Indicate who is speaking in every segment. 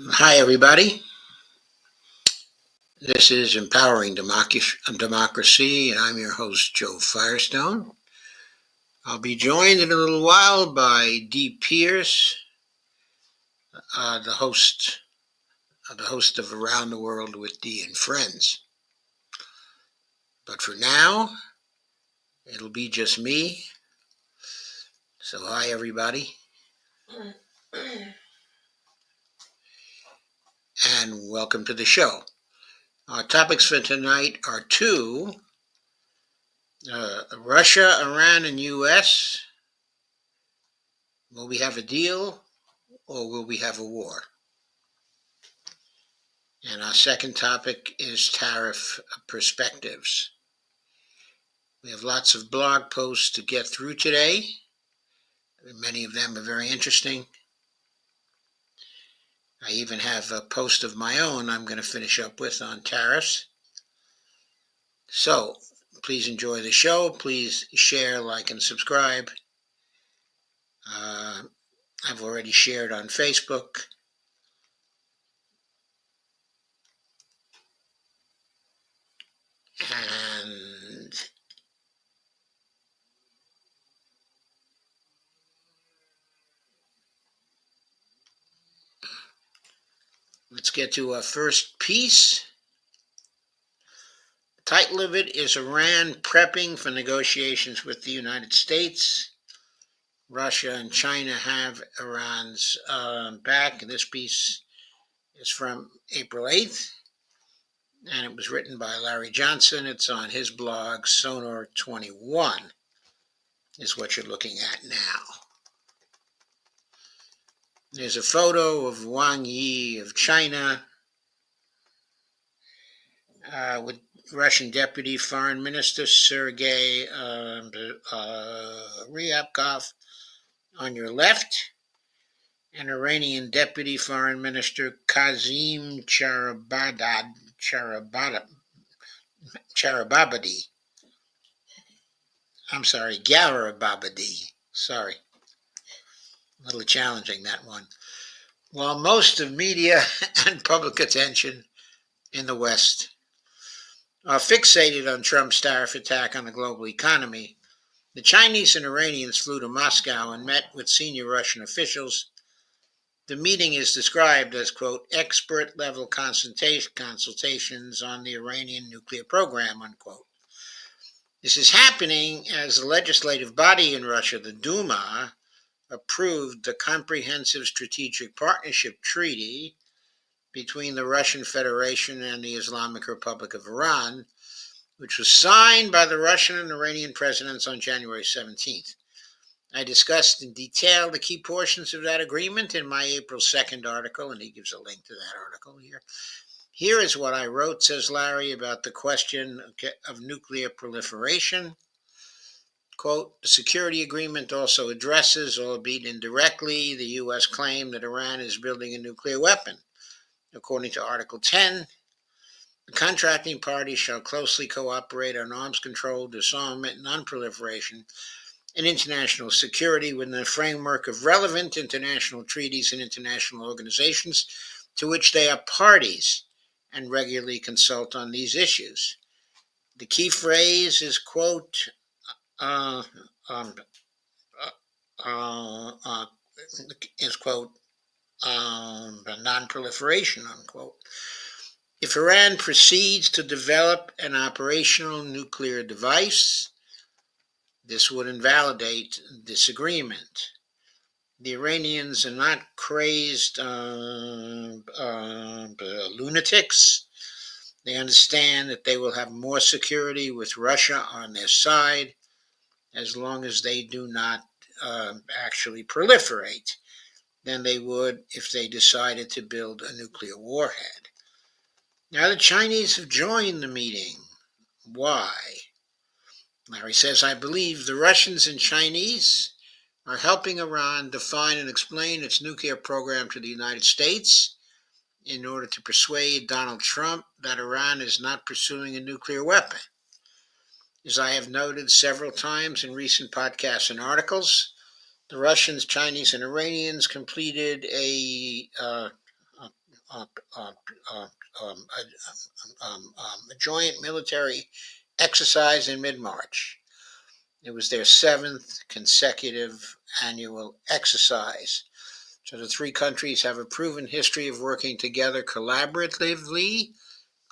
Speaker 1: Hi, everybody. This is Empowering Democracy, and I'm your host, Joe Firestone. I'll be joined in a little while by Dee Pierce, the host of Around the World with Dee and Friends. But for now, it'll be just me. So hi, everybody. And welcome to the show. Our topics for tonight are two: Russia, Iran, and U.S. Will we have a deal or will we have a war? And our second topic is tariff perspectives. We have lots of blog posts to get through today. Many of them are very interesting. I even have a post of my own I'm going to finish up with on tariffs. So please enjoy the show. Please share, like, and subscribe. I've already shared on Facebook. And let's get to our first piece. The title of it is Iran Prepping for Negotiations with the United States. Russia and China have Iran's back. This piece is from April 8th, and it was written by Larry Johnson. It's on his blog, Sonar 21, is what you're looking at now. There's a photo of Wang Yi of China with Russian Deputy Foreign Minister Sergei Ryabkov on your left, and Iranian Deputy Foreign Minister Kazim Garibabadi. Sorry. A little challenging, that one. While most of media and public attention in the West are fixated on Trump's tariff attack on the global economy, the Chinese and Iranians flew to Moscow and met with senior Russian officials. The meeting is described as, quote, expert-level consultations on the Iranian nuclear program, unquote. This is happening as the legislative body in Russia, the Duma, approved the Comprehensive Strategic Partnership Treaty between the Russian Federation and the Islamic Republic of Iran, which was signed by the Russian and Iranian presidents on January 17th. I discussed in detail the key portions of that agreement in my April 2nd article, and he gives a link to that article here. Here is what I wrote, says Larry, about the question of nuclear proliferation. Quote, the security agreement also addresses, albeit indirectly, the U.S. claim that Iran is building a nuclear weapon. According to Article 10, the contracting parties shall closely cooperate on arms control, disarmament, non-proliferation, and international security within the framework of relevant international treaties and international organizations to which they are parties and regularly consult on these issues. The key phrase is, quote, non-proliferation, unquote. If Iran proceeds to develop an operational nuclear device, this would invalidate this agreement. The Iranians are not crazed lunatics. They understand that they will have more security with Russia on their side as long as they do not actually proliferate than they would if they decided to build a nuclear warhead. Now the Chinese have joined the meeting. Why? Larry says, I believe the Russians and Chinese are helping Iran define and explain its nuclear program to the United States in order to persuade Donald Trump that Iran is not pursuing a nuclear weapon. As I have noted several times in recent podcasts and articles, the Russians, Chinese, and Iranians completed a a joint military exercise in mid-March. It was their 7th consecutive annual exercise. So the three countries have a proven history of working together collaboratively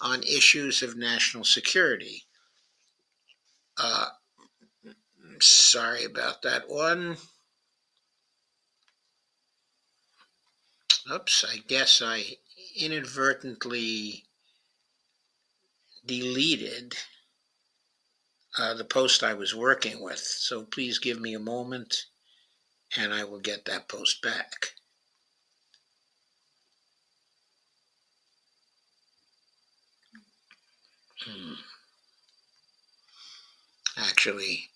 Speaker 1: on issues of national security. Sorry about that one. Oops, I guess I inadvertently deleted the post I was working with. So please give me a moment and I will get that post back. Actually,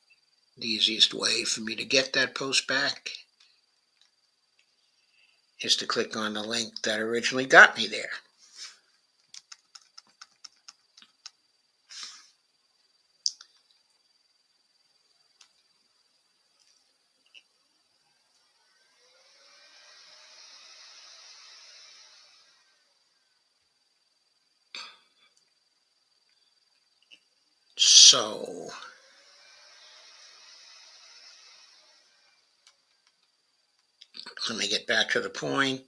Speaker 1: the easiest way for me to get that post back is to click on the link that originally got me there. So, let me get back to the point.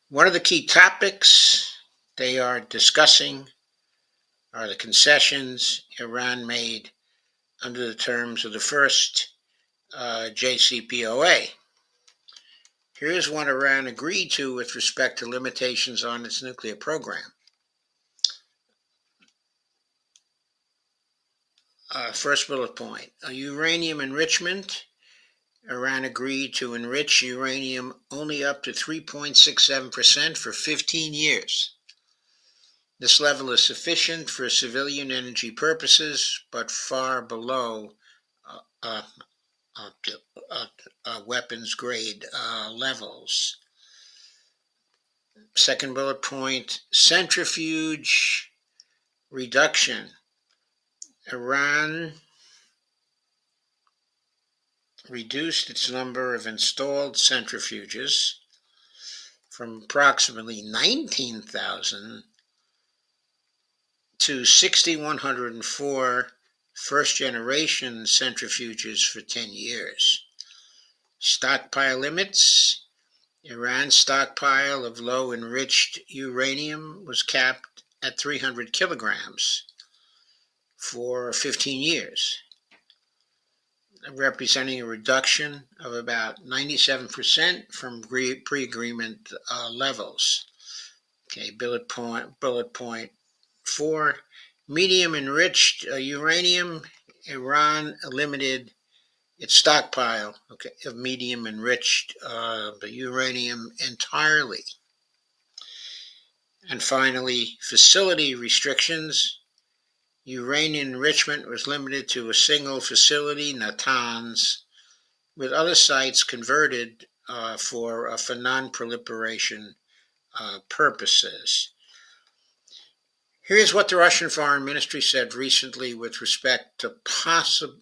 Speaker 1: One of the key topics they are discussing are the concessions Iran made under the terms of the first JCPOA. Here's what Iran agreed to with respect to limitations on its nuclear program. First bullet point, uranium enrichment. Iran agreed to enrich uranium only up to 3.67% for 15 years. This level is sufficient for civilian energy purposes, but far below weapons grade levels. Second bullet point, centrifuge reduction. Iran reduced its number of installed centrifuges from approximately 19,000 to 6,104 first-generation centrifuges for 10 years. Stockpile limits. Iran's stockpile of low-enriched uranium was capped at 300 kilograms for 15 years, representing a reduction of about 97% from pre-agreement levels. Okay, bullet point 4, medium enriched uranium. Iran limited its stockpile of medium enriched uranium entirely. And finally, facility restrictions. Uranium enrichment was limited to a single facility, Natanz, with other sites converted for non-proliferation purposes. Here's what the Russian Foreign Ministry said recently with respect to possible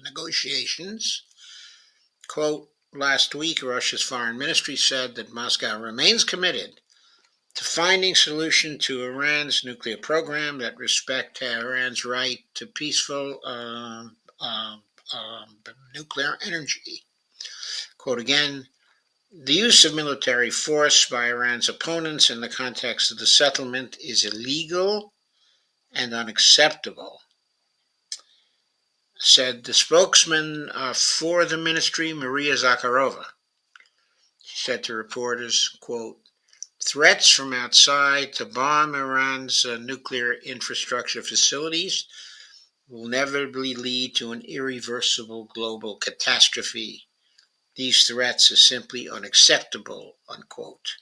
Speaker 1: negotiations. Quote, last week, Russia's Foreign Ministry said that Moscow remains committed to finding a solution to Iran's nuclear program that respect Tehran's right to peaceful nuclear energy. Quote again, the use of military force by Iran's opponents in the context of the settlement is illegal and unacceptable, said the spokesman for the ministry, Maria Zakharova. She said to reporters, quote, threats from outside to bomb Iran's nuclear infrastructure facilities will inevitably lead to an irreversible global catastrophe. These threats are simply unacceptable, unquote.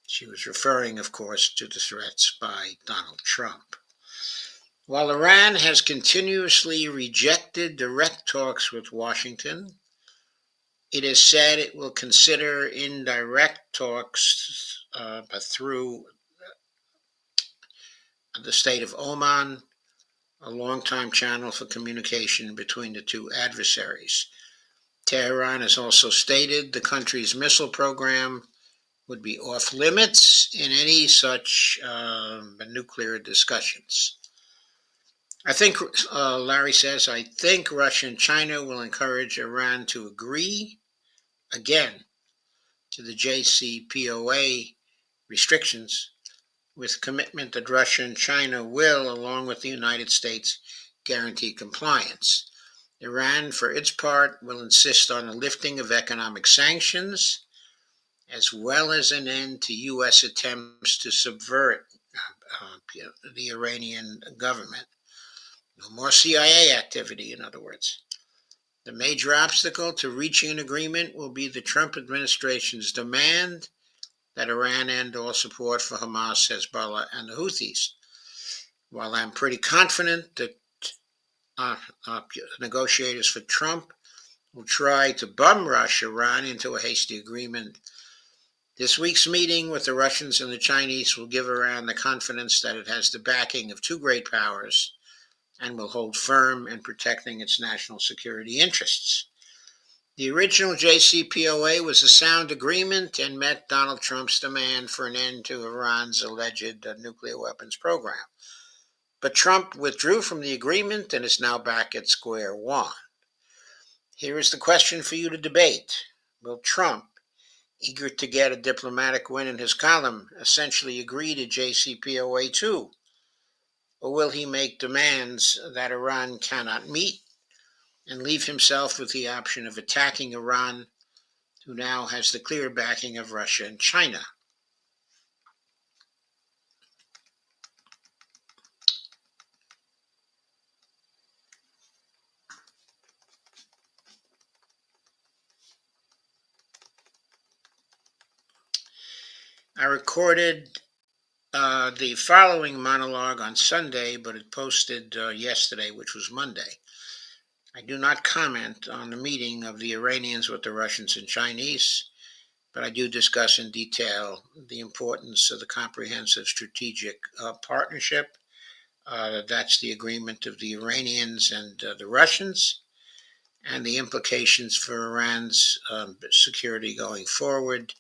Speaker 1: She was referring, of course, to the threats by Donald Trump. While Iran has continuously rejected direct talks with Washington, it has said it will consider indirect talks through the state of Oman a longtime channel for communication between the two adversaries. Tehran has also stated the country's missile program would be off limits in any such nuclear discussions. I think, Larry says, I think Russia and China will encourage Iran to agree again to the JCPOA restrictions with commitment that Russia and China will, along with the United States, guarantee compliance. Iran, for its part, will insist on the lifting of economic sanctions, as well as an end to U.S. attempts to subvert the Iranian government. No more CIA activity, in other words. The major obstacle to reaching an agreement will be the Trump administration's demand that Iran end all support for Hamas, Hezbollah, and the Houthis. While I'm pretty confident that negotiators for Trump will try to bum rush Iran into a hasty agreement, this week's meeting with the Russians and the Chinese will give Iran the confidence that it has the backing of two great powers and will hold firm in protecting its national security interests. The original JCPOA was a sound agreement and met Donald Trump's demand for an end to Iran's alleged nuclear weapons program. But Trump withdrew from the agreement and is now back at square one. Here is the question for you to debate. Will Trump, eager to get a diplomatic win in his column, essentially agree to JCPOA 2? Or will he make demands that Iran cannot meet and leave himself with the option of attacking Iran, who now has the clear backing of Russia and China? I recorded the following monologue on Sunday, but it posted yesterday, which was Monday. I do not comment on the meeting of the Iranians with the Russians and Chinese, but I do discuss in detail the importance of the comprehensive strategic partnership. That's the agreement of the Iranians and the Russians, and the implications for Iran's security going forward.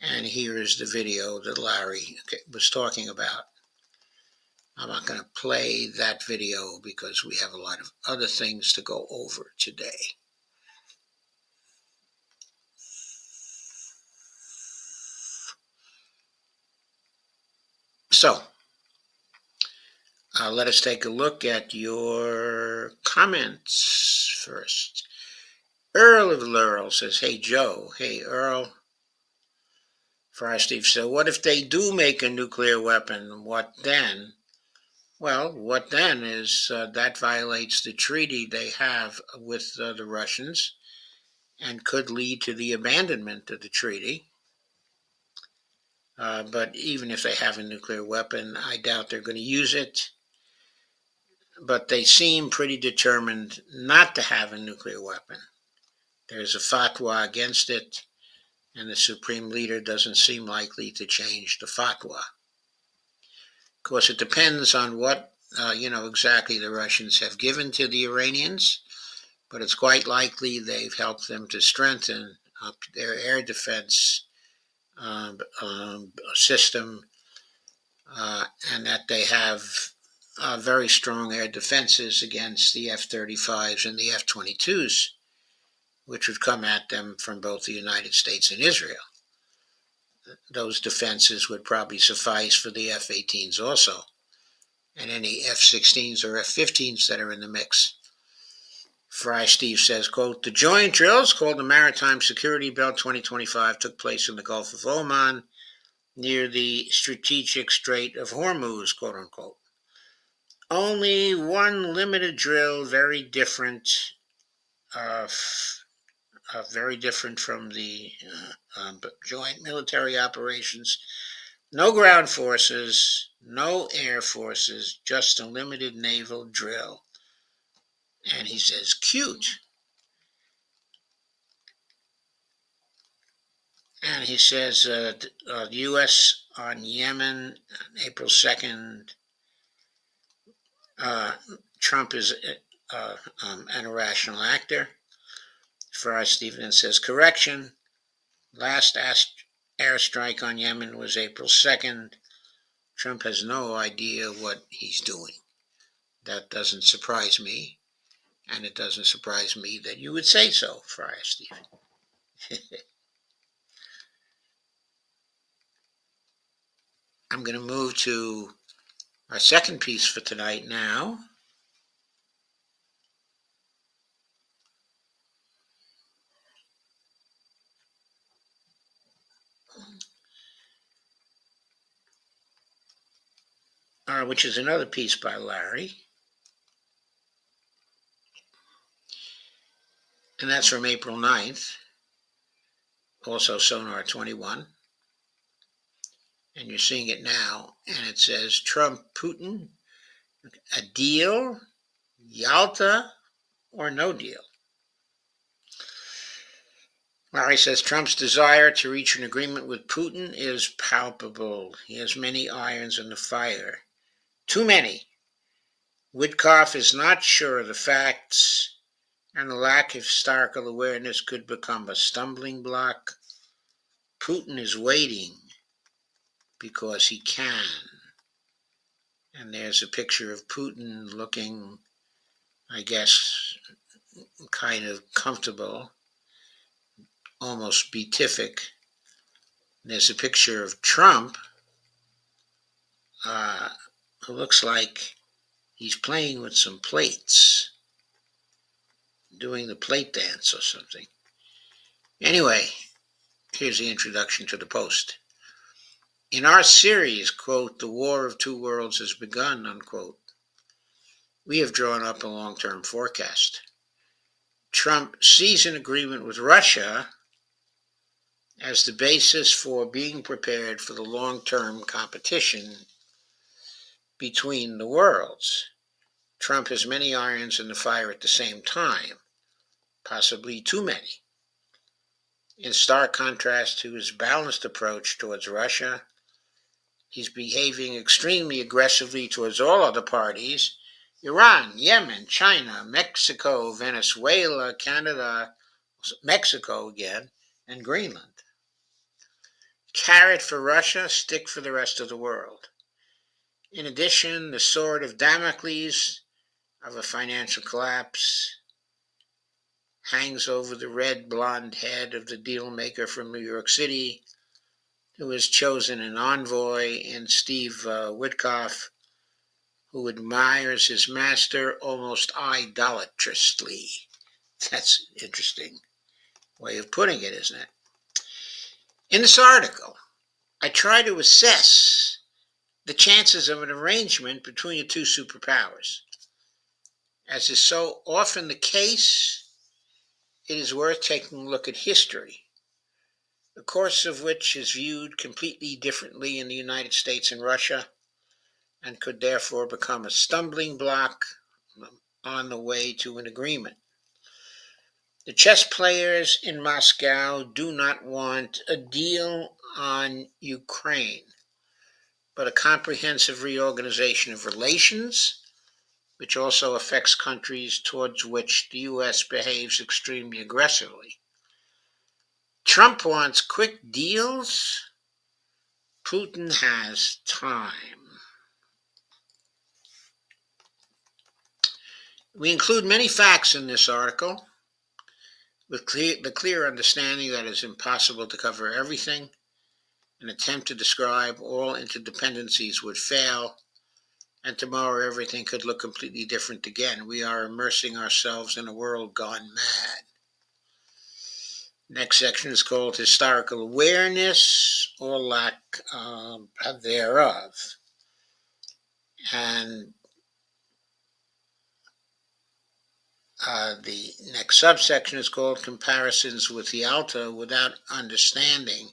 Speaker 1: And here is the video that Larry was talking about. I'm not going to play that video because we have a lot of other things to go over today. So, let us take a look at your comments first. Earl of Laurel says, hey, Joe. Hey, Earl. Fry Steve, so what if they do make a nuclear weapon? What then? Well, what then is that violates the treaty they have with the Russians and could lead to the abandonment of the treaty. But even if they have a nuclear weapon, I doubt they're going to use it. But they seem pretty determined not to have a nuclear weapon. There's a fatwa against it, and the supreme leader doesn't seem likely to change the fatwa. Of course, it depends on what, exactly the Russians have given to the Iranians, but it's quite likely they've helped them to strengthen their air defense system, and that they have very strong air defenses against the F-35s and the F-22s, which would come at them from both the United States and Israel. Those defenses would probably suffice for the F-18s also, and any F-16s or F-15s that are in the mix. Fry Steve says, quote, the joint drills called the Maritime Security Belt 2025 took place in the Gulf of Oman near the strategic Strait of Hormuz, quote unquote. Only one limited drill, very different from the joint military operations. No ground forces, no air forces, just a limited naval drill. And he says, cute. And he says, the U.S. on Yemen, April 2nd, Trump is an irrational actor. Farrar Stevenson says, correction, last airstrike on Yemen was April 2nd. Trump has no idea what he's doing. That doesn't surprise me, and it doesn't surprise me that you would say so, Farrar Stevenson. I'm going to move to our second piece for tonight now. Which is another piece by Larry. And that's from April 9th, also Sonar 21. And you're seeing it now. And it says, Trump, Putin, a deal, Yalta, or no deal. Larry says, Trump's desire to reach an agreement with Putin is palpable. He has many irons in the fire. Too many. Witkoff is not sure of the facts, and the lack of historical awareness could become a stumbling block. Putin is waiting because he can. And there's a picture of Putin looking, I guess, kind of comfortable, almost beatific. There's a picture of Trump, who looks like he's playing with some plates, doing the plate dance or something. Anyway, here's the introduction to the Post. In our series, quote, the War of Two Worlds has begun, unquote, we have drawn up a long-term forecast. Trump sees an agreement with Russia as the basis for being prepared for the long-term competition between the worlds. Trump has many irons in the fire at the same time, possibly too many. In stark contrast to his balanced approach towards Russia, he's behaving extremely aggressively towards all other parties: Iran, Yemen, China, Mexico, Venezuela, Canada, Mexico again, and Greenland. Carrot for Russia, stick for the rest of the world. In addition, the sword of Damocles of a financial collapse hangs over the red blonde head of the deal maker from New York City, who has chosen an envoy in Steve Witkoff, who admires his master almost idolatrously. That's an interesting way of putting it, isn't it? In this article, I try to assess the chances of an arrangement between the two superpowers. As is so often the case, it is worth taking a look at history, the course of which is viewed completely differently in the United States and Russia, and could therefore become a stumbling block on the way to an agreement. The chess players in Moscow do not want a deal on Ukraine, but a comprehensive reorganization of relations, which also affects countries towards which the U.S. behaves extremely aggressively. Trump wants quick deals. Putin has time. We include many facts in this article, with the clear understanding that it is impossible to cover everything. An attempt to describe all interdependencies would fail, and tomorrow everything could look completely different again. We are immersing ourselves in a world gone mad. Next section is called Historical Awareness or Lack thereof. And the next subsection is called Comparisons with Yalta Without Understanding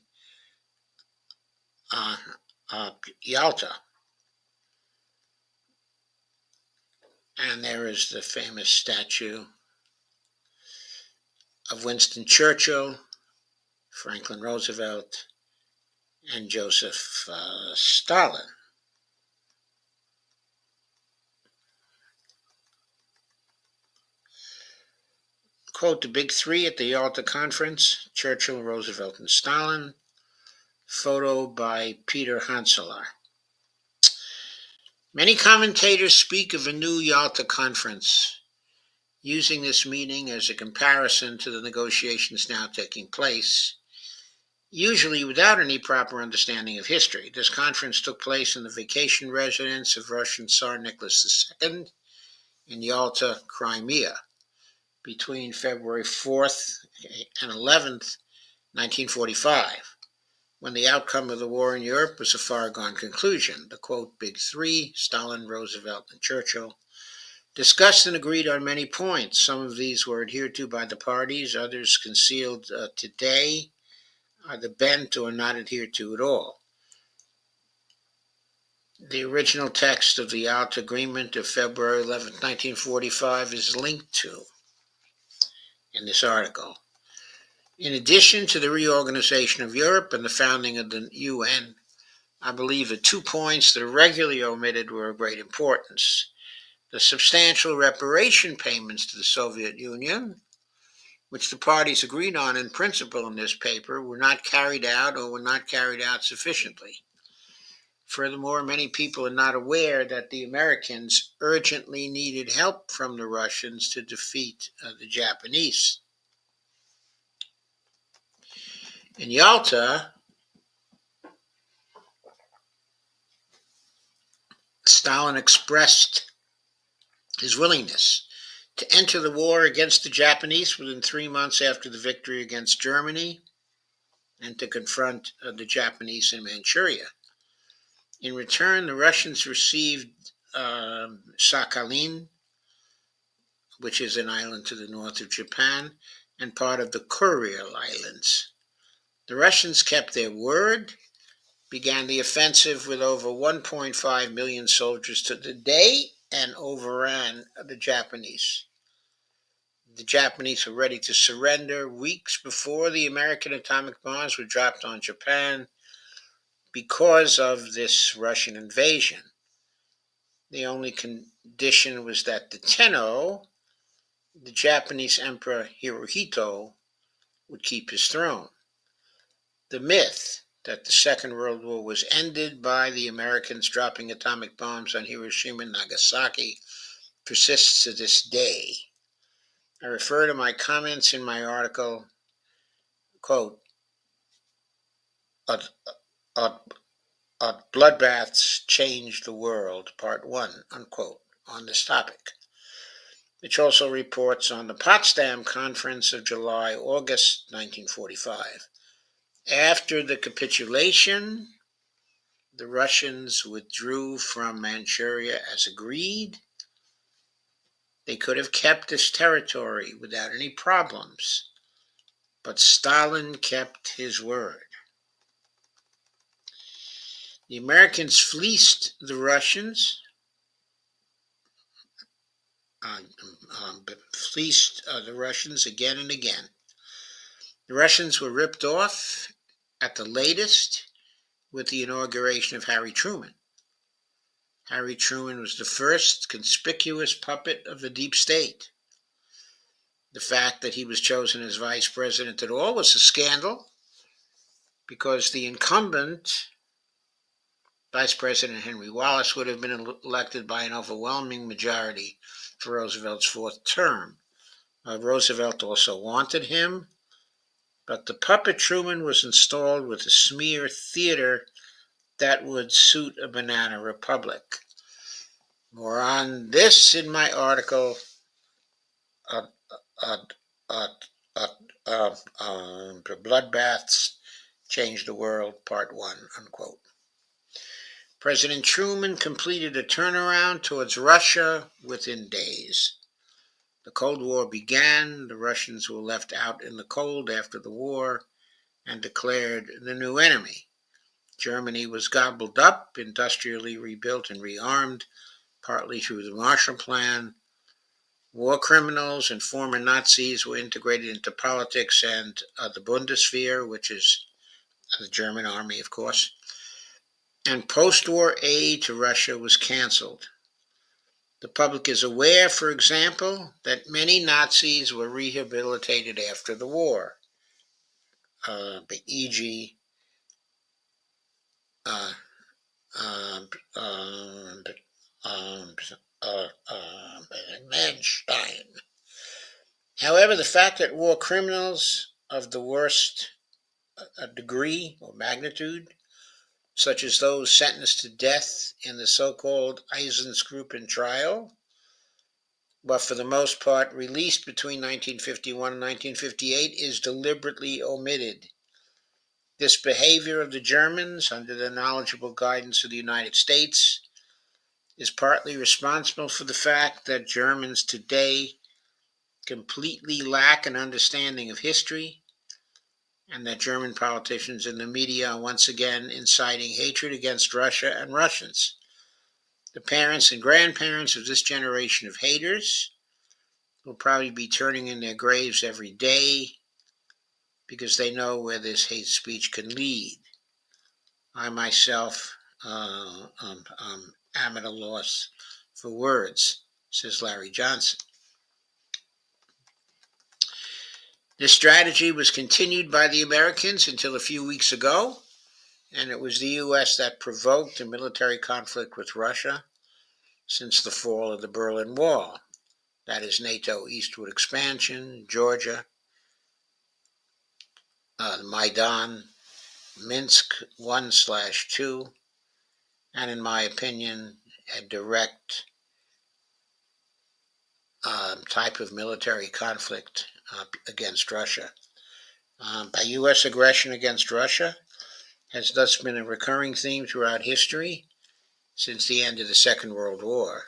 Speaker 1: Yalta. And there is the famous statue of Winston Churchill, Franklin Roosevelt, and Joseph Stalin. Quote, the big three at the Yalta conference, Churchill, Roosevelt, and Stalin. Photo by Peter Hanselar. Many commentators speak of a new Yalta conference, using this meeting as a comparison to the negotiations now taking place, usually without any proper understanding of history. This conference took place in the vacation residence of Russian Tsar Nicholas II in Yalta, Crimea, between February 4th and 11th, 1945, when the outcome of the war in Europe was a foregone conclusion. The, quote, big three, Stalin, Roosevelt, and Churchill, discussed and agreed on many points. Some of these were adhered to by the parties, others concealed today, either bent or not adhered to at all. The original text of the Yalta Agreement of February 11, 1945 is linked to in this article. In addition to the reorganization of Europe and the founding of the UN, I believe the 2 points that are regularly omitted were of great importance. The substantial reparation payments to the Soviet Union, which the parties agreed on in principle in this paper, were not carried out or were not carried out sufficiently. Furthermore, many people are not aware that the Americans urgently needed help from the Russians to defeat the Japanese. In Yalta, Stalin expressed his willingness to enter the war against the Japanese within 3 months after the victory against Germany and to confront the Japanese in Manchuria. In return, the Russians received Sakhalin, which is an island to the north of Japan, and part of the Kuril Islands. The Russians kept their word, began the offensive with over 1.5 million soldiers to the day, and overran the Japanese. The Japanese were ready to surrender weeks before the American atomic bombs were dropped on Japan because of this Russian invasion. The only condition was that the Tenno, the Japanese Emperor Hirohito, would keep his throne. The myth that the Second World War was ended by the Americans dropping atomic bombs on Hiroshima and Nagasaki persists to this day. I refer to my comments in my article, quote, Bloodbaths Changed the World, Part 1, unquote, on this topic, which also reports on the Potsdam Conference of July-August 1945. After the capitulation, the Russians withdrew from Manchuria as agreed. They could have kept this territory without any problems, but Stalin kept his word. The Americans fleeced the Russians, again and again. The Russians were ripped off at the latest with the inauguration of Harry Truman. Harry Truman was the first conspicuous puppet of the deep state. The fact that he was chosen as vice president at all was a scandal, because the incumbent, Vice President Henry Wallace, would have been elected by an overwhelming majority for Roosevelt's fourth term. Roosevelt also wanted him, but the puppet Truman was installed with a smear theater that would suit a banana republic. More on this in my article, Bloodbaths Changed the World, Part 1, unquote. President Truman completed a turnaround towards Russia within days. The Cold War began, the Russians were left out in the cold after the war and declared the new enemy. Germany was gobbled up, industrially rebuilt and rearmed, partly through the Marshall Plan. War criminals and former Nazis were integrated into politics and the Bundeswehr, which is the German army, of course. And post-war aid to Russia was canceled. The public is aware, for example, that many Nazis were rehabilitated after the war, e.g., uh, um, um, um, Manstein. However, the fact that war criminals of the worst degree or magnitude, such as those sentenced to death in the so-called Eisenstrupen trial, but for the most part released between 1951 and 1958, is deliberately omitted. This behavior of the Germans, under the knowledgeable guidance of the United States, is partly responsible for the fact that Germans today completely lack an understanding of history, and that German politicians and the media are once again inciting hatred against Russia and Russians. The parents and grandparents of this generation of haters will probably be turning in their graves every day because they know where this hate speech can lead. I myself am at a loss for words, says Larry Johnson. This strategy was continued by the Americans until a few weeks ago, and it was the U.S. that provoked a military conflict with Russia since the fall of the Berlin Wall. That is NATO eastward expansion, Georgia, the Maidan, Minsk 1/2, and in my opinion, a direct type of military conflict against Russia. By U.S. aggression against Russia has thus been a recurring theme throughout history since the end of the Second World War.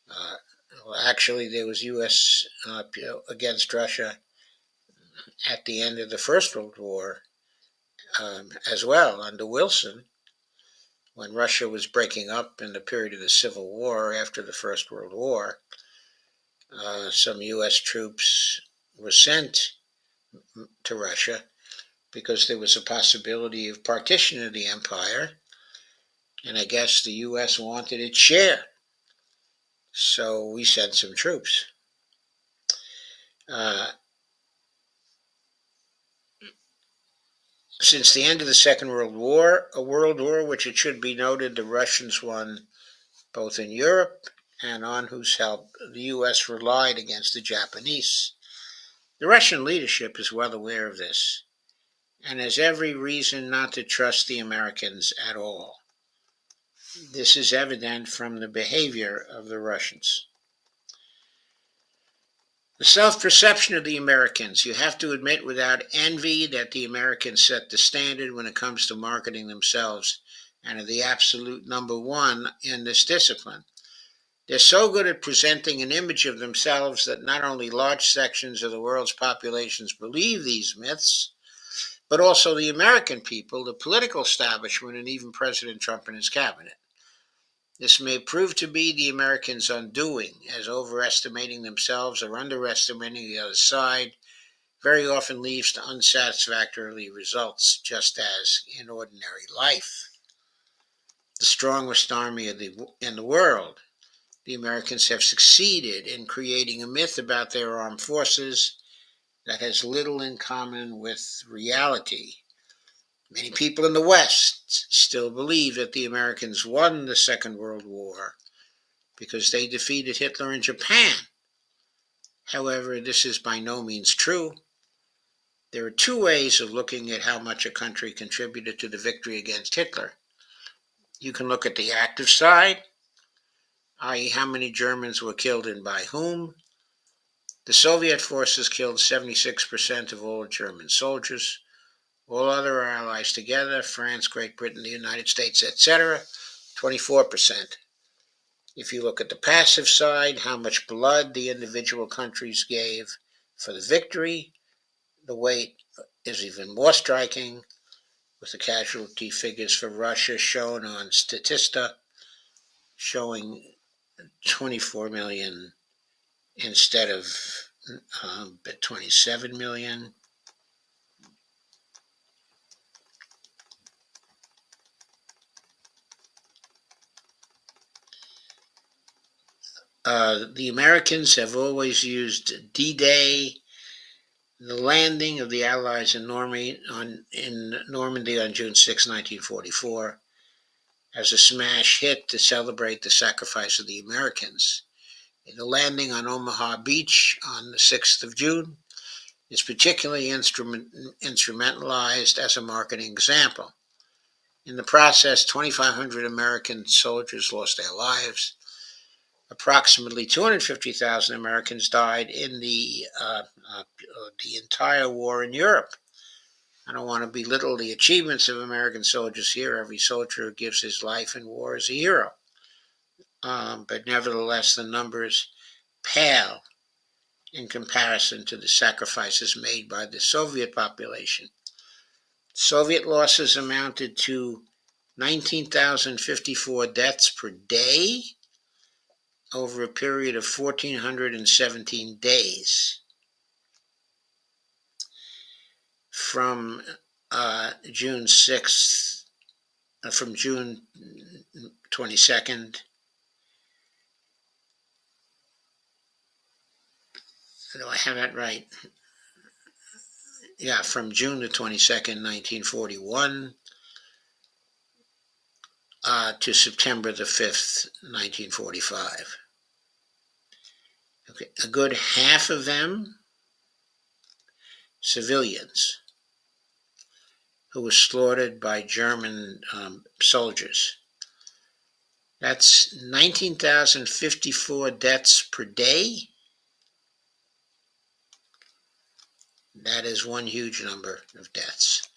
Speaker 1: Well, actually, there was U.S. Against Russia at the end of the First World War as well, under Wilson, when Russia was breaking up in the period of the Civil War after the First World War. Some U.S. troops were sent to Russia because there was a possibility of partition of the empire, and I guess the U.S. wanted its share. So we sent some troops. Since the end of the Second World War, a world war which it should be noted the Russians won both in Europe and on whose help the U.S. relied against the Japanese. The Russian leadership is well aware of this and has every reason not to trust the Americans at all. This is evident from the behavior of the Russians. The self-perception of the Americans. You have to admit without envy that the Americans set the standard when it comes to marketing themselves and are the absolute number one in this discipline. They're so good at presenting an image of themselves that not only large sections of the world's populations believe these myths, but also the American people, the political establishment, and even President Trump and his cabinet. This may prove to be the Americans' undoing, as overestimating themselves or underestimating the other side very often leads to unsatisfactory results, just as in ordinary life. The strongest army in the world, the Americans have succeeded in creating a myth about their armed forces that has little in common with reality. Many people in the West still believe that the Americans won the Second World War because they defeated Hitler in Japan. However, this is by no means true. There are two ways of looking at how much a country contributed to the victory against Hitler. You can look at the active side, i.e., how many Germans were killed and by whom. The Soviet forces killed 76% of all German soldiers. All other allies together, France, Great Britain, the United States, etc., 24%. If you look at the passive side, how much blood the individual countries gave for the victory, the weight is even more striking, with the casualty figures for Russia shown on Statista, showing 24 million instead of 27 million. The Americans have always used D-Day, the landing of the Allies in Normandy on June 6, 1944, as a smash hit to celebrate the sacrifice of the Americans. The landing on Omaha Beach on the 6th of June is particularly instrumentalized as a marketing example. In the process, 2,500 American soldiers lost their lives. Approximately 250,000 Americans died in the entire war in Europe. I don't want to belittle the achievements of American soldiers here. Every soldier who gives his life in war is a hero. But nevertheless, the numbers pale in comparison to the sacrifices made by the Soviet population. Soviet losses amounted to 19,054 deaths per day over a period of 1,417 days. From June 6th, from June 22nd, do I have that right? Yeah, from June the 22nd, 1941, to September the 5th, 1945. Okay, a good half of them civilians who were slaughtered by German soldiers. That's 19,054 deaths per day. That is one huge number of deaths.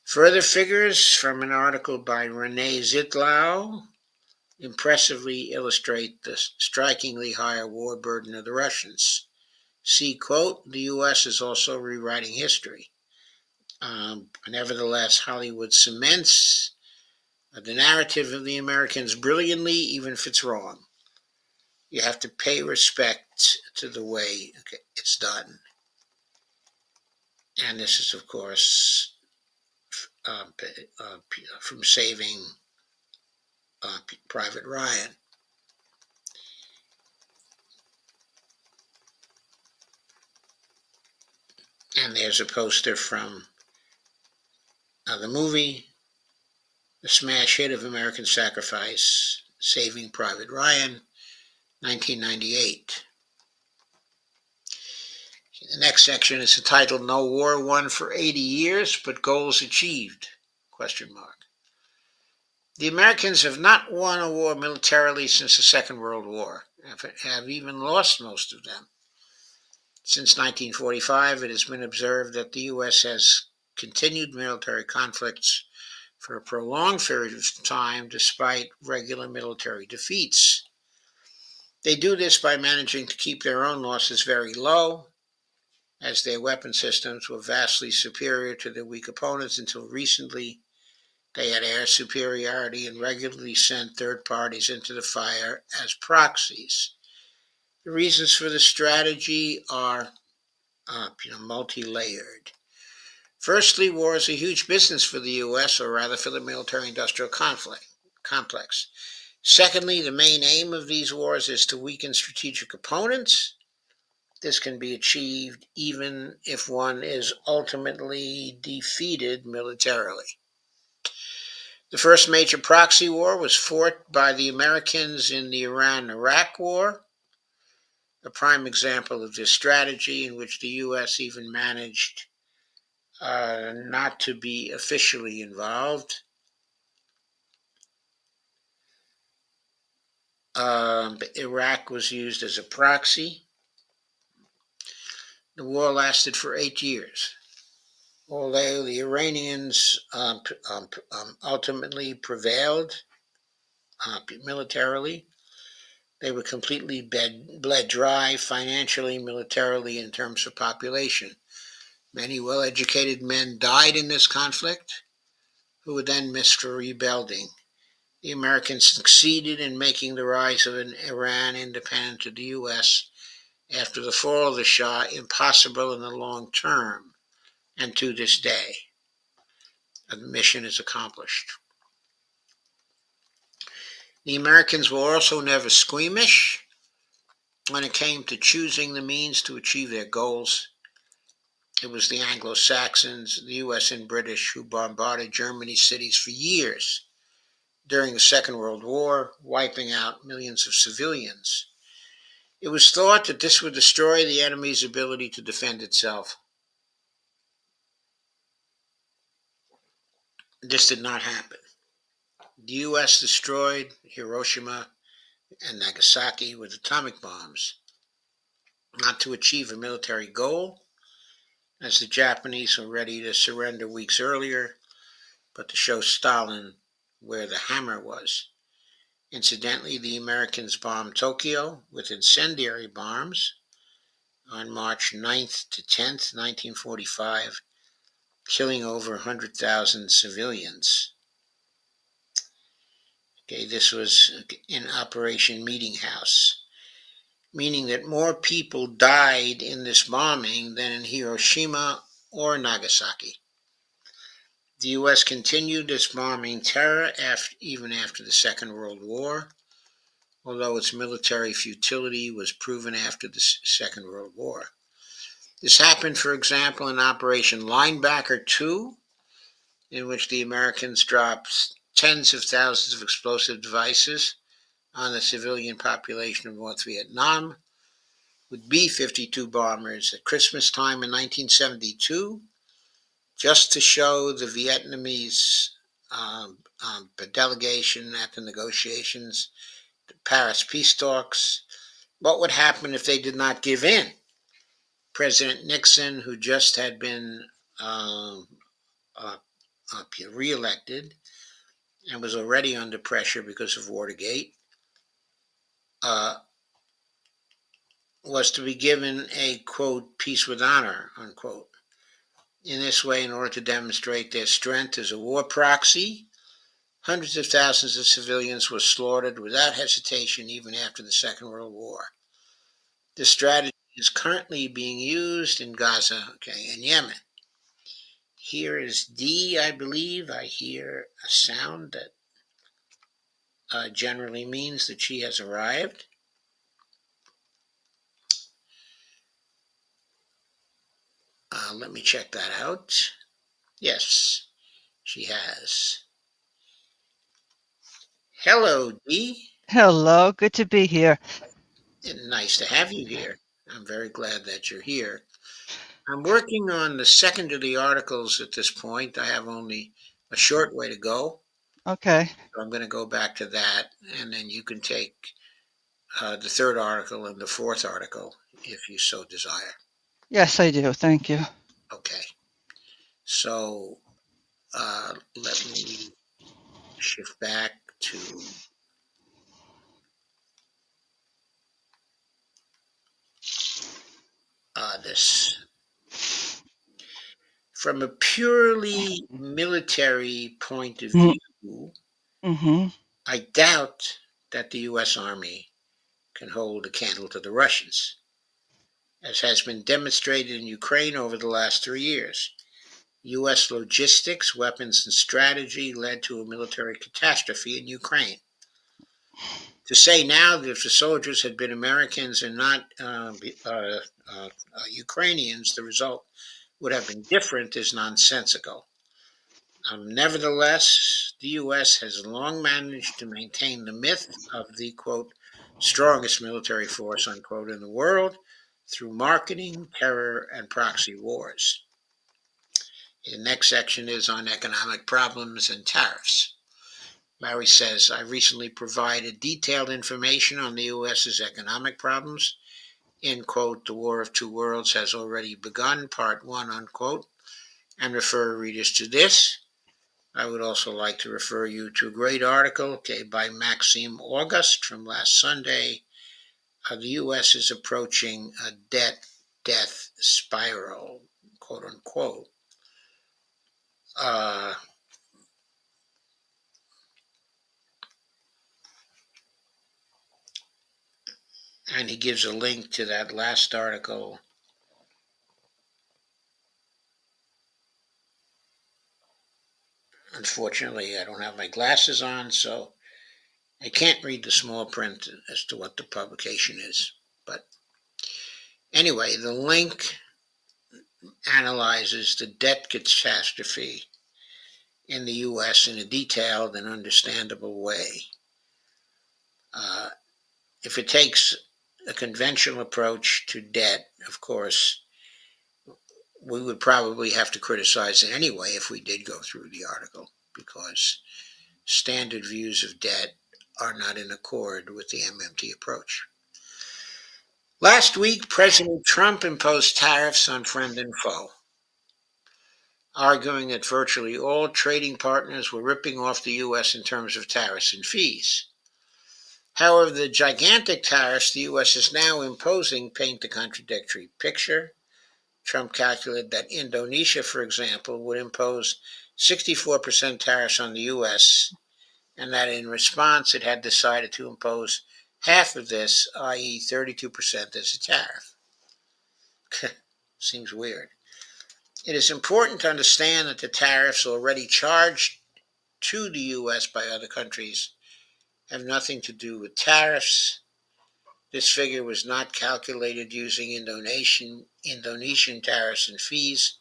Speaker 1: Further figures from an article by Renee Zitlau impressively illustrate the strikingly higher war burden of the Russians. See, quote, the U.S. is also rewriting history. Nevertheless, Hollywood cements the narrative of the Americans brilliantly, even if it's wrong. You have to pay respect to the way it's done. And this is, of course, from Saving Private Ryan. And there's a poster from the movie, the smash hit of American Sacrifice, Saving Private Ryan, 1998. The next section is entitled No War Won for 80 Years, but Goals Achieved, ? The Americans have not won a war militarily since the Second World War, have even lost most of them. Since 1945, it has been observed that the U.S. has continued military conflicts for a prolonged period of time despite regular military defeats. They do this by managing to keep their own losses very low, as their weapon systems were vastly superior to their weak opponents until recently. They had air superiority and regularly sent third parties into the fire as proxies. The reasons for the strategy are multi-layered. Firstly, war is a huge business for the U.S., or rather for the military-industrial complex. Secondly, the main aim of these wars is to weaken strategic opponents. This can be achieved even if one is ultimately defeated militarily. The first major proxy war was fought by the Americans in the Iran-Iraq War, a prime example of this strategy in which the U.S. even managed not to be officially involved. Iraq was used as a proxy. The war lasted for 8 years. Although the Iranians ultimately prevailed militarily, they were completely bled dry financially, militarily, in terms of population. Many well-educated men died in this conflict, who were then missed for rebuilding. The Americans succeeded in making the rise of an Iran independent of the U.S. after the fall of the Shah impossible in the long term. And to this day, the mission is accomplished. The Americans were also never squeamish. when it came to choosing the means to achieve their goals, it was the Anglo-Saxons, the US and British who bombarded Germany's cities for years during the Second World War, wiping out millions of civilians. It was thought that this would destroy the enemy's ability to defend itself. This did not happen. The US destroyed Hiroshima and Nagasaki with atomic bombs, not to achieve a military goal, as the Japanese were ready to surrender weeks earlier, but to show Stalin where the hammer was. Incidentally, the Americans bombed Tokyo with incendiary bombs on March 9th to 10th, 1945, killing over 100,000 civilians. Okay, this was in Operation Meeting House, meaning that more people died in this bombing than in Hiroshima or Nagasaki. The U.S. continued its bombing terror even after the Second World War, although its military futility was proven after the Second World War. This happened, for example, in Operation Linebacker 2, in which the Americans dropped tens of thousands of explosive devices on the civilian population of North Vietnam with B-52 bombers at Christmas time in 1972, just to show the Vietnamese delegation at the negotiations, the Paris peace talks, what would happen if they did not give in. President Nixon, who just had been reelected and was already under pressure because of Watergate, was to be given a, quote, peace with honor, unquote. In this way, in order to demonstrate their strength as a war proxy, hundreds of thousands of civilians were slaughtered without hesitation even after the Second World War. This strategy is currently being used in Gaza, and Yemen. Here is D, I believe. I hear a sound that generally means that she has arrived. Let me check that out. Yes, she has. Hello, D.
Speaker 2: Hello, good to be here.
Speaker 1: Nice to have you here. I'm very glad that you're here. I'm working on the second of the articles at this point. I have only a short way to go.
Speaker 2: Okay.
Speaker 1: So I'm going to go back to that, and then you can take the third article and the fourth article if you so desire.
Speaker 2: Yes, I do. Thank you.
Speaker 1: Okay. So let me shift back to this. From a purely military point of view,
Speaker 2: Mm-hmm.
Speaker 1: I doubt that the U.S. Army can hold a candle to the Russians, as has been demonstrated in Ukraine over the last 3 years. U.S. logistics, weapons, and strategy led to a military catastrophe in Ukraine. To say now that if the soldiers had been Americans and not Ukrainians, the result would have been different is nonsensical. Nevertheless, the U.S. has long managed to maintain the myth of the, quote, strongest military force, unquote, in the world through marketing, terror, and proxy wars. The next section is on economic problems and tariffs. Larry says, I recently provided detailed information on the U.S.'s economic problems. In, quote, The War of Two Worlds has already begun, part one, unquote, and refer readers to this. I would also like to refer you to a great article, by Maxime August from last Sunday. The U.S. is approaching a death spiral, quote unquote. Uh, and he gives a link to that last article. Unfortunately, I don't have my glasses on, so I can't read the small print as to what the publication is. But anyway, the link analyzes the debt catastrophe in the U.S. in a detailed and understandable way. Uh, if it takes a conventional approach to debt, of course, we would probably have to criticize it anyway if we did go through the article, because standard views of debt are not in accord with the MMT approach. Last week, President Trump imposed tariffs on friend and foe, arguing that virtually all trading partners were ripping off the U.S. in terms of tariffs and fees. However, the gigantic tariffs the U.S. is now imposing paint a contradictory picture. Trump calculated that Indonesia, for example, would impose 64% tariffs on the U.S., and that in response it had decided to impose half of this, i.e., 32%, as a tariff. Seems weird. It is important to understand that the tariffs already charged to the U.S. by other countries have nothing to do with tariffs. This figure was not calculated using Indonesian tariffs and fees,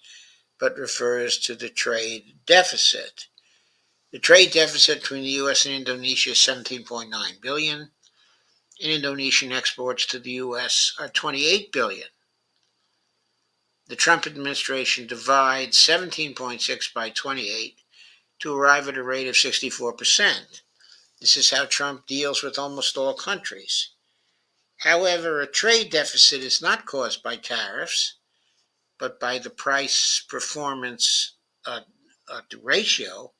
Speaker 1: but refers to the trade deficit. The trade deficit between the U.S. and Indonesia is $17.9 billion, and Indonesian exports to the U.S. are $28 billion. The Trump administration divides 17.6 by 28 to arrive at a rate of 64%. This is how Trump deals with almost all countries. However, a trade deficit is not caused by tariffs, but by the price performance ratio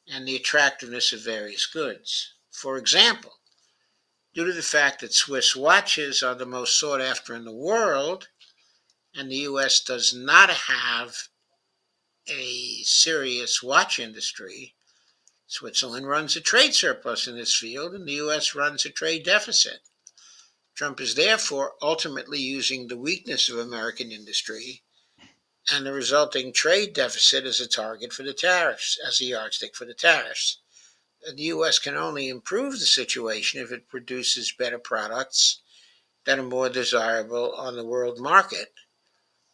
Speaker 1: and the attractiveness of various goods. For example, due to the fact that Swiss watches are the most sought after in the world, and the U.S. does not have a serious watch industry, Switzerland runs a trade surplus in this field, and the U.S. runs a trade deficit. Trump is therefore ultimately using the weakness of American industry and the resulting trade deficit as a target for the tariffs, as a yardstick for the tariffs. The U.S. can only improve the situation if it produces better products that are more desirable on the world market.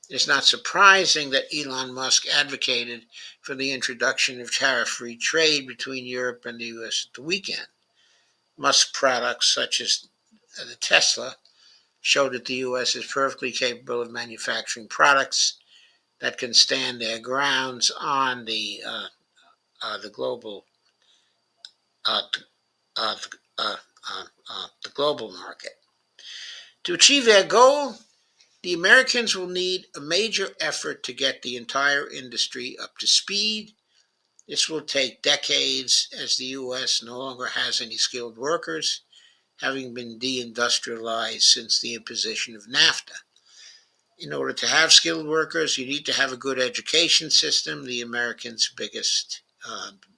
Speaker 1: It's not surprising that Elon Musk advocated for the introduction of tariff-free trade between Europe and the U.S. at the weekend. Musk products such as the Tesla show that the U.S. is perfectly capable of manufacturing products that can stand their grounds on the global uh, uh, uh, the global market. To achieve their goal, the Americans will need a major effort to get the entire industry up to speed. This will take decades, as the U.S. no longer has any skilled workers, having been deindustrialized since the imposition of NAFTA. In order to have skilled workers, you need to have a good education system, the Americans' biggest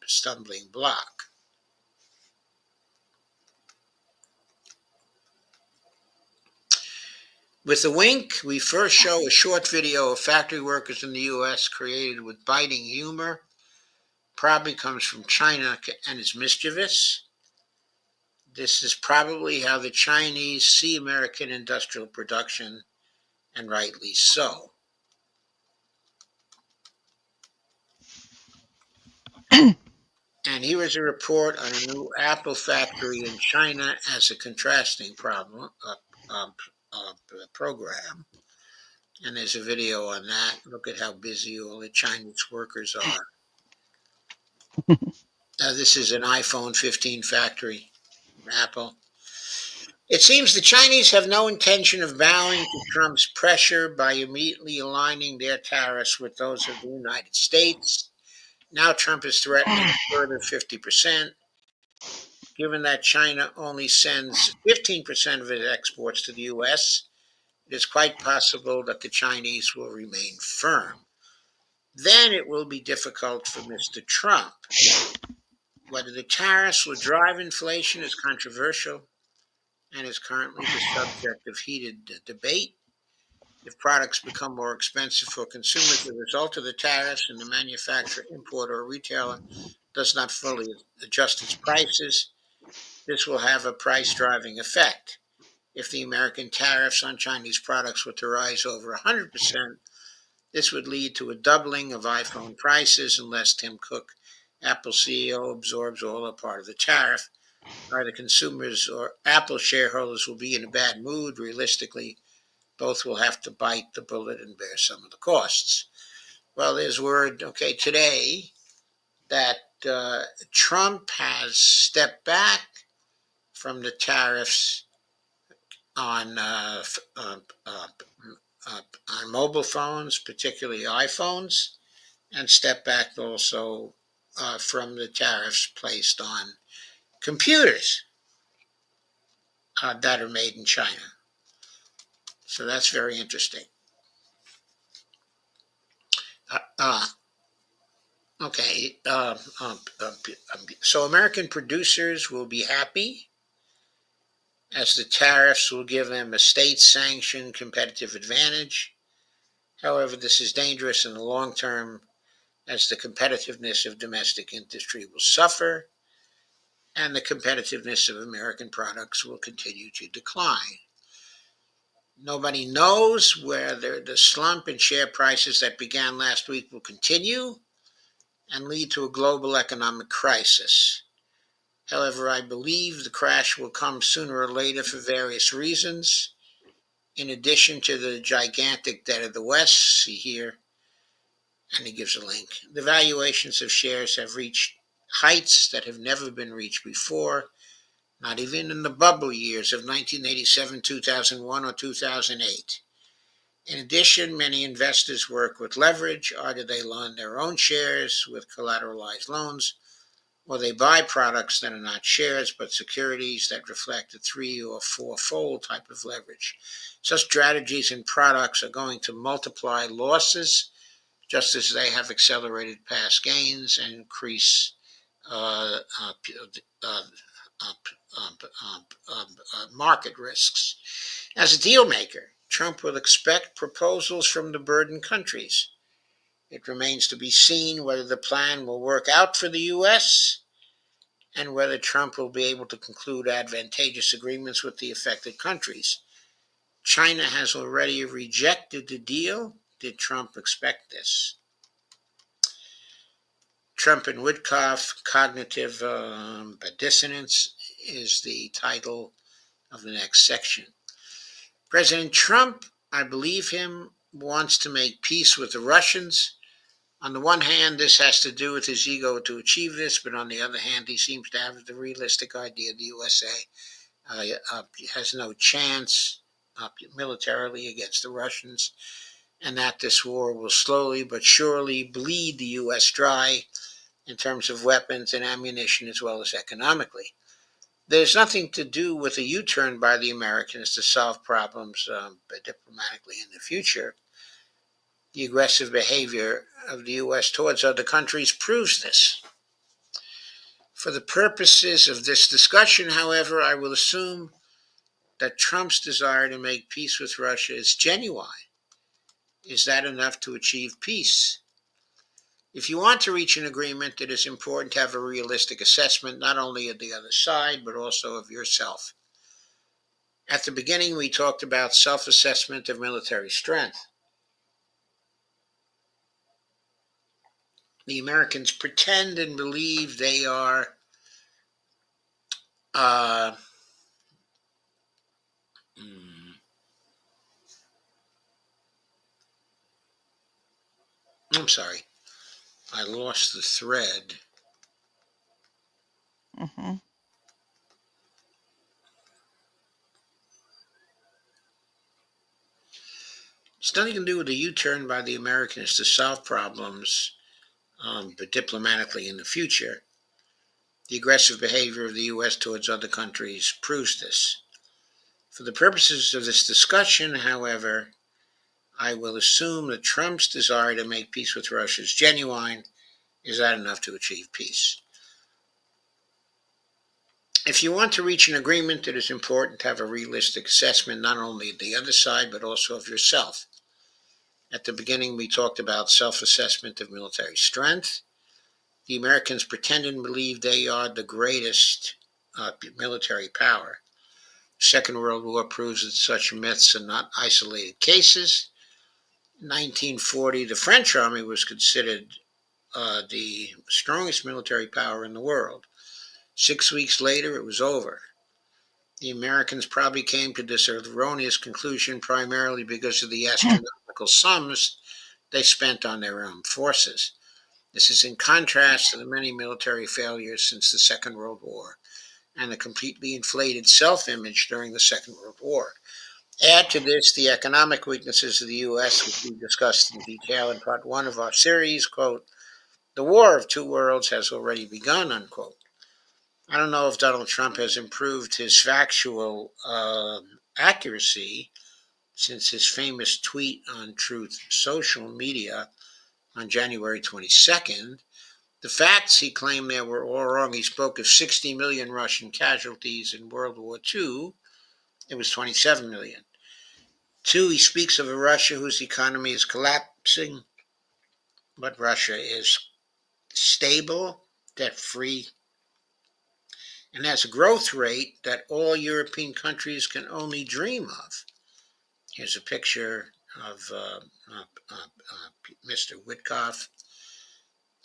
Speaker 1: stumbling block. With the wink, we first show a short video of factory workers in the U.S. created with biting humor. Probably comes from China and is mischievous. This is probably how the Chinese see American industrial production, and rightly so. And here is a report on a new Apple factory in China as a contrasting program. And there's a video on that. Look at how busy all the Chinese workers are. This is an iPhone 15 factory, Apple. It seems the Chinese have no intention of bowing to Trump's pressure by immediately aligning their tariffs with those of the United States. Now Trump is threatening a further 50%. Given that China only sends 15% of its exports to the U.S., it is quite possible that the Chinese will remain firm. Then it will be difficult for Mr. Trump. Whether the tariffs will drive inflation is controversial and is currently the subject of heated debate. If products become more expensive for consumers as a result of the tariffs and the manufacturer, importer, or retailer does not fully adjust its prices, this will have a price driving effect. If the American tariffs on Chinese products were to rise over 100%, this would lead to a doubling of iPhone prices unless Tim Cook, Apple CEO, absorbs all or part of the tariff. Either consumers or Apple shareholders will be in a bad mood. Realistically, both will have to bite the bullet and bear some of the costs. Well, there's word, today that Trump has stepped back from the tariffs on on mobile phones, particularly iPhones, and stepped back also from the tariffs placed on computers that are made in China. So that's very interesting. Uh, uh, okay, so American producers will be happy as the tariffs will give them a state-sanctioned competitive advantage. However, this is dangerous in the long term as the competitiveness of domestic industry will suffer and the competitiveness of American products will continue to decline. Nobody knows whether the slump in share prices that began last week will continue and lead to a global economic crisis. However, I believe the crash will come sooner or later for various reasons. In addition to the gigantic debt of the West, see here, and he gives a link, the valuations of shares have reached heights that have never been reached before, not even in the bubble years of 1987, 2001, or 2008. In addition, many investors work with leverage. Either they loan their own shares with collateralized loans, or they buy products that are not shares but securities that reflect a 3 or 4-fold type of leverage. Such strategies and products are going to multiply losses just as they have accelerated past gains and increase market risks. As a deal maker, Trump will expect proposals from the burdened countries. It remains to be seen whether the plan will work out for the U.S. and whether Trump will be able to conclude advantageous agreements with the affected countries. China has already rejected the deal. Did Trump expect this? Trump and Witkoff, Cognitive Dissonance is the title of the next section. President Trump, I believe him, wants to make peace with the Russians. On the one hand, this has to do with his ego to achieve this, but on the other hand, he seems to have the realistic idea the USA has no chance militarily against the Russians, and that this war will slowly but surely bleed the U.S. dry in terms of weapons and ammunition as well as economically. There's nothing to do with a U-turn by the Americans to solve problems diplomatically in the future. The aggressive behavior of the U.S. towards other countries proves this. For the purposes of this discussion, however, I will assume that Trump's desire to make peace with Russia is genuine. Is that enough to achieve peace? If you want to reach an agreement, it is important to have a realistic assessment not only of the other side, but also of yourself. At the beginning, we talked about self-assessment of military strength. The Americans pretend and believe they are I'm sorry, I lost the thread.
Speaker 2: Mm-hmm.
Speaker 1: It's nothing to do with the U-turn by the Americans to solve problems, but diplomatically in the future. The aggressive behavior of the U.S. towards other countries proves this. For the purposes of this discussion, however, I will assume that Trump's desire to make peace with Russia is genuine. Is that enough to achieve peace? If you want to reach an agreement, it is important to have a realistic assessment not only of the other side, but also of yourself. At the beginning, we talked about self-assessment of military strength. The Americans pretend and believe they are the greatest military power. Second World War proves that such myths are not isolated cases. In 1940, the French army was considered the strongest military power in the world. 6 weeks later, it was over. The Americans probably came to this erroneous conclusion primarily because of the astronomical sums they spent on their armed forces. This is in contrast to the many military failures since the Second World War and the completely inflated self-image during the Second World War. Add to this the economic weaknesses of the U.S., which we discussed in detail in part one of our series, quote, "The war of two worlds has already begun," unquote. I don't know if Donald Trump has improved his factual accuracy since his famous tweet on Truth social media on January 22nd. The facts he claimed there were all wrong. He spoke of 60 million Russian casualties in World War II. It was 27 million. Two, he speaks of a Russia whose economy is collapsing, but Russia is stable, debt-free, and has a growth rate that all European countries can only dream of. Here's a picture of Mr. Witkoff,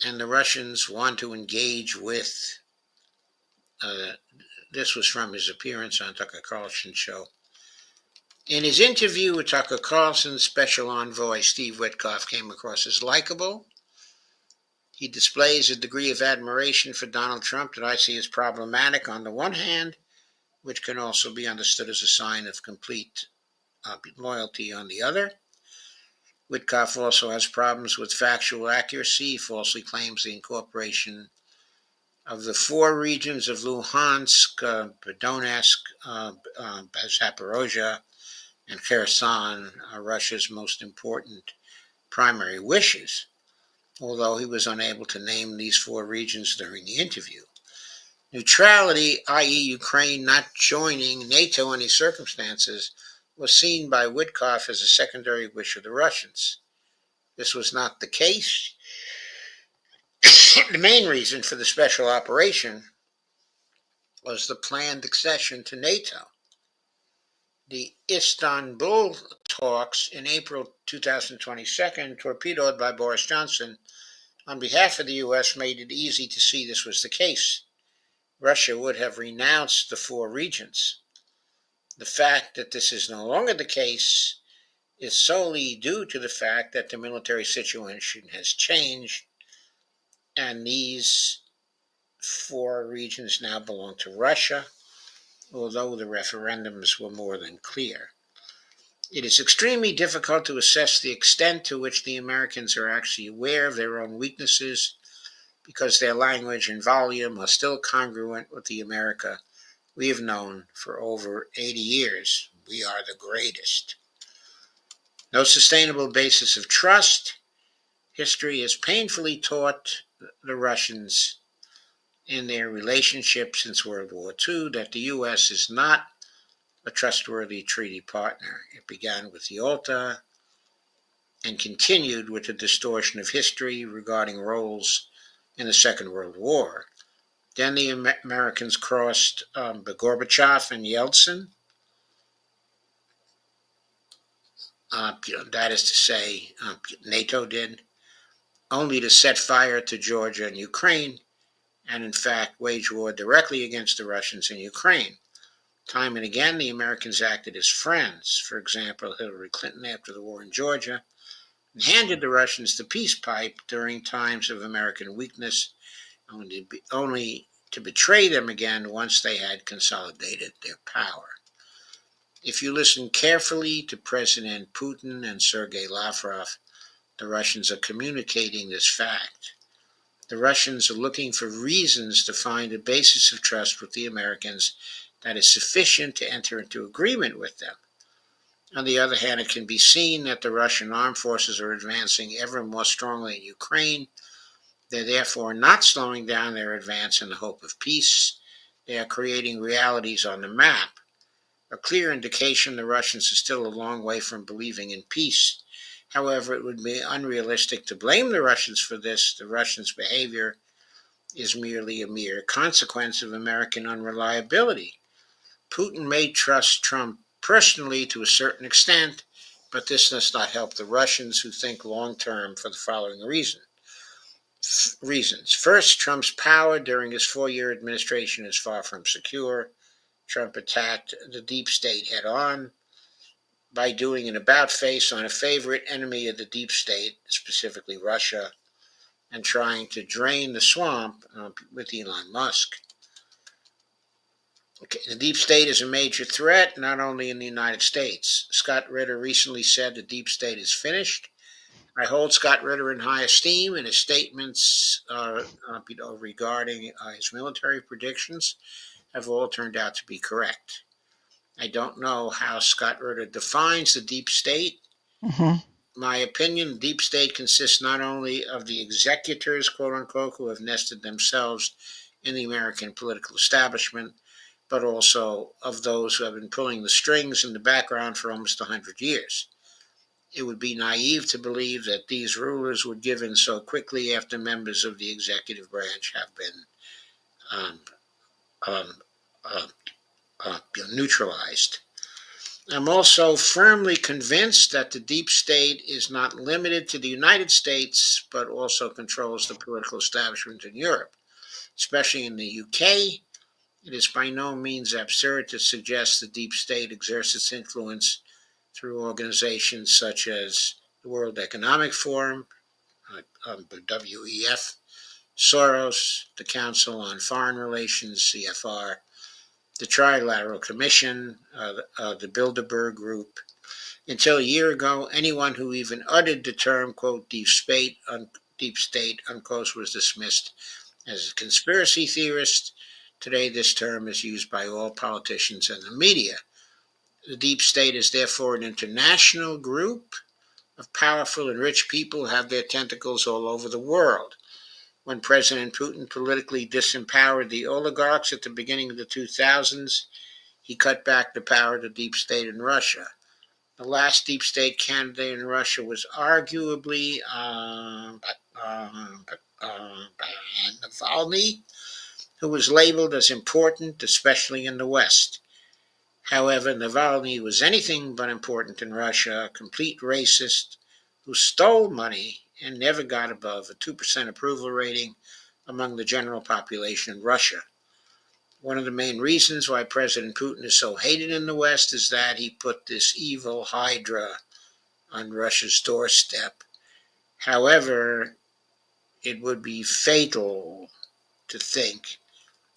Speaker 1: and the Russians want to engage with, this was from his appearance on Tucker Carlson's show. In his interview with Tucker Carlson, special envoy Steve Witkoff came across as likable. He displays a degree of admiration for Donald Trump that I see as problematic on the one hand, which can also be understood as a sign of complete loyalty on the other. Witkoff also has problems with factual accuracy. He falsely claims the incorporation of the four regions of Luhansk, Donetsk, Zaporozhia, and Kherson are Russia's most important primary wishes, although he was unable to name these four regions during the interview. Neutrality, i.e. Ukraine not joining NATO in any circumstances, was seen by Witkoff as a secondary wish of the Russians. This was not the case. The main reason for the special operation was the planned accession to NATO. The Istanbul talks in April 2022, torpedoed by Boris Johnson, on behalf of the U.S., made it easy to see this was the case. Russia would have renounced the four regions. The fact that this is no longer the case is solely due to the fact that the military situation has changed, and these four regions now belong to Russia, although the referendums were more than clear. It is extremely difficult to assess the extent to which the Americans are actually aware of their own weaknesses, because their language and volume are still congruent with the America we have known for over 80 years. We are the greatest. No sustainable basis of trust. History has painfully taught the Russians in their relationship since World War II that the U.S. is not a trustworthy treaty partner. It began with Yalta and continued with the distortion of history regarding roles in the Second World War. Then the Americans crossed Gorbachev and Yeltsin. That is to say, NATO did, only to set fire to Georgia and Ukraine, and in fact wage war directly against the Russians in Ukraine. Time and again, the Americans acted as friends. For example, Hillary Clinton, after the war in Georgia, handed the Russians the peace pipe during times of American weakness, only to betray them again once they had consolidated their power. If you listen carefully to President Putin and Sergei Lavrov, the Russians are communicating this fact. The Russians are looking for reasons to find a basis of trust with the Americans that is sufficient to enter into agreement with them. On the other hand, it can be seen that the Russian armed forces are advancing ever more strongly in Ukraine. They're therefore not slowing down their advance in the hope of peace. They are creating realities on the map, a clear indication the Russians are still a long way from believing in peace. However, it would be unrealistic to blame the Russians for this. The Russians' behavior is merely a mere consequence of American unreliability. Putin may trust Trump personally to a certain extent, but this does not help the Russians who think long term for the following reasons. First, Trump's power during his 4-year administration is far from secure. Trump attacked the deep state head on by doing an about face on a favorite enemy of the deep state, specifically Russia, and trying to drain the swamp with Elon Musk. Okay, the deep state is a major threat, not only in the United States. Scott Ritter recently said the deep state is finished. I hold Scott Ritter in high esteem, and his statements regarding his military predictions have all turned out to be correct. I don't know how Scott Ritter defines the deep state.
Speaker 2: Mm-hmm.
Speaker 1: My opinion, the deep state consists not only of the executors, quote unquote, who have nested themselves in the American political establishment, but also of those who have been pulling the strings in the background for almost 100 years. It would be naive to believe that these rulers would give in so quickly after members of the executive branch have been um, um, uh, neutralized. I'm also firmly convinced that the deep state is not limited to the United States, but also controls the political establishment in Europe, especially in the UK. It is by no means absurd to suggest the deep state exerts its influence through organizations such as the World Economic Forum, the WEF, Soros, the Council on Foreign Relations, CFR, the Trilateral Commission, the Bilderberg Group. Until a year ago, anyone who even uttered the term, quote, deep state, unquote, was dismissed as a conspiracy theorist. Today, this term is used by all politicians and the media. The deep state is therefore an international group of powerful and rich people who have their tentacles all over the world. When President Putin politically disempowered the oligarchs at the beginning of the 2000s, he cut back the power of the deep state in Russia. The last deep state candidate in Russia was arguably Navalny, who was labeled as important, especially in the West. However, Navalny was anything but important in Russia, a complete racist who stole money and never got above a 2% approval rating among the general population in Russia. One of the main reasons why President Putin is so hated in the West is that he put this evil hydra on Russia's doorstep. However, it would be fatal to think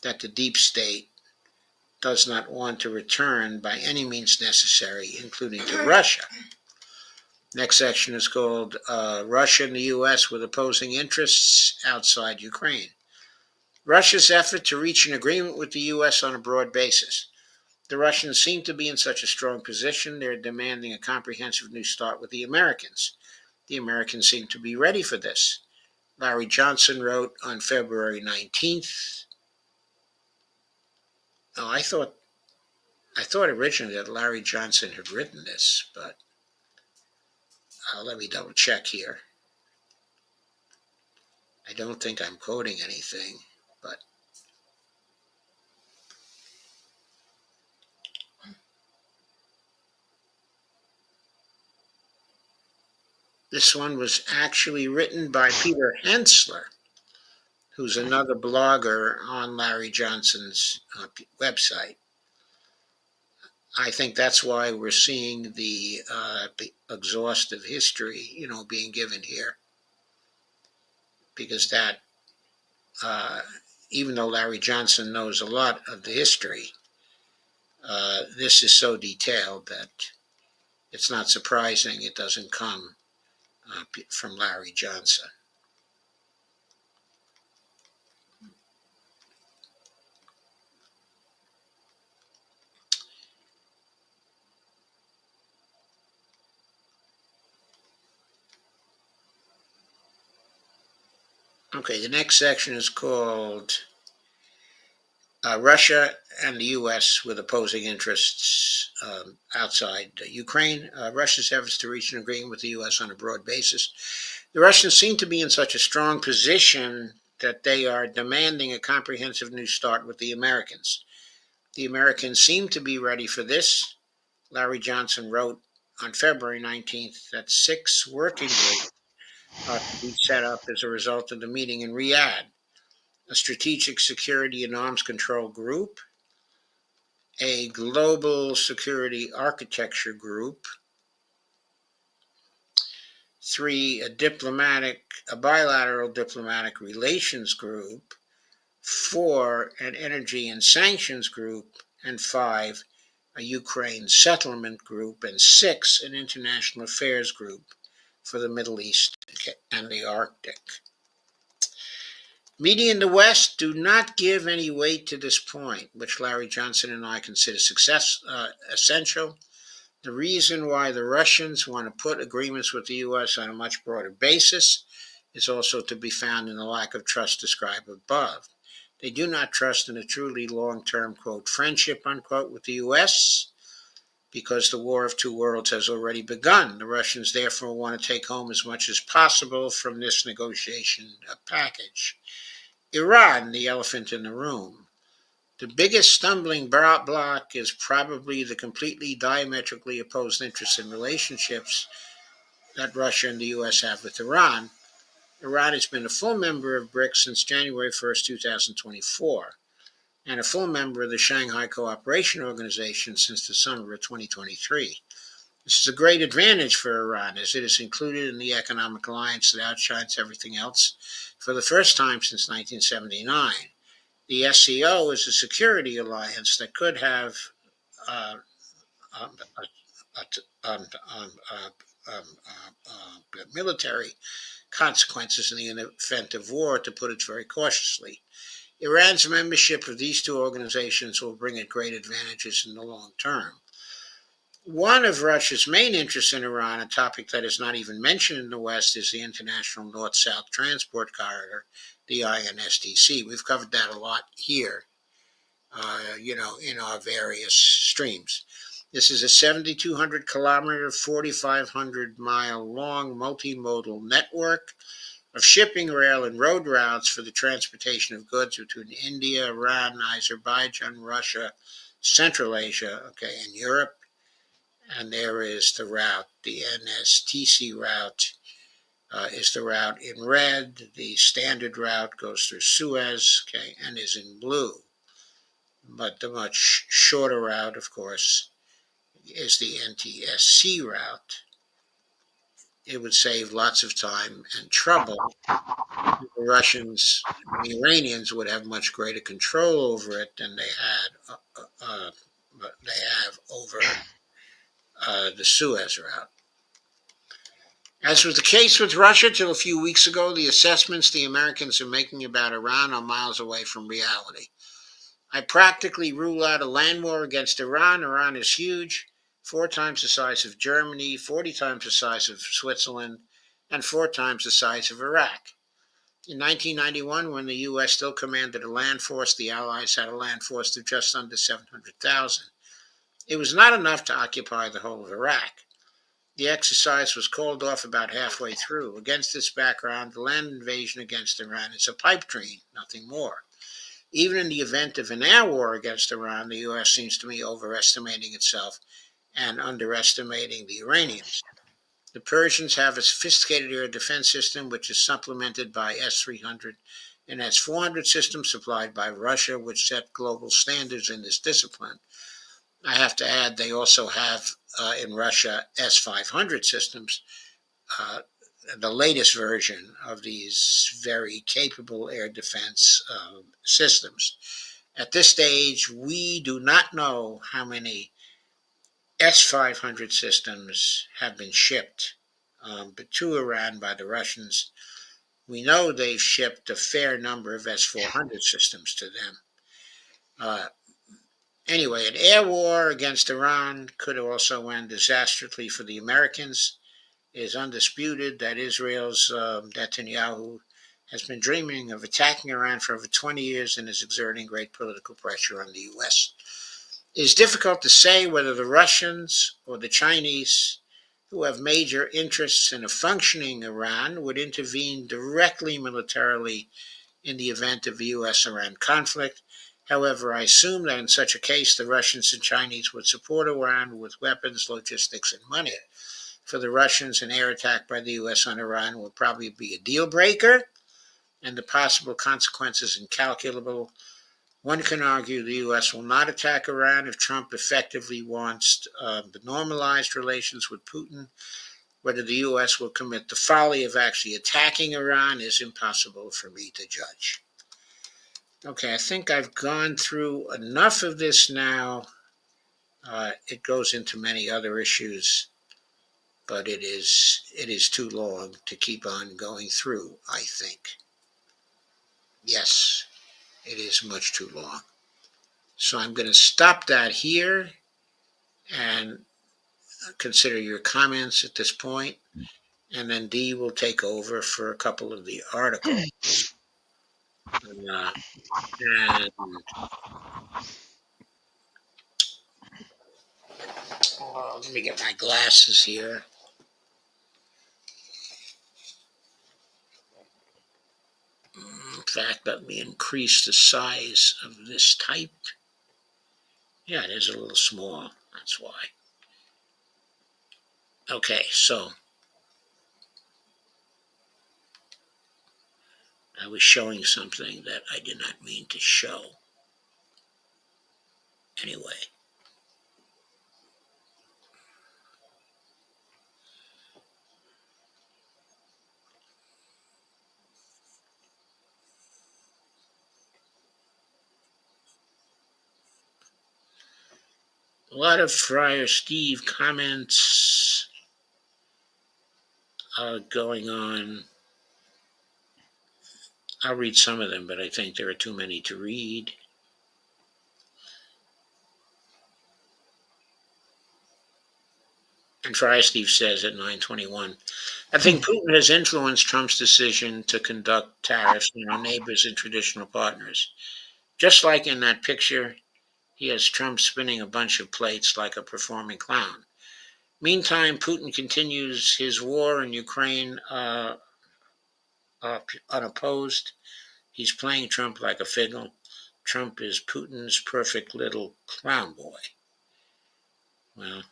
Speaker 1: that the deep state does not want to return by any means necessary, including to Russia. Next section is called Russia and the U.S. with opposing interests outside Ukraine. Russia's effort to reach an agreement with the U.S. on a broad basis. The Russians seem to be in such a strong position, they're demanding a comprehensive new start with the Americans. The Americans seem to be ready for this. Larry Johnson wrote on February 19th. Oh, I thought originally that Larry Johnson had written this, but let me double check here. I don't think I'm quoting anything, but this one was actually written by Peter Hensler, who's another blogger on Larry Johnson's website. I think that's why we're seeing the exhaustive history, being given here, because that, even though Larry Johnson knows a lot of the history, this is so detailed that it's not surprising it doesn't come from Larry Johnson. Okay, the next section is called Russia and the U.S. with opposing interests outside Ukraine. Russia's efforts to reach an agreement with the U.S. on a broad basis. The Russians seem to be in such a strong position that they are demanding a comprehensive new start with the Americans. The Americans seem to be ready for this. Larry Johnson wrote on February 19th that 6 working groups are to be set up as a result of the meeting in Riyadh: a strategic security and arms control group, a global security architecture group, 3, a bilateral diplomatic relations group, 4, an energy and sanctions group, and 5, a Ukraine settlement group, and 6, an international affairs group for the Middle East and the Arctic. Media in the West do not give any weight to this point, which Larry Johnson and I consider essential. The reason why the Russians want to put agreements with the U.S. on a much broader basis is also to be found in the lack of trust described above. They do not trust in a truly long-term, quote, friendship, unquote, with the U.S. because the War of Two Worlds has already begun. The Russians therefore want to take home as much as possible from this negotiation package. Iran, the elephant in the room. The biggest stumbling block is probably the completely diametrically opposed interests and relationships that Russia and the U.S. have with Iran. Iran has been a full member of BRICS since January 1st, 2024, and a full member of the Shanghai Cooperation Organization since the summer of 2023. This is a great advantage for Iran, as it is included in the economic alliance that outshines everything else for the first time since 1979. The SCO is a security alliance that could have military consequences in the event of war, to put it very cautiously. Iran's membership of these two organizations will bring it great advantages in the long term. One of Russia's main interests in Iran, a topic that is not even mentioned in the West, is the International North-South Transport Corridor, the INSTC. We've covered that a lot here, in our various streams. This is a 7,200 kilometer, 4,500 mile long multimodal network of shipping, rail, and road routes for the transportation of goods between India, Iran, Azerbaijan, Russia, Central Asia, and Europe. And there is the route, the NSTC route is the route in red. The standard route goes through Suez, and is in blue. But the much shorter route, of course, is the NTSC route. It would save lots of time and trouble. The Russians and the Iranians would have much greater control over it than they have over the Suez route. As was the case with Russia till a few weeks ago, the assessments the Americans are making about Iran are miles away from reality. I practically rule out a land war against Iran. Iran is huge, 4 times the size of Germany, 40 times the size of Switzerland, and 4 times the size of Iraq. In 1991, when the U.S. still commanded a land force, the Allies had a land force of just under 700,000. It was not enough to occupy the whole of Iraq. The exercise was called off about halfway through. Against this background, the land invasion against Iran is a pipe dream, nothing more. Even in the event of an air war against Iran, the U.S. seems to me overestimating itself and underestimating the Iranians. The Persians have a sophisticated air defense system, which is supplemented by S-300 and S-400 systems supplied by Russia, which set global standards in this discipline. I have to add, they also have in Russia S-500 systems, the latest version of these very capable air defense systems. At this stage, we do not know how many S-500 systems have been shipped to Iran by the Russians. We know they've shipped a fair number of S-400 systems to them. Anyway, an air war against Iran could also end disastrously for the Americans. It is undisputed that Israel's Netanyahu has been dreaming of attacking Iran for over 20 years and is exerting great political pressure on the U.S. It is difficult to say whether the Russians or the Chinese, who have major interests in a functioning Iran, would intervene directly militarily in the event of a U.S.-Iran conflict. However, I assume that in such a case, the Russians and Chinese would support Iran with weapons, logistics, and money. For the Russians, an air attack by the U.S. on Iran will probably be a deal breaker, and the possible consequences incalculable. One can argue the U.S. will not attack Iran if Trump effectively wants the normalized relations with Putin. Whether the U.S. will commit the folly of actually attacking Iran is impossible for me to judge. Okay, I think I've gone through enough of this now. It goes into many other issues, but it is too long to keep on going through, I think. Yes, it is much too long. So I'm going to stop that here and consider your comments at this point, and then Dee will take over for a couple of the articles. And let me get my glasses here. In fact, let me increase the size of this type. Yeah, it is a little small. That's why. Okay, so I was showing something that I did not mean to show. Anyway. A lot of Friar Steve comments going on. I'll read some of them, but I think there are too many to read. And Friar Steve says at 9:21, I think Putin has influenced Trump's decision to conduct tariffs on our neighbors and traditional partners. Just like in that picture, he has Trump spinning a bunch of plates like a performing clown. Meantime, Putin continues his war in Ukraine unopposed. He's playing Trump like a fiddle. Trump is Putin's perfect little clown boy. Well,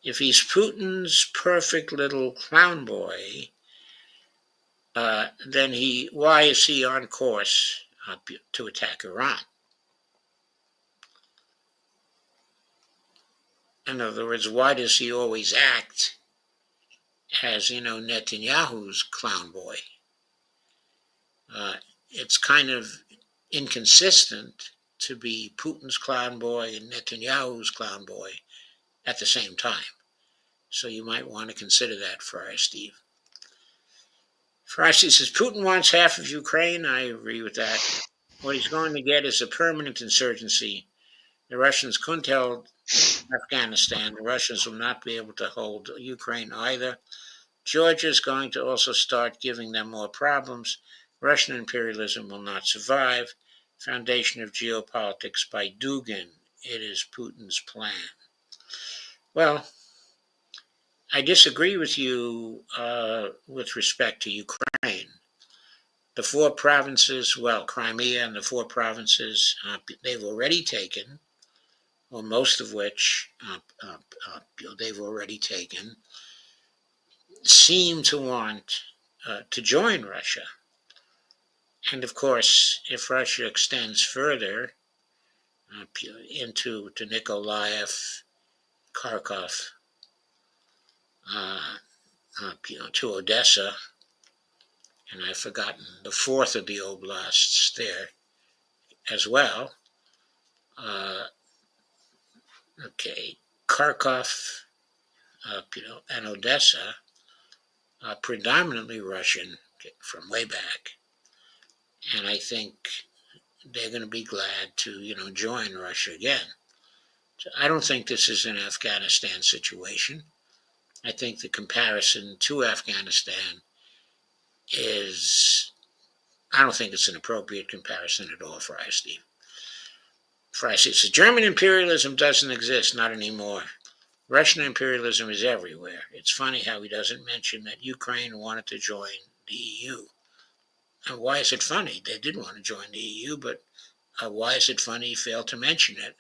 Speaker 1: if he's Putin's perfect little clown boy, then why is he on course to attack Iran? In other words, why does he always act as, Netanyahu's clown boy? It's kind of inconsistent to be Putin's clown boy and Netanyahu's clown boy at the same time. So you might want to consider that, Friar Steve. Friar Steve says, Putin wants half of Ukraine. I agree with that. What he's going to get is a permanent insurgency. The Russians couldn't hold Afghanistan. The Russians will not be able to hold Ukraine either. Georgia is going to also start giving them more problems. Russian imperialism will not survive. Foundation of Geopolitics by Dugin. It is Putin's plan. Well, I disagree with you with respect to Ukraine. The four provinces, Crimea and the four provinces, they've already taken, or most of which they've already taken, seem to want to join Russia. And of course, if Russia extends further into to Nikolaev, Kharkov, to Odessa, and I've forgotten the fourth of the oblasts there as well. Kharkov, and Odessa are predominantly Russian from way back, and I think they're going to be glad to, join Russia again. So I don't think this is an Afghanistan situation. I think the comparison to Afghanistan I don't think it's an appropriate comparison at all, Friar Steve. Friar Steve says, German imperialism doesn't exist, not anymore. Russian imperialism is everywhere. It's funny how he doesn't mention that Ukraine wanted to join the EU. And why is it funny? They did want to join the EU, but Why is it funny he failed to mention it?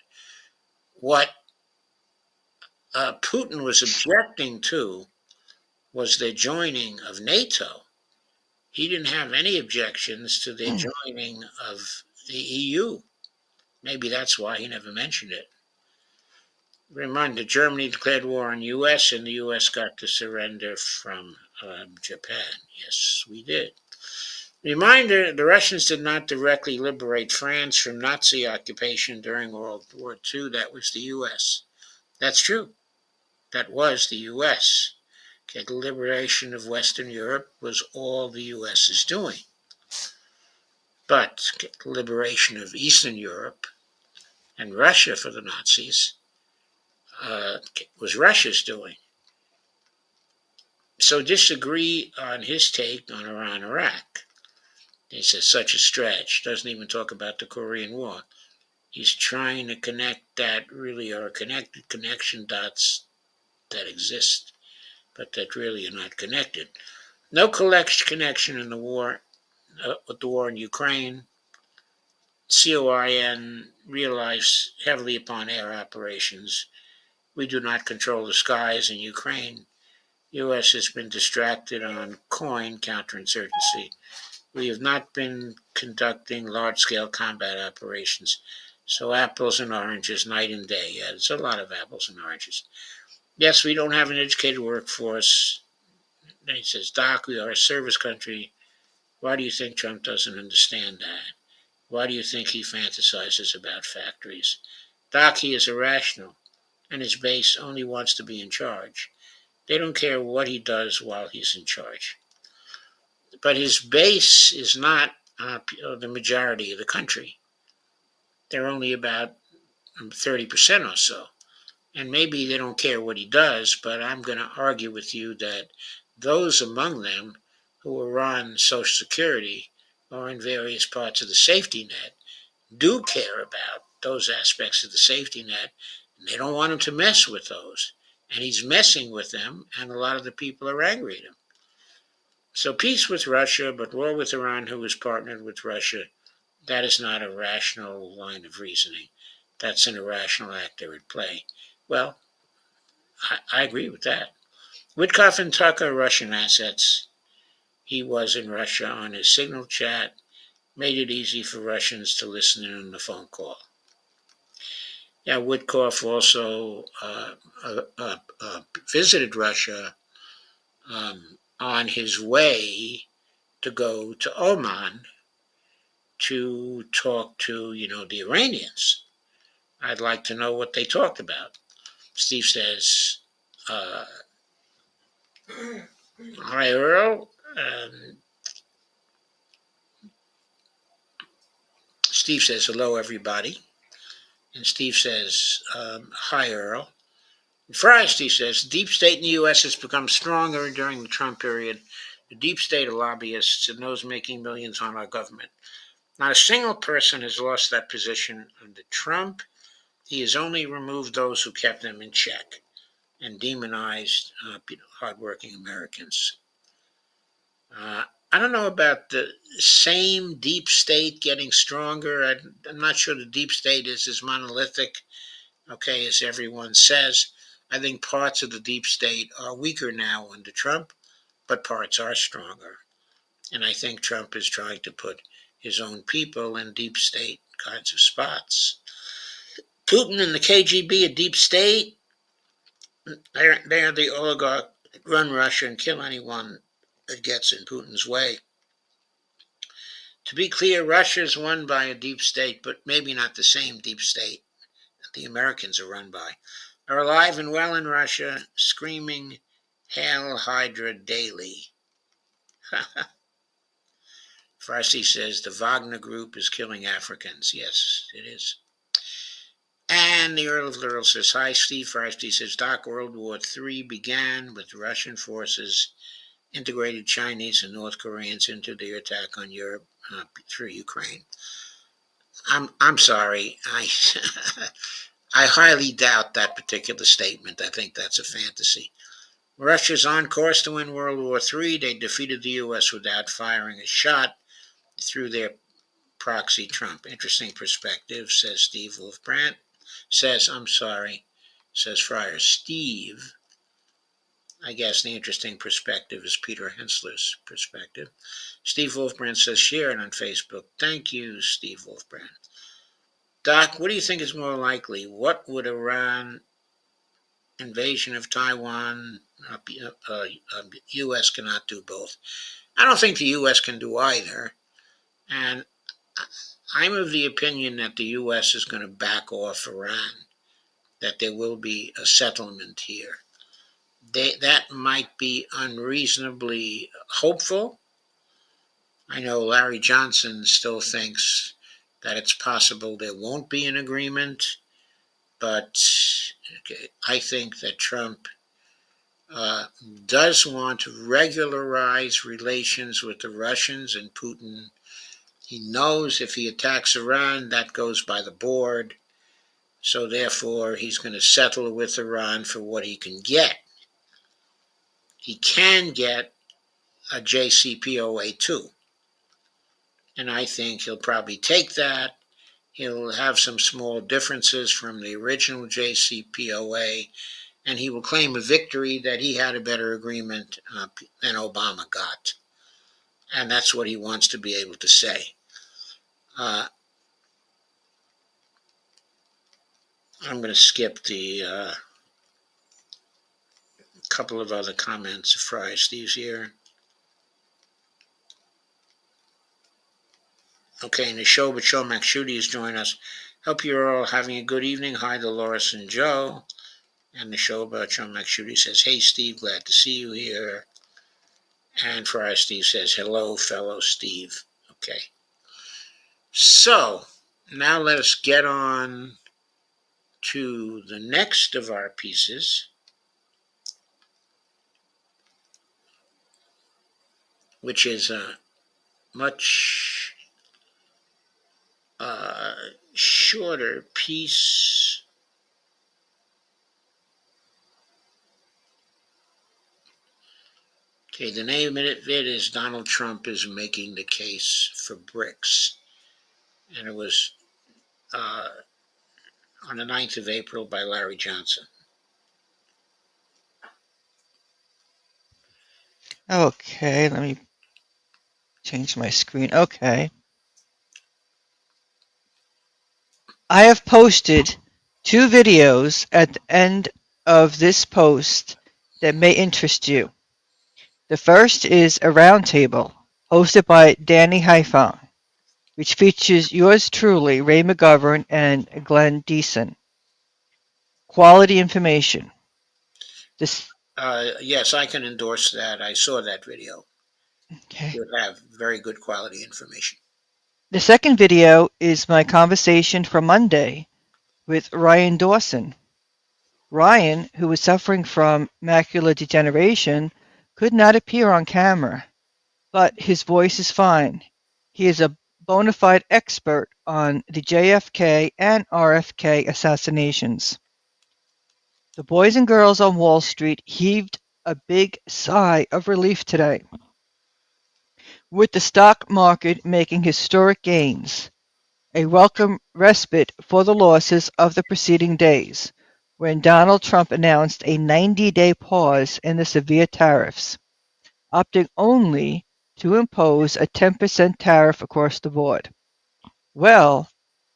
Speaker 1: What Putin was objecting to was the joining of NATO. He didn't have any objections to the joining of the EU. Maybe that's why he never mentioned it. Reminder, Germany declared war on U.S. and the U.S. got to surrender from Japan. Yes, we did. Reminder, the Russians did not directly liberate France from Nazi occupation during World War II. That was the U.S. That's true. That was the U.S. Okay, the liberation of Western Europe was all the U.S. is doing. But the liberation of Eastern Europe and Russia for the Nazis was Russia's doing. So disagree on his take on Iran, Iraq. He says such a stretch. Doesn't even talk about the Korean War. He's trying to connect that really are connected connection dots that exist, but that really are not connected. No connection in the war with the war in Ukraine. COIN relies heavily upon air operations. We do not control the skies in Ukraine. U.S. has been distracted on COIN, counterinsurgency. We have not been conducting large-scale combat operations. So apples and oranges, night and day. Yeah, there's a lot of apples and oranges. Yes, we don't have an educated workforce. Then he says, Doc, we are a service country. Why do you think Trump doesn't understand that? Why do you think he fantasizes about factories? Doc, he is irrational, and his base only wants to be in charge. They don't care what he does while he's in charge. But his base is not the majority of the country. They're only about 30% or so. And maybe they don't care what he does, but I'm going to argue with you that those among them who are on Social Security or in various parts of the safety net do care about those aspects of the safety net, and they don't want him to mess with those. And he's messing with them, and a lot of the people are angry at him. So peace with Russia, but war with Iran, who is partnered with Russia, that is not a rational line of reasoning. That's an irrational actor at play. Well, I agree with that. Witkoff and Tucker, Russian assets. He was in Russia on his signal chat, made it easy for Russians to listen in on the phone call. Yeah, Witkoff also visited Russia on his way to go to Oman to talk to, the Iranians. I'd like to know what they talked about. Steve says, hi, Earl. Steve says, hello, everybody. And Steve says, hi, Earl. And Fry, Steve says, the deep state in the U.S. has become stronger during the Trump period. The deep state of lobbyists and those making millions on our government. Not a single person has lost that position under Trump. He has only removed those who kept them in check and demonized hardworking Americans. I don't know about the same deep state getting stronger. I'm not sure the deep state is as monolithic, as everyone says. I think parts of the deep state are weaker now under Trump, but parts are stronger. And I think Trump is trying to put his own people in deep state kinds of spots. Putin and the KGB, a deep state. They're the oligarch that run Russia and kill anyone that gets in Putin's way. To be clear, Russia is run by a deep state, but maybe not the same deep state that the Americans are run by. Are alive and well in Russia, screaming Hail Hydra daily. Farsi says the Wagner Group is killing Africans. Yes, it is. And the Earl of Laurel says, hi, Steve. Farsi says, Doc, World War III began with Russian forces integrated Chinese and North Koreans into their attack on Europe through Ukraine. I'm sorry. I highly doubt that particular statement. I think that's a fantasy. Russia's on course to win World War III. They defeated the U.S. without firing a shot through their proxy Trump. Interesting perspective, says Steve Wolfbrandt. Says Friar Steve. I guess the interesting perspective is Peter Hensler's perspective. Steve Wolfbrandt says, share it on Facebook. Thank you, Steve Wolfbrandt. Doc, what do you think is more likely? What would Iran invasion of Taiwan? U.S. cannot do both. I don't think the U.S. can do either. And I'm of the opinion that the U.S. is going to back off Iran, that there will be a settlement here. That might be unreasonably hopeful. I know Larry Johnson still thinks that it's possible there won't be an agreement, but I think that Trump does want to regularize relations with the Russians and Putin. He knows if he attacks Iran, that goes by the board. So therefore, he's going to settle with Iran for what he can get. He can get a JCPOA too. And I think he'll probably take that. He'll have some small differences from the original JCPOA, and he will claim a victory that he had a better agreement than Obama got. And that's what he wants to be able to say. I'm going to skip the couple of other comments of Friar Steve's here. Okay, and the show, but Joe McShooty has joined us. Hope you're all having a good evening. Hi, Dolores and Joe. And the show about Joe McShooty says, hey, Steve, glad to see you here. And Friar Steve says, hello, fellow Steve. Okay. So, now let us get on to the next of our pieces, which is a much shorter piece. Okay, the name of it is Donald Trump is making the case for BRICS. And it was on the 9th of April by Larry Johnson.
Speaker 2: Okay, let me change my screen. Okay. I have posted 2 videos at the end of this post that may interest you. The first is a roundtable hosted by Danny Haifong, which features yours truly, Ray McGovern and Glenn Deason. Quality information.
Speaker 1: Yes, I can endorse that. I saw that video.
Speaker 2: Okay.
Speaker 1: You have very good quality information.
Speaker 2: The second video is my conversation from Monday with Ryan Dawson. Ryan, who was suffering from macular degeneration, could not appear on camera, but his voice is fine. He is a bona fide expert on the JFK and RFK assassinations. The boys and girls on Wall Street heaved a big sigh of relief today, with the stock market making historic gains, a welcome respite for the losses of the preceding days, when Donald Trump announced a 90-day pause in the severe tariffs, opting only to impose a 10% tariff across the board. Well,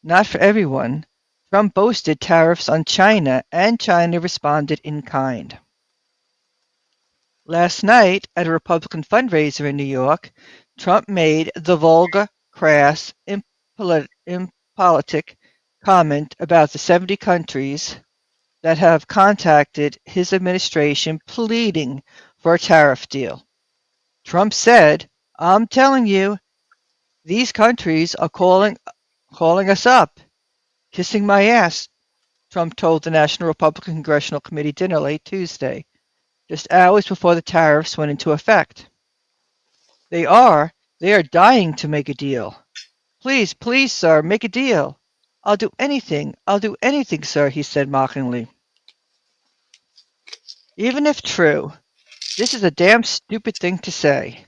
Speaker 2: not for everyone. Trump boasted tariffs on China, and China responded in kind. Last night, at a Republican fundraiser in New York, Trump made the vulgar, crass, impolitic comment about the 70 countries that have contacted his administration pleading for a tariff deal. Trump said, I'm telling you, these countries are calling us up, kissing my ass, Trump told the National Republican Congressional Committee dinner late Tuesday, just hours before the tariffs went into effect. They are dying to make a deal. Please, please, sir, make a deal. I'll do anything, sir, he said mockingly. Even if true, this is a damn stupid thing to say.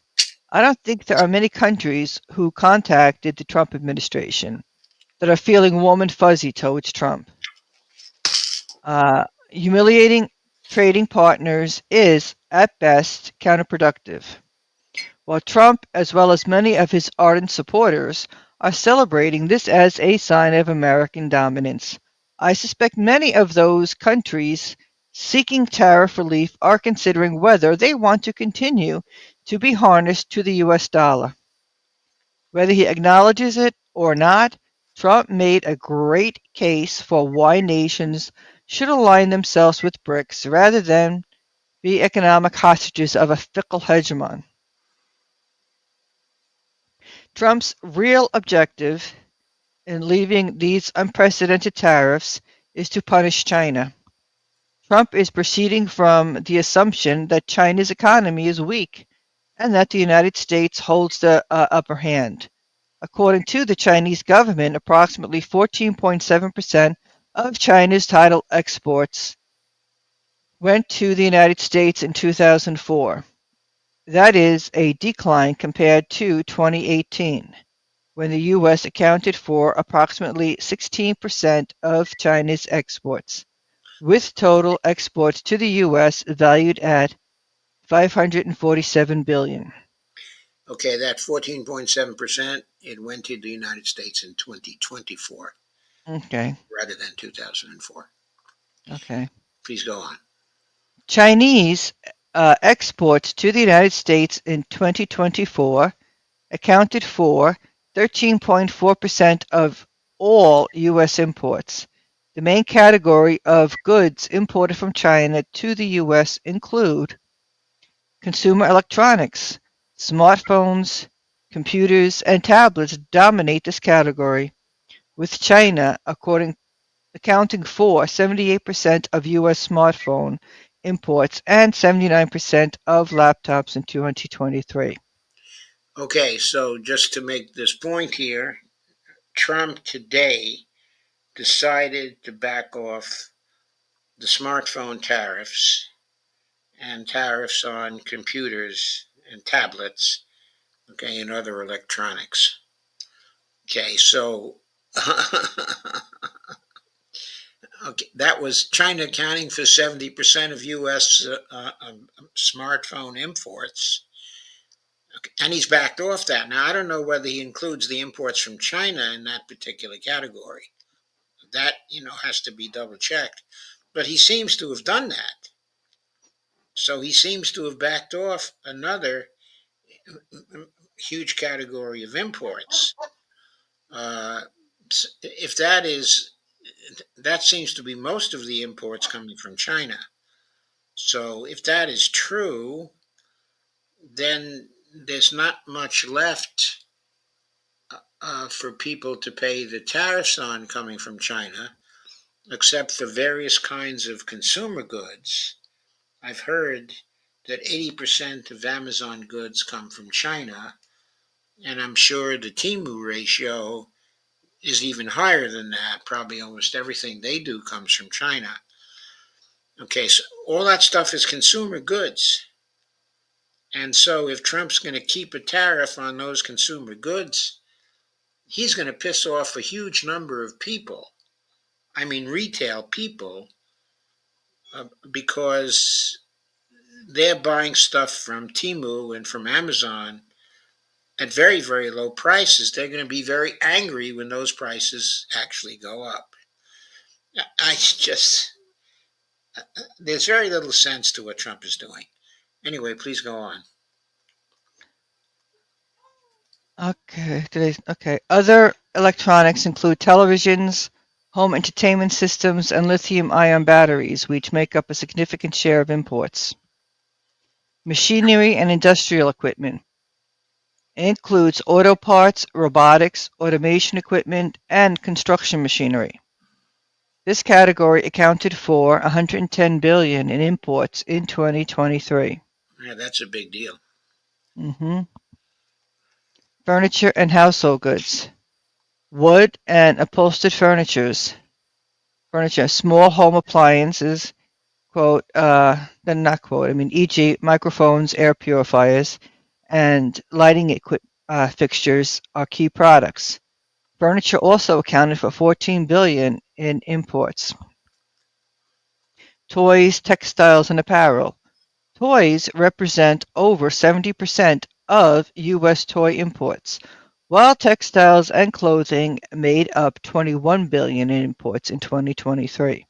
Speaker 2: I don't think there are many countries who contacted the Trump administration that are feeling warm and fuzzy towards Trump. Humiliating trading partners is, at best, counterproductive. While Trump, as well as many of his ardent supporters, are celebrating this as a sign of American dominance, I suspect many of those countries seeking tariff relief are considering whether they want to continue to be harnessed to the US dollar. Whether he acknowledges it or not, Trump made a great case for why nations should align themselves with BRICS rather than be economic hostages of a fickle hegemon. Trump's real objective in leaving these unprecedented tariffs is to punish China. Trump is proceeding from the assumption that China's economy is weak and that the United States holds the upper hand. According to the Chinese government, approximately 14.7% of China's title exports went to the United States in 2004. That is a decline compared to 2018, when the U.S. accounted for approximately 16% of China's exports, with total exports to the U.S. valued at $547 billion.
Speaker 1: Okay, that 14.7%, it went to the United States in 2024
Speaker 2: Okay,
Speaker 1: rather than 2004.
Speaker 2: okay.
Speaker 1: Please go on.
Speaker 2: Chinese exports to the United States in 2024 accounted for 13.4% of all U.S. imports. The main category of goods imported from China to the U.S. include consumer electronics, smartphones, computers, and tablets dominate this category, with China accounting for 78% of U.S. smartphone imports and 79% of laptops in 2023.
Speaker 1: Okay, so just to make this point here, Trump today decided to back off the smartphone tariffs and tariffs on computers and tablets, okay, and other electronics. Okay, so okay, that was China accounting for 70% of U.S. Smartphone imports. Okay, and he's backed off that. Now, I don't know whether he includes the imports from China in that particular category. That, has to be double checked. But he seems to have done that. So he seems to have backed off another huge category of imports. Uh, if that seems to be most of the imports coming from China. So if that is true, then there's not much left for people to pay the tariffs on coming from China, except for various kinds of consumer goods. I've heard that 80% of Amazon goods come from China, and I'm sure the Temu ratio is even higher than that. Probably almost everything they do comes from China. Okay, so all that stuff is consumer goods. And so if Trump's going to keep a tariff on those consumer goods, he's going to piss off a huge number of people. I mean, retail people, because they're buying stuff from Temu and from Amazon at very, very low prices. They're going to be very angry when those prices actually go up. I just, there's very little sense to what Trump is doing. Anyway, please go on.
Speaker 2: Okay. Other electronics include televisions, home entertainment systems, and lithium-ion batteries, which make up a significant share of imports. Machinery and industrial equipment. It includes auto parts, robotics, automation equipment, and construction machinery. This category accounted for $110 billion in imports in 2023.
Speaker 1: Yeah, that's a big deal.
Speaker 2: Mhm. Furniture and household goods. Wood and upholstered furniture, small home appliances, quote, then not quote, I mean, e.g., microphones, air purifiers, and lighting fixtures are key products. Furniture also accounted for $14 billion in imports. Toys, textiles, and apparel. Toys represent over 70% of U.S. toy imports, while textiles and clothing made up $21 billion in imports in 2023.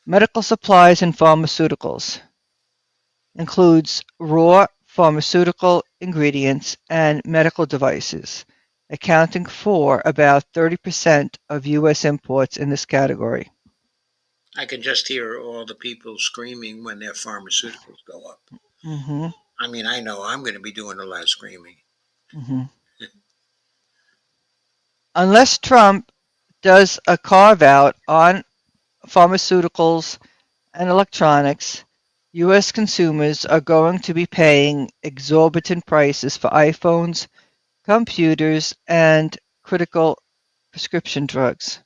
Speaker 2: Medical supplies and pharmaceuticals includes raw pharmaceutical ingredients and medical devices, accounting for about 30% of U.S. imports in this category.
Speaker 1: I can just hear all the people screaming when their pharmaceuticals go up.
Speaker 2: Mm-hmm.
Speaker 1: I mean, I know I'm going to be doing a lot of screaming.
Speaker 2: Mm-hmm. Unless Trump does a carve-out on pharmaceuticals and electronics, U.S. consumers are going to be paying exorbitant prices for iPhones, computers, and critical prescription drugs.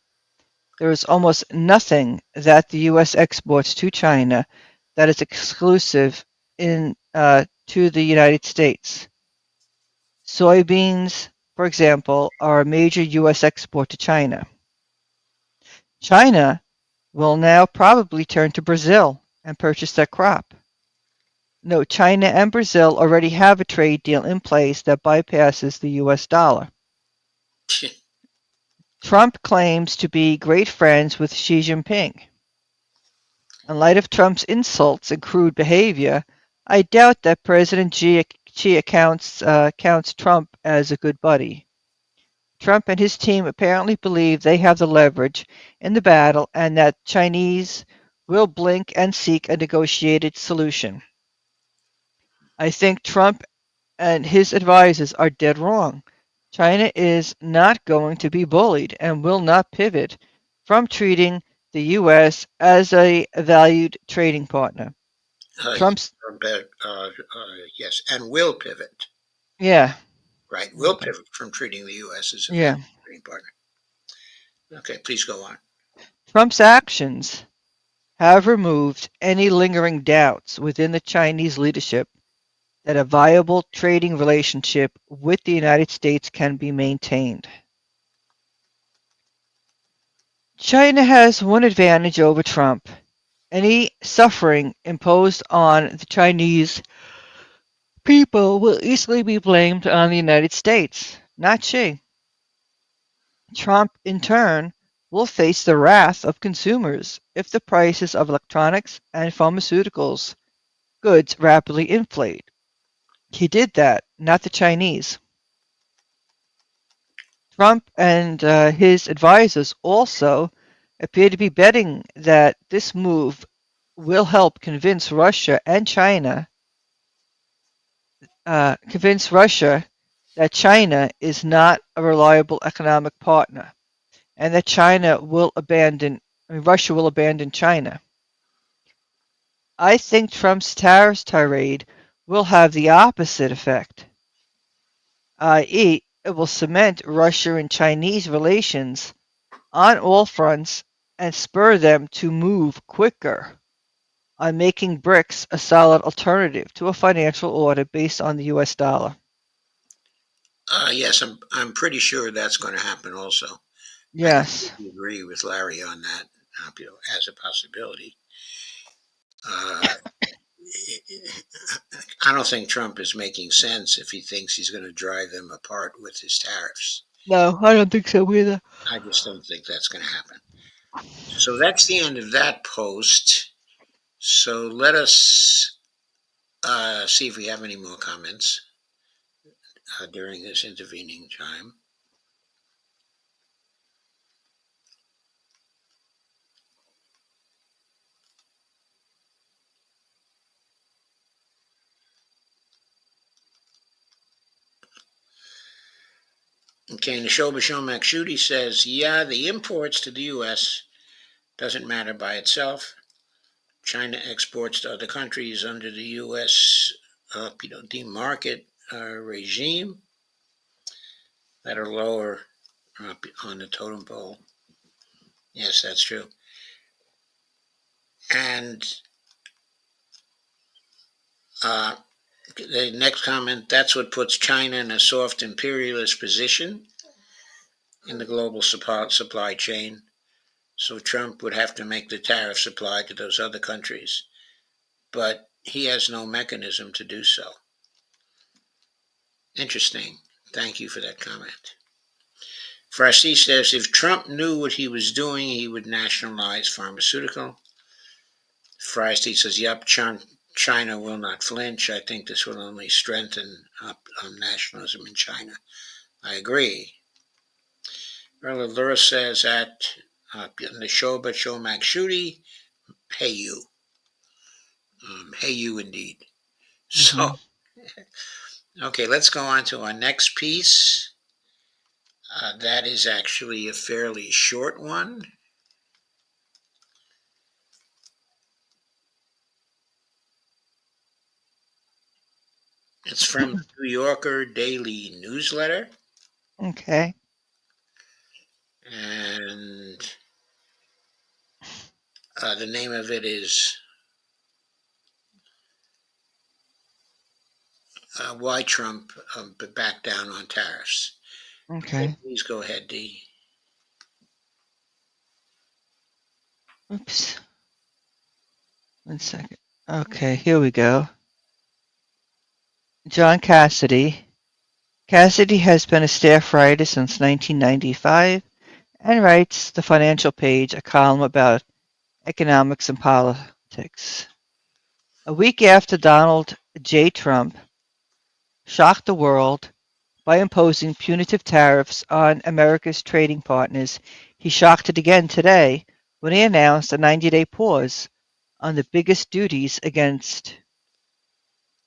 Speaker 2: There is almost nothing that the U.S. exports to China that is exclusive to the United States. Soybeans, for example, are a major U.S. export to China. China will now probably turn to Brazil and purchase that crop. No, China and Brazil already have a trade deal in place that bypasses the US dollar. Trump claims to be great friends with Xi Jinping. In light of Trump's insults and crude behavior, I doubt that President Xi counts Trump as a good buddy. Trump and his team apparently believe they have the leverage in the battle and that Chinese will blink and seek a negotiated solution. I think Trump and his advisors are dead wrong. China is not going to be bullied and will not pivot from treating the U.S. as a valued trading partner. Trump's,
Speaker 1: Yes, and will pivot.
Speaker 2: yeah,
Speaker 1: Right, will pivot from treating the U.S. as a
Speaker 2: yeah.
Speaker 1: trading partner. Okay, please go on.
Speaker 2: Trump's actions have removed any lingering doubts within the Chinese leadership that a viable trading relationship with the United States can be maintained. China has one advantage over Trump. Any suffering imposed on the Chinese people will easily be blamed on the United States, not Xi. Trump, in turn, will face the wrath of consumers if the prices of electronics and pharmaceuticals goods rapidly inflate. He did that, not the Chinese. Trump and his advisors also appear to be betting that this move will help convince Russia and China that China is not a reliable economic partner and that Russia will abandon China. I think Trump's tariffs tirade will have the opposite effect, i.e., it will cement Russia and Chinese relations on all fronts and spur them to move quicker on making BRICS a solid alternative to a financial order based on the US dollar.
Speaker 1: Yes, I'm pretty sure that's going to happen also.
Speaker 2: Yes.
Speaker 1: I agree with Larry on that, as a possibility. Uh, I don't think Trump is making sense if he thinks he's going to drive them apart with his tariffs.
Speaker 2: No, I don't think so either.
Speaker 1: I just don't think that's going to happen. So that's the end of that post. So let us see if we have any more comments during this intervening time. Okay, Nishoba Shomak Shudi says, yeah, the imports to the U.S. doesn't matter by itself. China exports to other countries under the U.S. Demarket regime that are lower on the totem pole. Yes, that's true. And The next comment, that's what puts China in a soft imperialist position in the global supply chain. So Trump would have to make the tariffs apply to those other countries, but he has no mechanism to do so. Interesting. Thank you for that comment. Farsi says if Trump knew what he was doing, he would nationalize pharmaceutical. Farsi says, yep, China will not flinch. I think this will only strengthen nationalism in China. I agree. Earl Lura says at the Shoba Shomak Shooty, hey you. Hey you indeed.
Speaker 2: Hmm.
Speaker 1: So, okay, let's go on to our next piece. That is actually a fairly short one. It's from the New Yorker Daily Newsletter,
Speaker 2: Okay.
Speaker 1: and the name of it is Why Trump Backed Down on Tariffs. Okay,
Speaker 2: Okay.
Speaker 1: please go ahead, Dee.
Speaker 2: Oops. 1 second. Okay, here we go. John Cassidy. Cassidy has been a staff writer since 1995 and writes the Financial Page, a column about economics and politics. A week after Donald J. Trump shocked the world by imposing punitive tariffs on America's trading partners, he shocked it again today when he announced a 90-day pause on the biggest duties against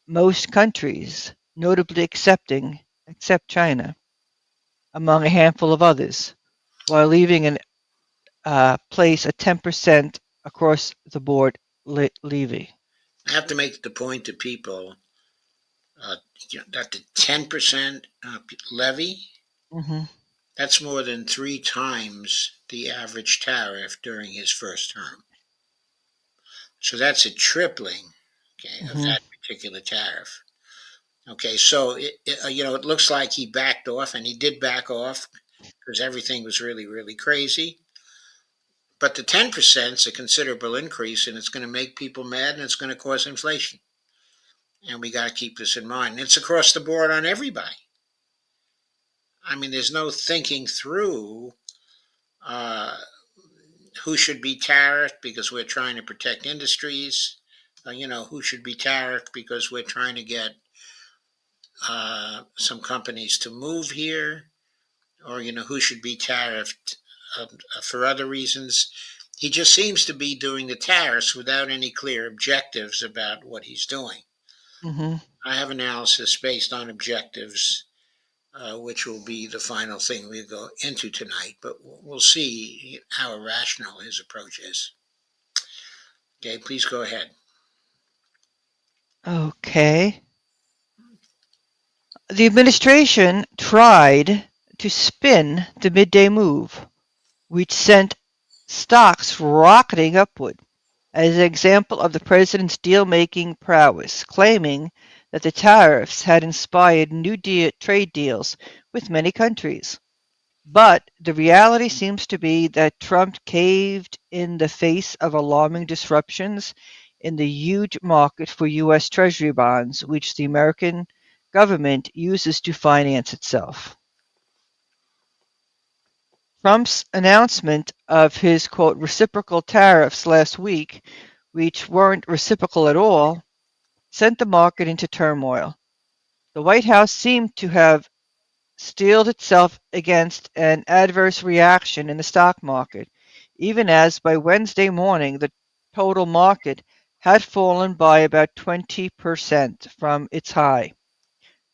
Speaker 2: most countries, notably except China, among a handful of others, while leaving in place a 10% across the board levy.
Speaker 1: I have to make the point to people uh, that the 10% levy,
Speaker 2: Hmm.
Speaker 1: that's more than 3 times the average tariff during his first term. So that's a tripling, okay, of
Speaker 2: Hmm.
Speaker 1: that particular tariff. Okay, so it looks like he backed off, and he did back off because everything was really, really crazy. But the 10% is a considerable increase, and it's going to make people mad, and it's going to cause inflation. And we got to keep this in mind. And it's across the board on everybody. I mean, there's no thinking through uh, who should be tariffed because we're trying to protect industries. Who should be tariffed because we're trying to get some companies to move here, or who should be tariffed for other reasons. He just seems to be doing the tariffs without any clear objectives about what he's doing.
Speaker 2: Hmm.
Speaker 1: I have analysis based on objectives, which will be the final thing we go into tonight, but we'll see how irrational his approach is. Okay, please go ahead.
Speaker 2: Okay. The administration tried to spin the midday move, which sent stocks rocketing upward, as an example of the president's deal-making prowess, claiming that the tariffs had inspired new trade deals with many countries. But the reality seems to be that Trump caved in the face of alarming disruptions in the huge market for U.S. Treasury bonds, which the American government uses to finance itself. Trump's announcement of his quote reciprocal tariffs last week, which weren't reciprocal at all, sent the market into turmoil. The White House seemed to have steeled itself against an adverse reaction in the stock market, even as by Wednesday morning the total market had fallen by about 20% from its high.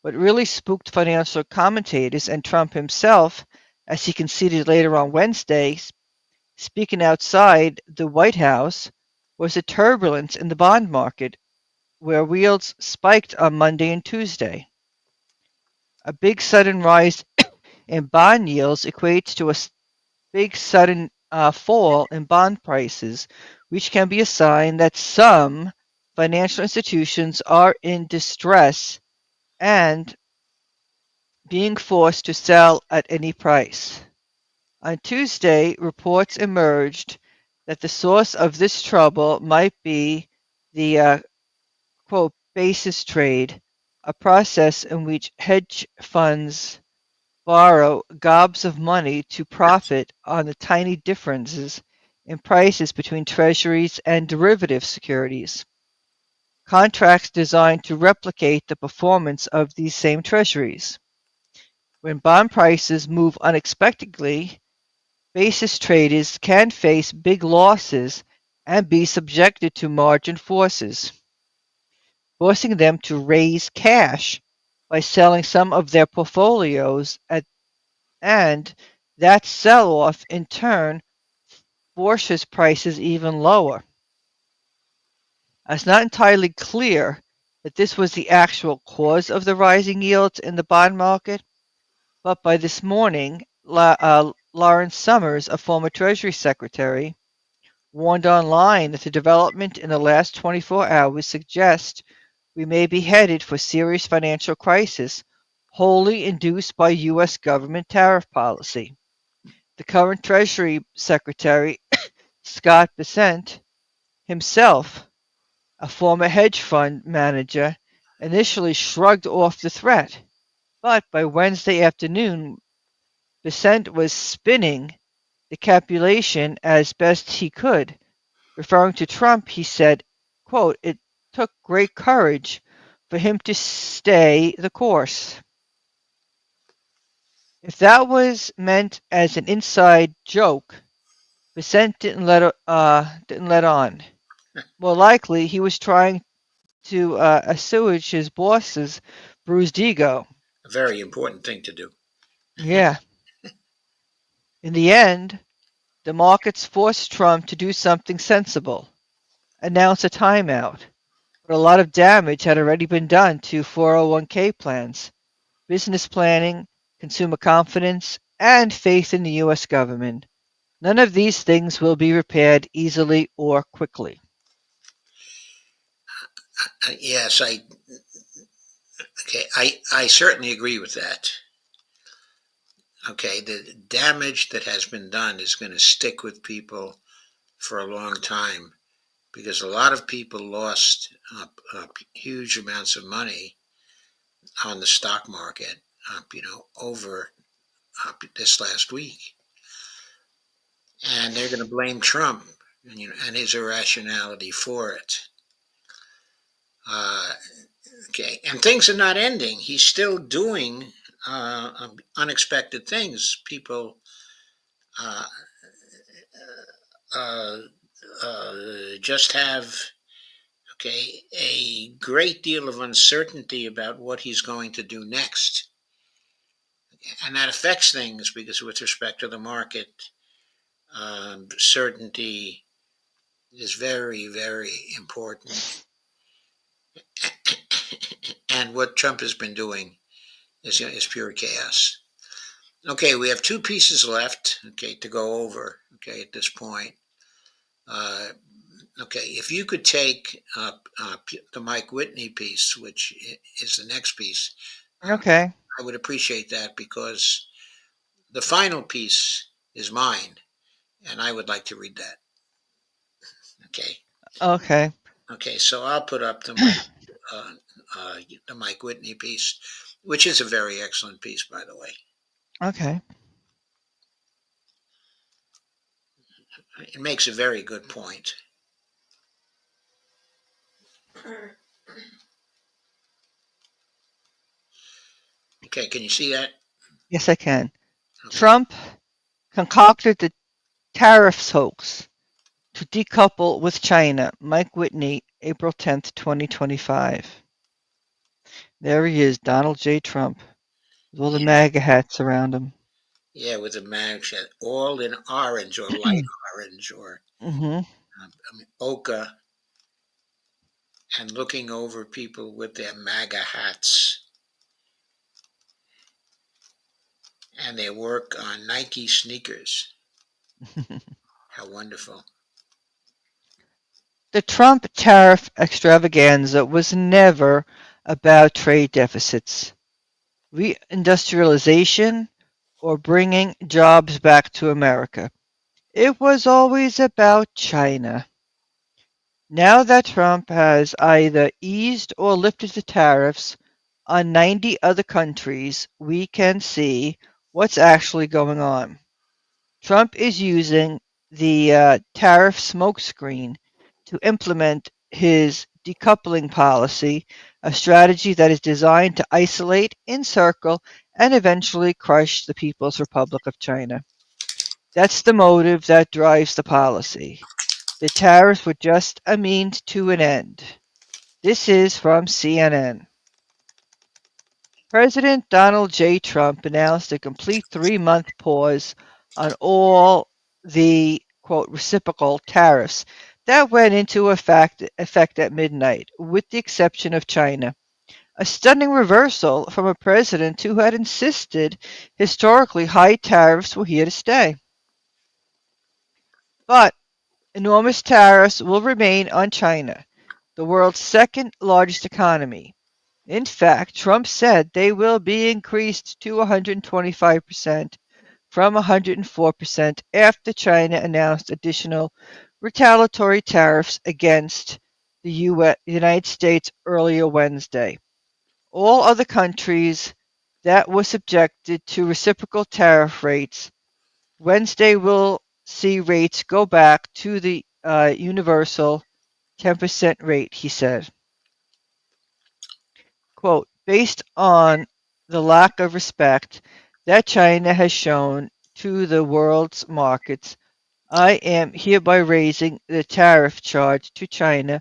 Speaker 2: What really spooked financial commentators and Trump himself, as he conceded later on Wednesday, speaking outside the White House, was the turbulence in the bond market, where yields spiked on Monday and Tuesday. A big sudden rise in bond yields equates to a big sudden fall in bond prices, which can be a sign that some financial institutions are in distress and being forced to sell at any price. On Tuesday, reports emerged that the source of this trouble might be the quote, basis trade, a process in which hedge funds borrow gobs of money to profit on the tiny differences in prices between treasuries and derivative securities. Contracts designed to replicate the performance of these same treasuries. When bond prices move unexpectedly, basis traders can face big losses and be subjected to margin forces, forcing them to raise cash by selling some of their portfolios and that sell-off in turn forces prices even lower. It's not entirely clear that this was the actual cause of the rising yields in the bond market, but by this morning, Lawrence Summers, a former Treasury Secretary, warned online that the development in the last 24 hours suggests we may be headed for serious financial crisis wholly induced by U.S. government tariff policy. The current Treasury Secretary, Scott Bessent, himself a former hedge fund manager, initially shrugged off the threat, but by Wednesday afternoon, Bessent was spinning the calculation as best he could. Referring to Trump, he said, quote, "It took great courage for him to stay the course." If that was meant as an inside joke, Bessent didn't let on. More likely, he was trying to assuage his boss's bruised ego.
Speaker 1: A very important thing to do.
Speaker 2: Yeah. In the end, the markets forced Trump to do something sensible, announce a timeout. But a lot of damage had already been done to 401k plans, business planning, consumer confidence, and faith in the U.S. government. None of these things will be repaired easily or quickly.
Speaker 1: Yes, I certainly agree with that. Okay, the damage that has been done is going to stick with people for a long time because a lot of people lost huge amounts of money on the stock market, over this last week, and they're going to blame Trump and his irrationality for it. Uh, okay, and things are not ending. He's still doing unexpected things. People uh, uh, just have a great deal of uncertainty about what he's going to do next, and that affects things because with respect to the market, certainty is very, very important. And what Trump has been doing is pure chaos. Okay, we have two pieces left, to go over, at this point. Uh, okay, if you could take the Mike Whitney piece, which is the next piece,
Speaker 2: Okay.
Speaker 1: I would appreciate that because the final piece is mine, and I would like to read that. Okay.
Speaker 2: Okay.
Speaker 1: Okay, so I'll put up uh, the Mike Whitney piece, which is a very excellent piece, by the way.
Speaker 2: Okay.
Speaker 1: It makes a very good point. Okay, can you see that?
Speaker 2: Yes, I can.
Speaker 1: Okay.
Speaker 2: Trump concocted the tariffs hoax to decouple with China. Mike Whitney, April 10th, 2025. There he is, Donald J. Trump, with all the
Speaker 1: Yeah,
Speaker 2: MAGA hats around him.
Speaker 1: yeah, with a mag shot, all in orange or light orange or
Speaker 2: hmm
Speaker 1: ochre, and looking over people with their MAGA hats and their work on Nike sneakers. How wonderful.
Speaker 2: The Trump tariff extravaganza was never about trade deficits, reindustrialization, or bringing jobs back to America. It was always about China. Now that Trump has either eased or lifted the tariffs on 90 other countries, we can see what's actually going on. Trump is using the tariff smokescreen to implement his decoupling policy, a strategy that is designed to isolate, encircle, and eventually crush the People's Republic of China. That's the motive that drives the policy. The tariffs were just a means to an end. This is from CNN. President Donald J. Trump announced a complete 3-month pause on all the quote reciprocal tariffs that went into effect at midnight, with the exception of China. A stunning reversal from a president who had insisted historically high tariffs were here to stay. But enormous tariffs will remain on China, the world's second largest economy. In fact, Trump said they will be increased to 125% from 104% after China announced additional retaliatory tariffs against the United States earlier Wednesday. All other countries that were subjected to reciprocal tariff rates Wednesday will see rates go back to the universal 10% rate, he said. Quote, based on the lack of respect that China has shown to the world's markets, I am hereby raising the tariff charge to China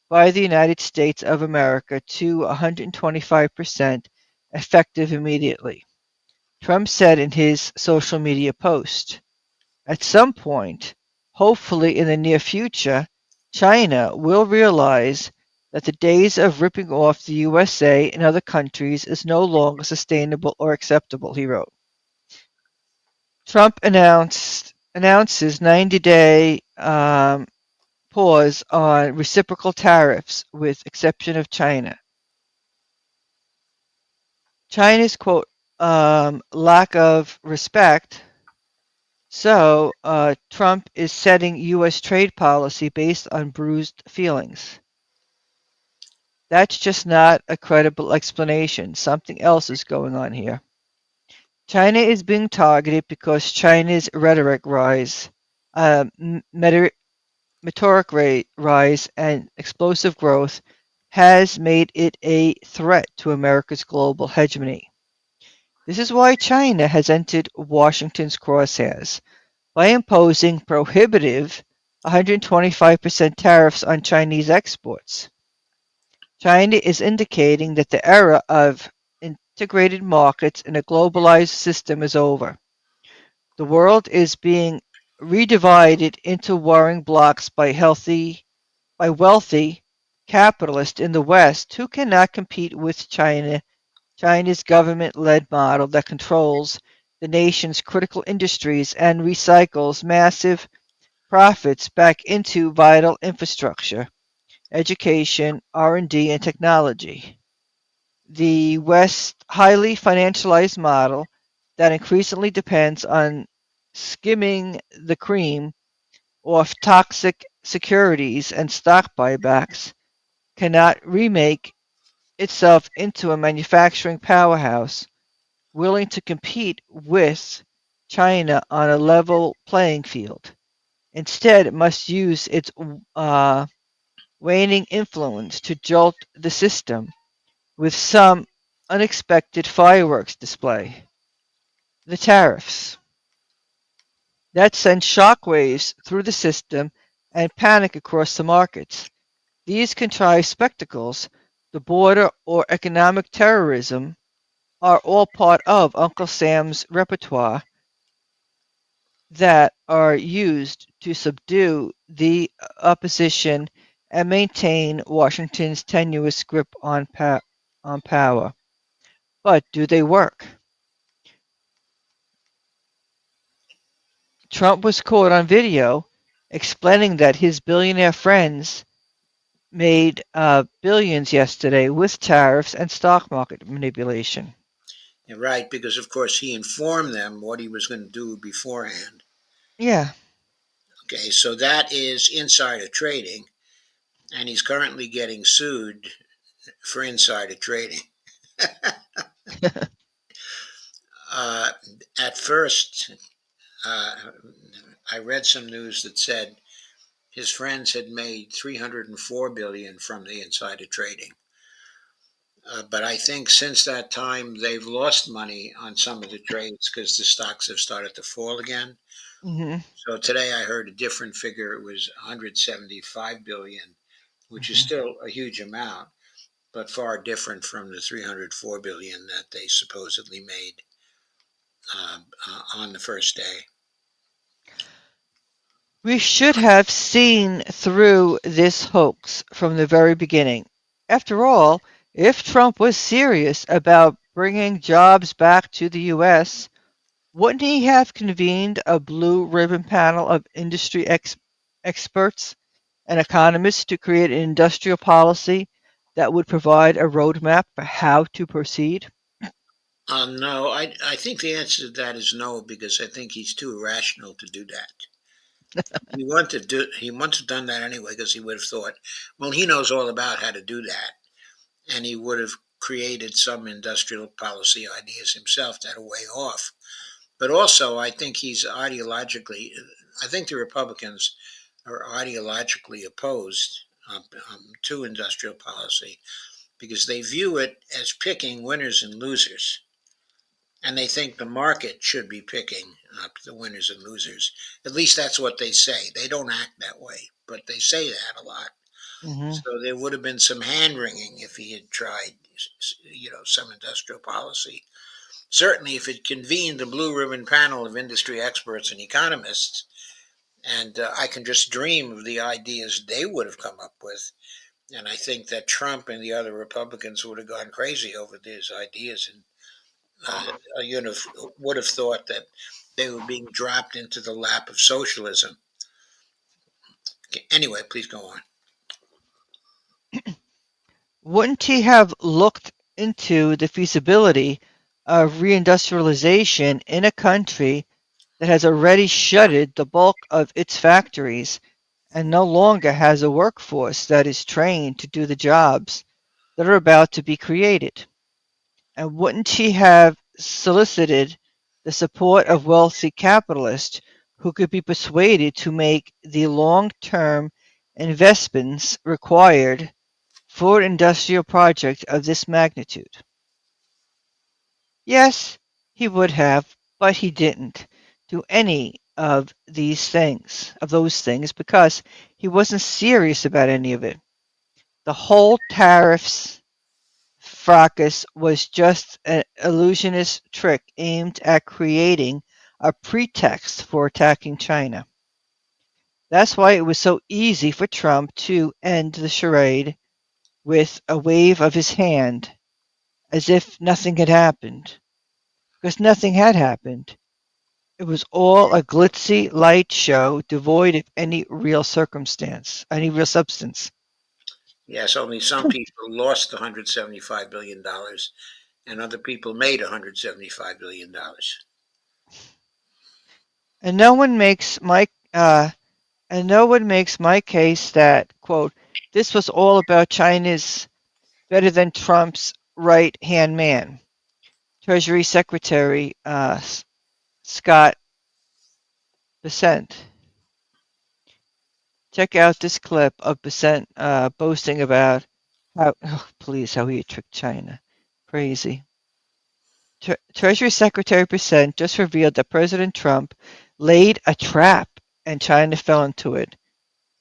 Speaker 2: by the United States of America to 125% effective immediately, Trump said in his social media post. At some point, hopefully in the near future, China will realize that the days of ripping off the USA and other countries is no longer sustainable or acceptable, he wrote. Trump announces 90-day pause on reciprocal tariffs with exception of China. China's quote lack of respect. So Trump is setting U.S. trade policy based on bruised feelings. That's just not a credible explanation. Something else is going on here. China is being targeted because China's rhetoric rise, meteoric rise, and explosive growth has made it a threat to America's global hegemony. This is why China has entered Washington's crosshairs by imposing prohibitive 125% tariffs on Chinese exports. China is indicating that the era of integrated markets in a globalized system is over. The world is being redivided into warring blocs by wealthy capitalists in the West who cannot compete with China's government-led model that controls the nation's critical industries and recycles massive profits back into vital infrastructure, education, R&D, and technology. The West's highly financialized model that increasingly depends on skimming the cream off toxic securities and stock buybacks cannot remake itself into a manufacturing powerhouse willing to compete with China on a level playing field. Instead, it must use its waning influence to jolt the system with some unexpected fireworks display. The tariffs. That sends shockwaves through the system and panic across the markets. These contrived spectacles, the border or economic terrorism, are all part of Uncle Sam's repertoire that are used to subdue the opposition and maintain Washington's tenuous grip on power. But do they work? Trump was caught on video explaining that his billionaire friends made billions yesterday with tariffs and stock market manipulation.
Speaker 1: Right, because of course he informed them what he was going to do beforehand.
Speaker 2: Yeah.
Speaker 1: Okay, so that is insider trading, and he's currently getting sued for insider trading. uh, at first, uh, I read some news that said his friends had made 304 billion from the insider trading. But I think since that time they've lost money on some of the trades because the stocks have started to fall again.
Speaker 2: hmm
Speaker 1: So today I heard a different figure. It was 175 billion, which is
Speaker 2: hmm
Speaker 1: still a huge amount, but far different from the 304 billion that they supposedly made on the first day.
Speaker 2: We should have seen through this hoax from the very beginning. After all, if Trump was serious about bringing jobs back to the U.S., wouldn't he have convened a blue ribbon panel of industry experts and economists to create an industrial policy that would provide a roadmap for how to proceed?
Speaker 1: No, I think the answer to that is no, because I think he's too irrational to do that. He wouldn't have done that anyway because he would have thought, well, he knows all about how to do that, and he would have created some industrial policy ideas himself that are way off. But also, I think he's ideologically. I think the Republicans are ideologically opposed to industrial policy because they view it as picking winners and losers. And they think the market should be picking up the winners and losers. At least that's what they say. They don't act that way, but they say that a lot.
Speaker 2: hmm
Speaker 1: So there would have been some hand wringing if he had tried, some industrial policy. Certainly, if it convened the blue ribbon panel of industry experts and economists, and I can just dream of the ideas they would have come up with. And I think that Trump and the other Republicans would have gone crazy over these ideas, and would have thought that they were being dropped into the lap of socialism. Okay, anyway, please go on.
Speaker 2: Wouldn't he have looked into the feasibility of reindustrialization in a country that has already shuttered the bulk of its factories and no longer has a workforce that is trained to do the jobs that are about to be created? And wouldn't he have solicited the support of wealthy capitalists who could be persuaded to make the long-term investments required for an industrial project of this magnitude? Yes, he would have, but he didn't do any of those things, because he wasn't serious about any of it. The whole tariffs fracas was just an illusionist trick aimed at creating a pretext for attacking China. That's why it was so easy for Trump to end the charade with a wave of his hand, as if nothing had happened, because nothing had happened. It was all a glitzy light show devoid of any real substance.
Speaker 1: Yes, only some people lost $175 billion and other people made $175 billion.
Speaker 2: And no one makes my and no one makes my case that, quote, this was all about China's better than Trump's right hand man, Treasury Secretary Scott Bessent. Check out this clip of Bessent boasting about how he tricked China. Crazy. Treasury Secretary Bessent just revealed that President Trump laid a trap and China fell into it.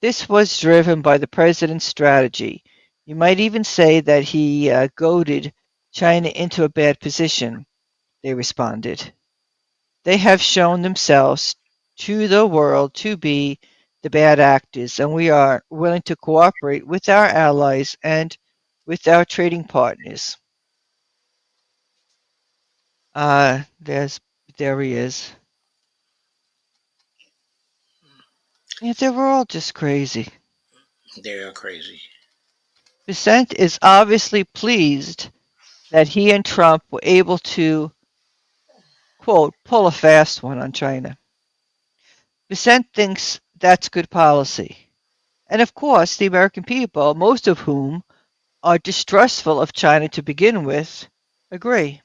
Speaker 2: This was driven by the president's strategy. You might even say that he goaded China into a bad position, they responded. They have shown themselves to the world to be the bad actors, and we are willing to cooperate with our allies and with our trading partners. Uh, there's, there he is. Yeah, they were all just crazy.
Speaker 1: They are crazy.
Speaker 2: Vicente is obviously pleased that he and Trump were able to, quote, pull a fast one on China. Vicente thinks that's good policy. And of course, the American people, most of whom are distrustful of China to begin with, agree.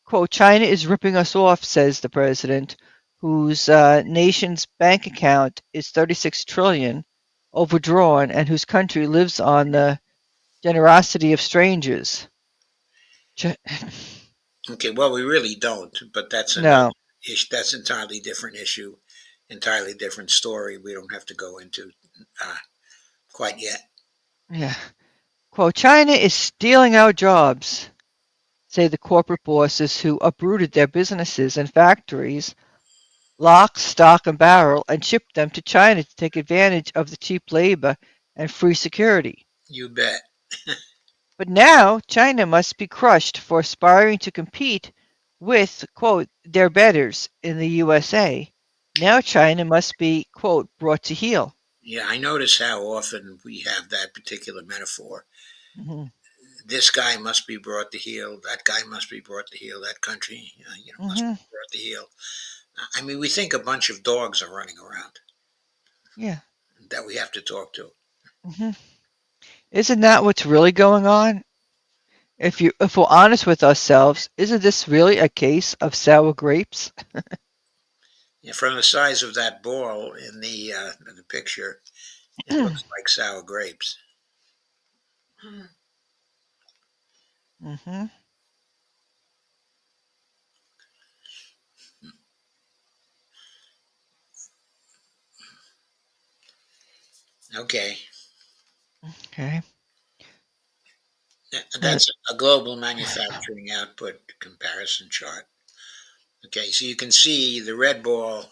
Speaker 2: Quote, China is ripping us off, says the president, whose nation's bank account is 36 trillion overdrawn and whose country lives on the generosity of strangers. Ch-
Speaker 1: Okay, well, we really don't, but that's another
Speaker 2: no,
Speaker 1: issue. That's an entirely different issue, entirely different story. We don't have to go into uh, quite yet.
Speaker 2: yeah. Quote, China is stealing our jobs, say the corporate bosses who uprooted their businesses and factories, lock, stock, and barrel, and shipped them to China to take advantage of the cheap labor and free security.
Speaker 1: You bet.
Speaker 2: But now China must be crushed for aspiring to compete with, quote, their betters in the USA. Now China must be, quote, brought to heel.
Speaker 1: Yeah, I notice how often we have that particular metaphor.
Speaker 2: Hmm.
Speaker 1: This guy must be brought to heel. That guy must be brought to heel. That country, must
Speaker 2: Hmm.
Speaker 1: be brought to heel. I mean, we think a bunch of dogs are running around
Speaker 2: Yeah.
Speaker 1: that we have to talk to.
Speaker 2: Hmm. Isn't that what's really going on? If we're honest with ourselves, isn't this really a case of sour grapes?
Speaker 1: Yeah, from the size of that ball in the picture, it looks like sour grapes.
Speaker 2: Hmm.
Speaker 1: Okay,
Speaker 2: Okay. Uh,
Speaker 1: that's a global manufacturing output comparison chart. Okay, so you can see the red ball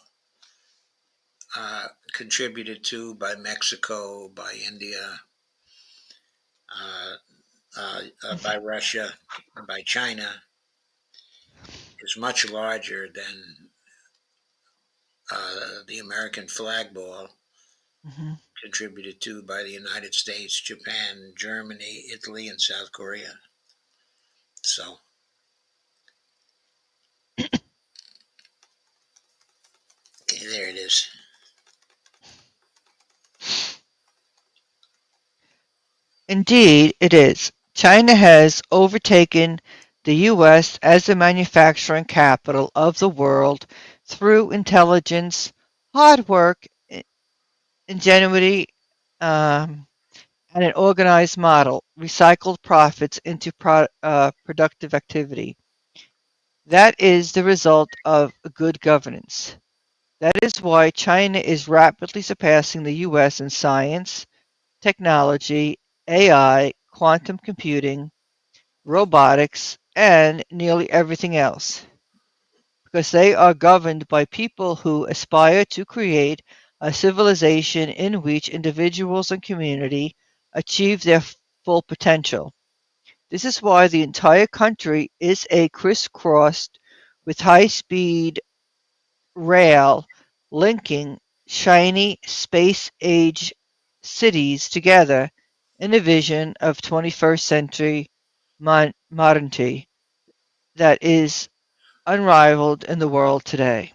Speaker 1: contributed to by Mexico, by India, uh, by Russia, by China is much larger than the American flag ball
Speaker 2: mhm.
Speaker 1: contributed to by the United States, Japan, Germany, Italy, and South Korea. So, okay, there it is.
Speaker 2: Indeed, it is. China has overtaken the U.S. as the manufacturing capital of the world through intelligence, hard work, ingenuity, um, and an organized model, recycled profits into productive activity. That is the result of good governance. That is why China is rapidly surpassing the U.S. in science, technology, AI, quantum computing, robotics, and nearly everything else, because they are governed by people who aspire to create a civilization in which individuals and community achieve their full potential. This is why the entire country is a crisscrossed with high-speed rail linking shiny space-age cities together in a vision of 21st century modernity that is unrivaled in the world today.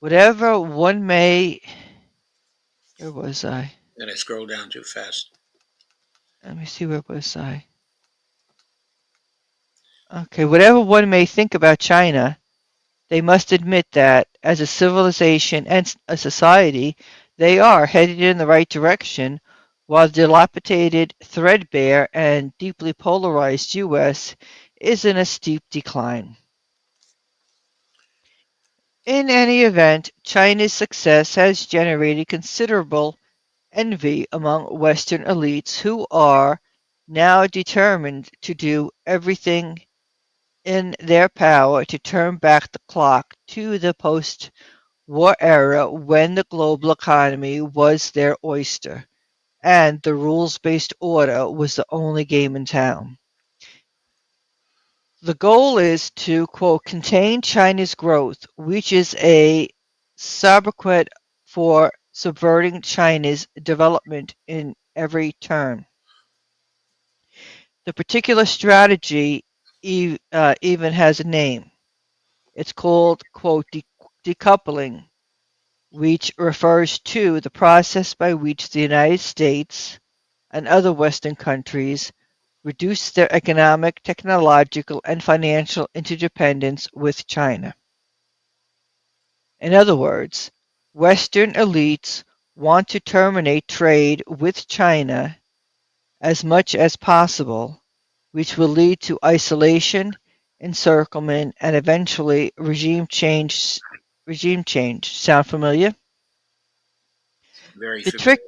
Speaker 2: Whatever one may, where was I?
Speaker 1: Did I scroll down too fast?
Speaker 2: Let me see, where was I? Okay, whatever one may think about China, they must admit that, as a civilization and a society, they are headed in the right direction, while the dilapidated, threadbare, and deeply polarized U.S. is in a steep decline. In any event, China's success has generated considerable envy among Western elites who are now determined to do everything in their power to turn back the clock to the post-war era when the global economy was their oyster and the rules-based order was the only game in town. The goal is to, quote, contain China's growth, which is a sobriquet for subverting China's development in every turn. The particular strategy even has a name. It's called, quote, decoupling, which refers to the process by which the United States and other Western countries reduce their economic, technological, and financial interdependence with China. In other words, Western elites want to terminate trade with China as much as possible, which will lead to isolation, encirclement, and eventually regime change. Regime change. Sound familiar?
Speaker 1: Very
Speaker 2: The
Speaker 1: familiar.
Speaker 2: trick,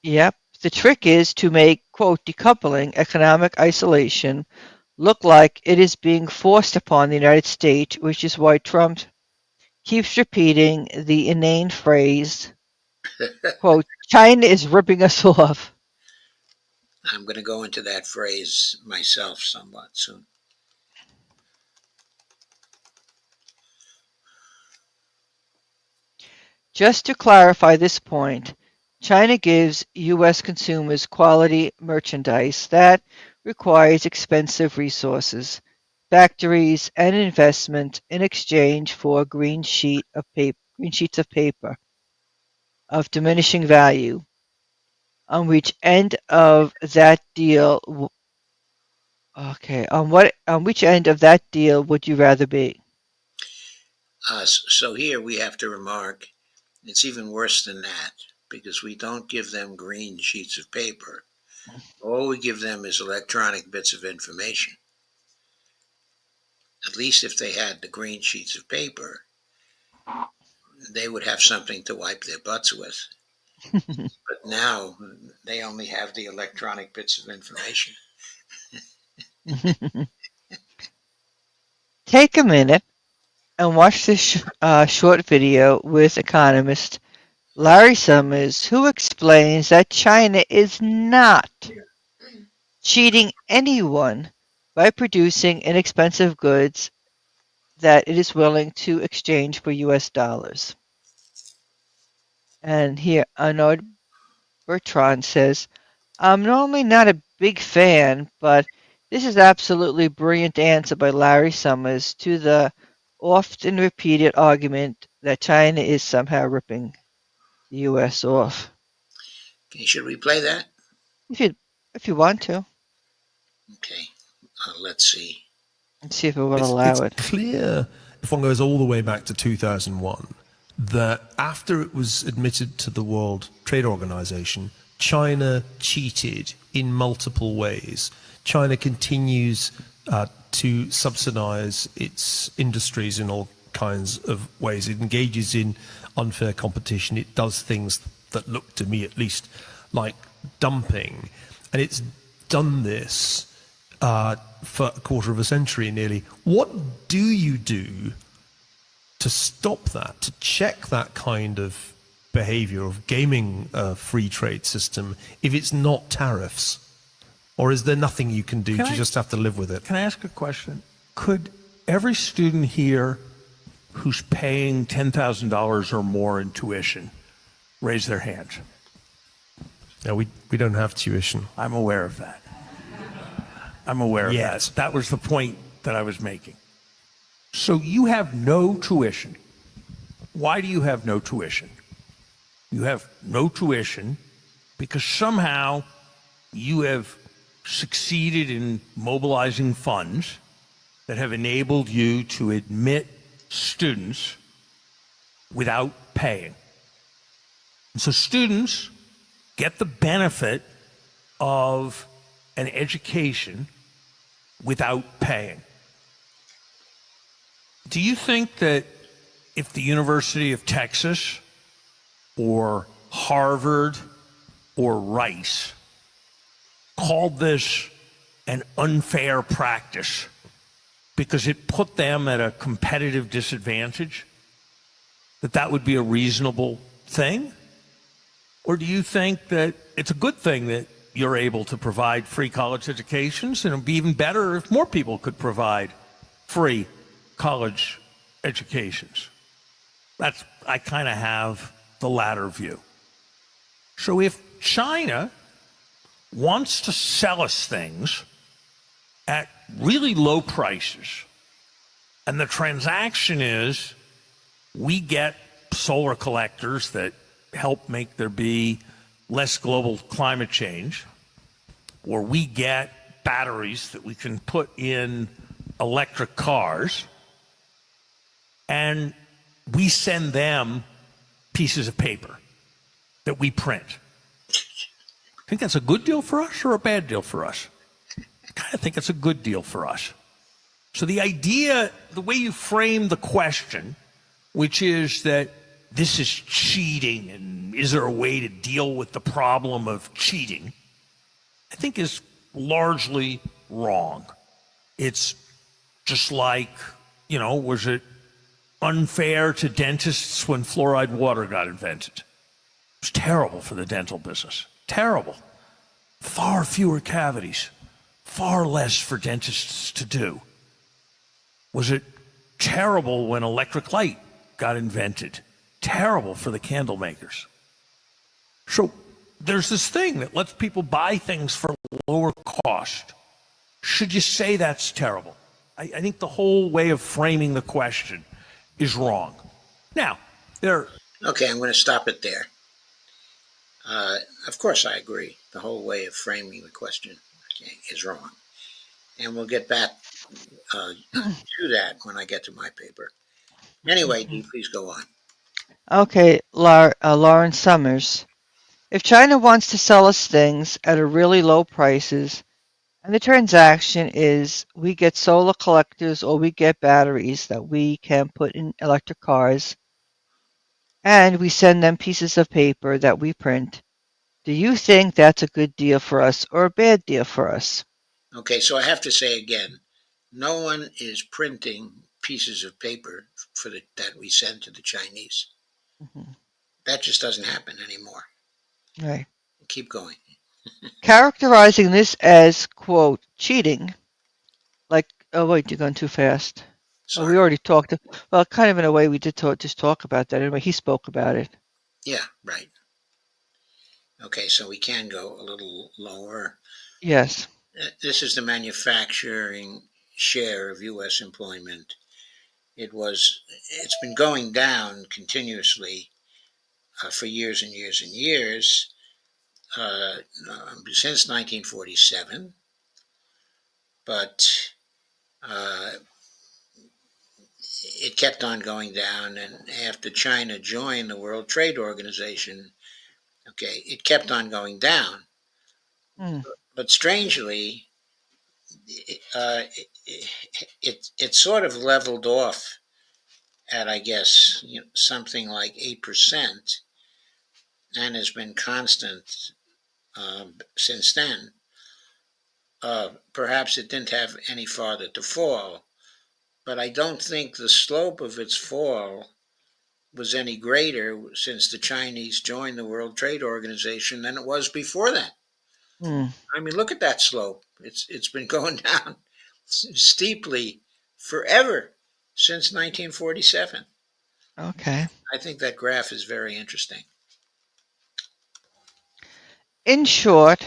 Speaker 2: yep. The trick is to make, quote, decoupling economic isolation look like it is being forced upon the United States, which is why Trump keeps repeating the inane phrase, quote, China is ripping us off.
Speaker 1: I'm going to go into that phrase myself somewhat soon.
Speaker 2: Just to clarify this point, China gives U.S. consumers quality merchandise that requires expensive resources, factories, and investment in exchange for green sheets of paper of diminishing value. On which end of that deal? Okay, on which end of that deal would you rather be?
Speaker 1: So here we have to remark it's even worse than that because we don't give them green sheets of paper. All we give them is electronic bits of information. At least if they had the green sheets of paper, they would have something to wipe their butts with. But now they only have the electronic bits of information.
Speaker 2: Take a minute and watch this short video with economist Larry Summers, who explains that China is not cheating anyone by producing inexpensive goods that it is willing to exchange for US dollars. And here Arnaud Bertrand says, I'm normally not a big fan, but this is absolutely brilliant answer by Larry Summers to the often repeated argument that China is somehow ripping the US off.
Speaker 1: Okay, should we play that?
Speaker 2: If you if you want to,
Speaker 1: Okay, let's see.
Speaker 2: and see if it will
Speaker 3: It's
Speaker 2: allow it.
Speaker 3: clear, if one goes all the way back to 2001, that after it was admitted to the World Trade Organization, China cheated in multiple ways. China continues to subsidize its industries in all kinds of ways. It engages in unfair competition. It does things that look to me, at least, like dumping. And it's done this for a quarter of a century nearly. What do you do to stop that, to check that kind of behavior of gaming a free trade system if it's not tariffs? Or is there nothing you can do? You just have to live with it?
Speaker 4: Can I ask a question? Could every student here who's paying $10,000 or more in tuition raise their hands?
Speaker 3: No, we don't have tuition.
Speaker 4: I'm aware of that. I'm aware of
Speaker 3: Yes.
Speaker 4: that. That was the point that I was making. So you have no tuition. Why do you have no tuition? You have no tuition because somehow you have succeeded in mobilizing funds that have enabled you to admit students without paying. And so students get the benefit of an education without paying. Do you think that if the University of Texas or Harvard or Rice called this an unfair practice because it put them at a competitive disadvantage, that would be a reasonable thing? Or do you think that it's a good thing that you're able to provide free college educations, and it would be even better if more people could provide free college educations? I kind of have the latter view. So if China wants to sell us things at really low prices. And the transaction is we get solar collectors that help make there be less global climate change, or we get batteries that we can put in electric cars, and we send them pieces of paper that we print. Think that's a good deal for us or a bad deal for us? I kind of think it's a good deal for us. So the idea, the way you frame the question, which is that this is cheating and is there a way to deal with the problem of cheating, I think is largely wrong. It's just like, was it unfair to dentists when fluoride water got invented? It was terrible for the dental business. Terrible. Far fewer cavities. Far less for dentists to do. Was it terrible when electric light got invented? Terrible for the candle makers. So there's this thing that lets people buy things for lower cost. Should you say that's terrible? I think the whole way of framing the question is wrong. Now,
Speaker 1: Okay, I'm going to stop it there. Of course, I agree. The whole way of framing the question is wrong. And we'll get back to that when I get to my paper. Anyway, Dee, please go on.
Speaker 2: Okay, Lauren Summers. If China wants to sell us things at a really low prices, and the transaction is we get solar collectors or we get batteries that we can put in electric cars, and we send them pieces of paper that we print, do you think that's a good deal for us or a bad deal for us?
Speaker 1: Okay, so I have to say again, no one is printing pieces of paper that we send to the Chinese.
Speaker 2: Mhm.
Speaker 1: That just doesn't happen anymore.
Speaker 2: Right.
Speaker 1: Keep going.
Speaker 2: Characterizing this as, quote, cheating, like, oh wait, you're going too fast. Oh, we
Speaker 1: Sorry.
Speaker 2: already talked, well, kind of in a way we did just talk about that. Anyway, he spoke about it.
Speaker 1: Yeah, right. Okay, so we can go a little lower.
Speaker 2: Yes.
Speaker 1: This is the manufacturing share of U.S. employment. It's been going down continuously for years and years and years since 1947, but it kept on going down, and after China joined the World Trade Organization, okay, it kept on going down.
Speaker 2: Mm.
Speaker 1: But strangely, it sort of leveled off at, I guess, something like 8%, and has been constant since then. Perhaps it didn't have any farther to fall, but I don't think the slope of its fall was any greater since the Chinese joined the World Trade Organization than it was before that.
Speaker 2: Mm.
Speaker 1: I mean, look at that slope. It's been going down steeply forever since 1947.
Speaker 2: Okay.
Speaker 1: I think that graph is very interesting.
Speaker 2: In short,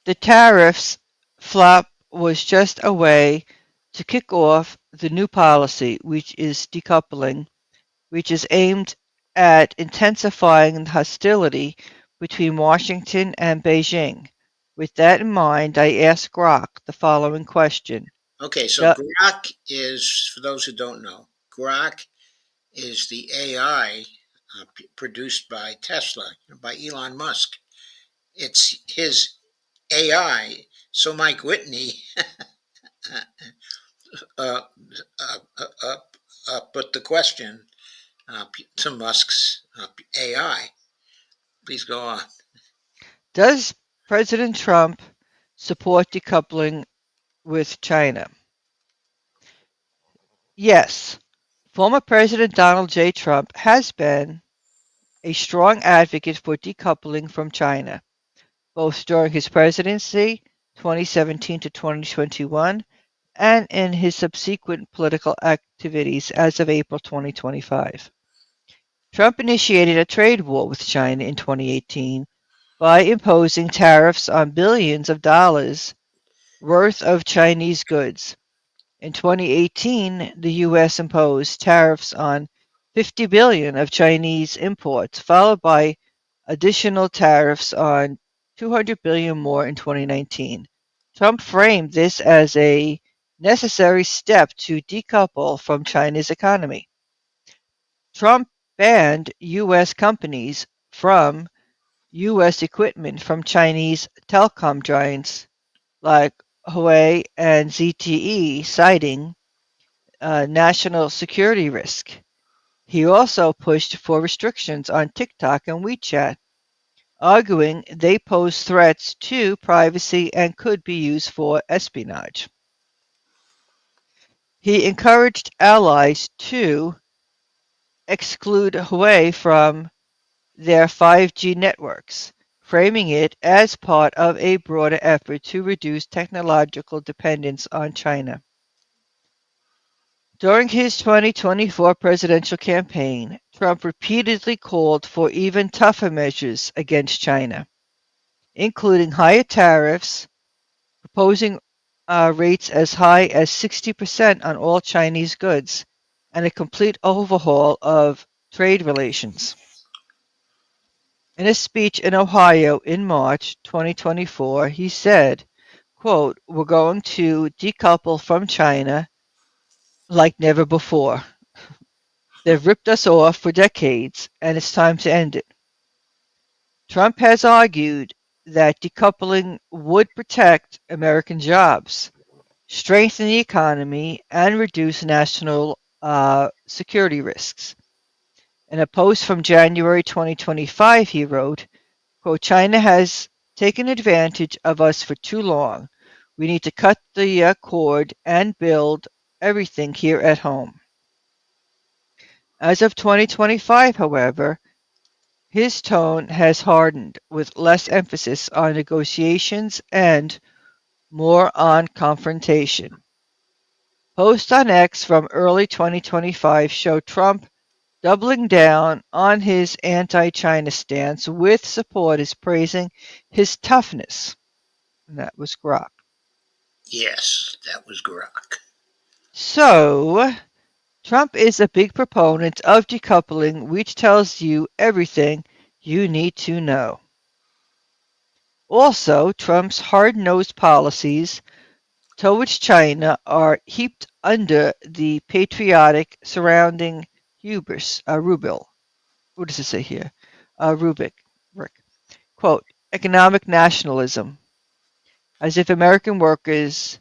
Speaker 2: the tariffs flop was just a way to kick off the new policy, which is decoupling, which is aimed at intensifying the hostility between Washington and Beijing. With that in mind, I ask Grok the following question.
Speaker 1: Okay, so Grok is, for those who don't know, Grok is the AI produced by Tesla, by Elon Musk. It's his AI. So Mike Whitney uh, put the question to Musk's AI. Please go on.
Speaker 2: Does President Trump support decoupling with China? Yes. Former President Donald J. Trump has been a strong advocate for decoupling from China, both during his presidency, 2017 to 2021, and in his subsequent political activities as of April 2025. Trump initiated a trade war with China in 2018 by imposing tariffs on billions of dollars worth of Chinese goods. In 2018, the U.S. imposed tariffs on 50 billion of Chinese imports, followed by additional tariffs on 200 billion more in 2019. Trump framed this as a necessary step to decouple from China's economy. Trump banned U.S. companies from U.S. equipment from Chinese telecom giants like Huawei and ZTE, citing national security risk. He also pushed for restrictions on TikTok and WeChat, arguing they pose threats to privacy and could be used for espionage. He encouraged allies to exclude Huawei from their 5G networks, framing it as part of a broader effort to reduce technological dependence on China. During his 2024 presidential campaign, Trump repeatedly called for even tougher measures against China, including higher tariffs, proposing rates as high as 60% on all Chinese goods, and a complete overhaul of trade relations. In a speech in Ohio in March 2024, he said, quote, "We're going to decouple from China like never before. They've ripped us off for decades, and it's time to end it." Trump has argued that decoupling would protect American jobs, strengthen the economy, and reduce national security risks. In a post from January 2025, he wrote, quote, "China has taken advantage of us for too long. We need to cut the cord and build everything here at home." As of 2025, however, his tone has hardened, with less emphasis on negotiations and more on confrontation. Posts on X from early 2025 show Trump doubling down on his anti-China stance, with supporters praising his toughness. And that was Grok.
Speaker 1: Yes, that was Grok.
Speaker 2: So, Trump is a big proponent of decoupling, which tells you everything you need to know. Also, Trump's hard-nosed policies towards China are heaped under the patriotic surrounding hubris, rubil. What does it say here? Rubik. Quote, "Economic nationalism, as if American workers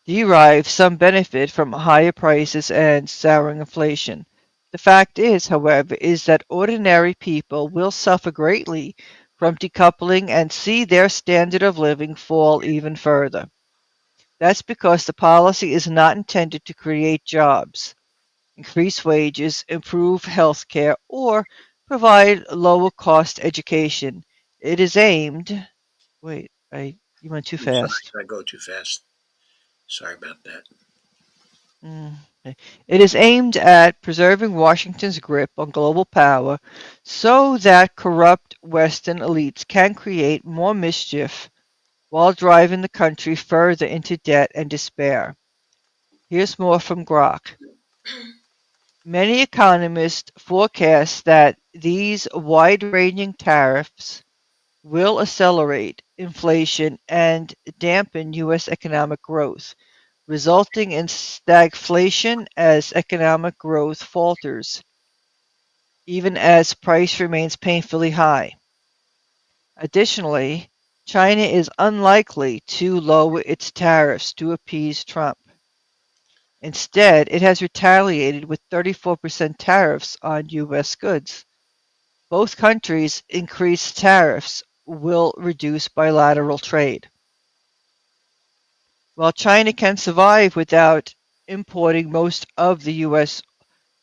Speaker 2: derive some benefit from higher prices and souring inflation. The fact is, however, is that ordinary people will suffer greatly from decoupling and see their standard of living fall even further. That's because the policy is not intended to create jobs, increase wages, improve health care, or provide lower cost education. It is aimed..." Wait, you went too
Speaker 1: I'm sorry
Speaker 2: fast.
Speaker 1: if I go too fast. Sorry about that.
Speaker 2: Okay. It is aimed at preserving Washington's grip on global power so that corrupt Western elites can create more mischief while driving the country further into debt and despair. Here's more from Grok. Many economists forecast that these wide-ranging tariffs will accelerate inflation and dampen U.S. economic growth, resulting in stagflation as economic growth falters, even as price remains painfully high. Additionally, China is unlikely to lower its tariffs to appease Trump. Instead, it has retaliated with 34% tariffs on U.S. goods. Both countries' increased tariffs will reduce bilateral trade. While China can survive without importing most of the U.S.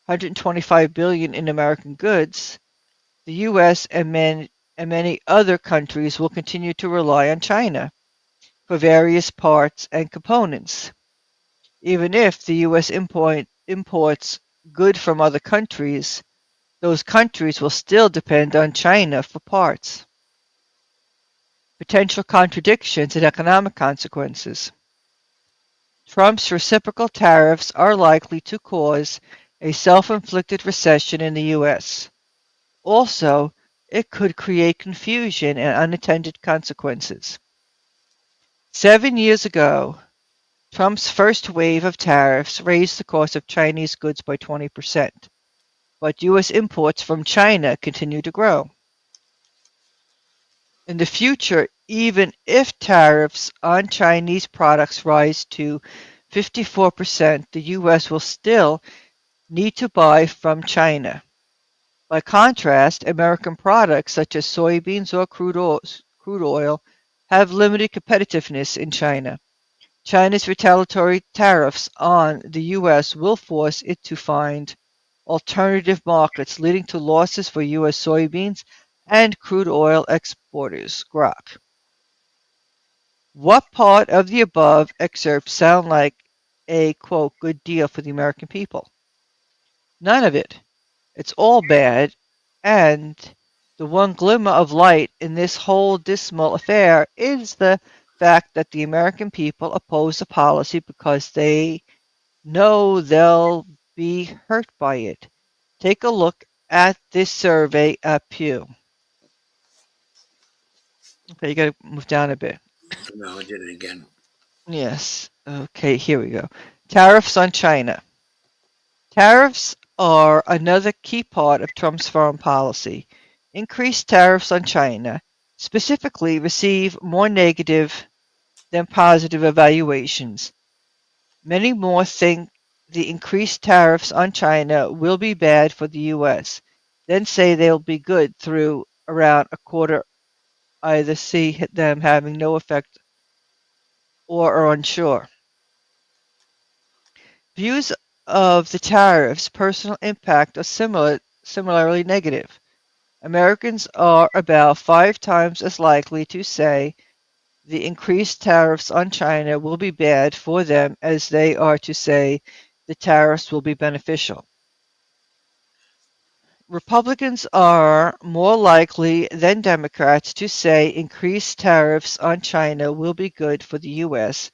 Speaker 2: 125 billion in American goods, the U.S. and many other countries will continue to rely on China for various parts and components. Even if the U.S. imports goods from other countries, those countries will still depend on China for parts. Potential contradictions and economic consequences. Trump's reciprocal tariffs are likely to cause a self-inflicted recession in the U.S. Also, it could create confusion and unintended consequences. 7 years ago, Trump's first wave of tariffs raised the cost of Chinese goods by 20%, but U.S. imports from China continue to grow. In the future, even if tariffs on Chinese products rise to 54%, the U.S. will still need to buy from China. By contrast, American products such as soybeans or crude oil have limited competitiveness in China. China's retaliatory tariffs on the U.S. will force it to find alternative markets, leading to losses for U.S. soybeans and crude oil exporters, grok. What part of the above excerpts sound like a, quote, good deal for the American people? None of it. It's all bad, and the one glimmer of light in this whole dismal affair is the fact that the American people oppose the policy because they know they'll be hurt by it. Take a look at this survey at Pew. Okay, you gotta move down a bit.
Speaker 1: No, I did it again.
Speaker 2: Yes. Okay, here we go. Tariffs on China. Tariffs are another key part of Trump's foreign policy. Increased tariffs on China specifically receive more negative than positive evaluations. Many more think the increased tariffs on China will be bad for the U.S., then say they'll be good through around a quarter either see them having no effect or are unsure. Views of the tariffs' personal impact are similarly negative. Americans are about 5 times as likely to say the increased tariffs on China will be bad for them as they are to say the tariffs will be beneficial. Republicans are more likely than Democrats to say increased tariffs on China will be good for the U.S.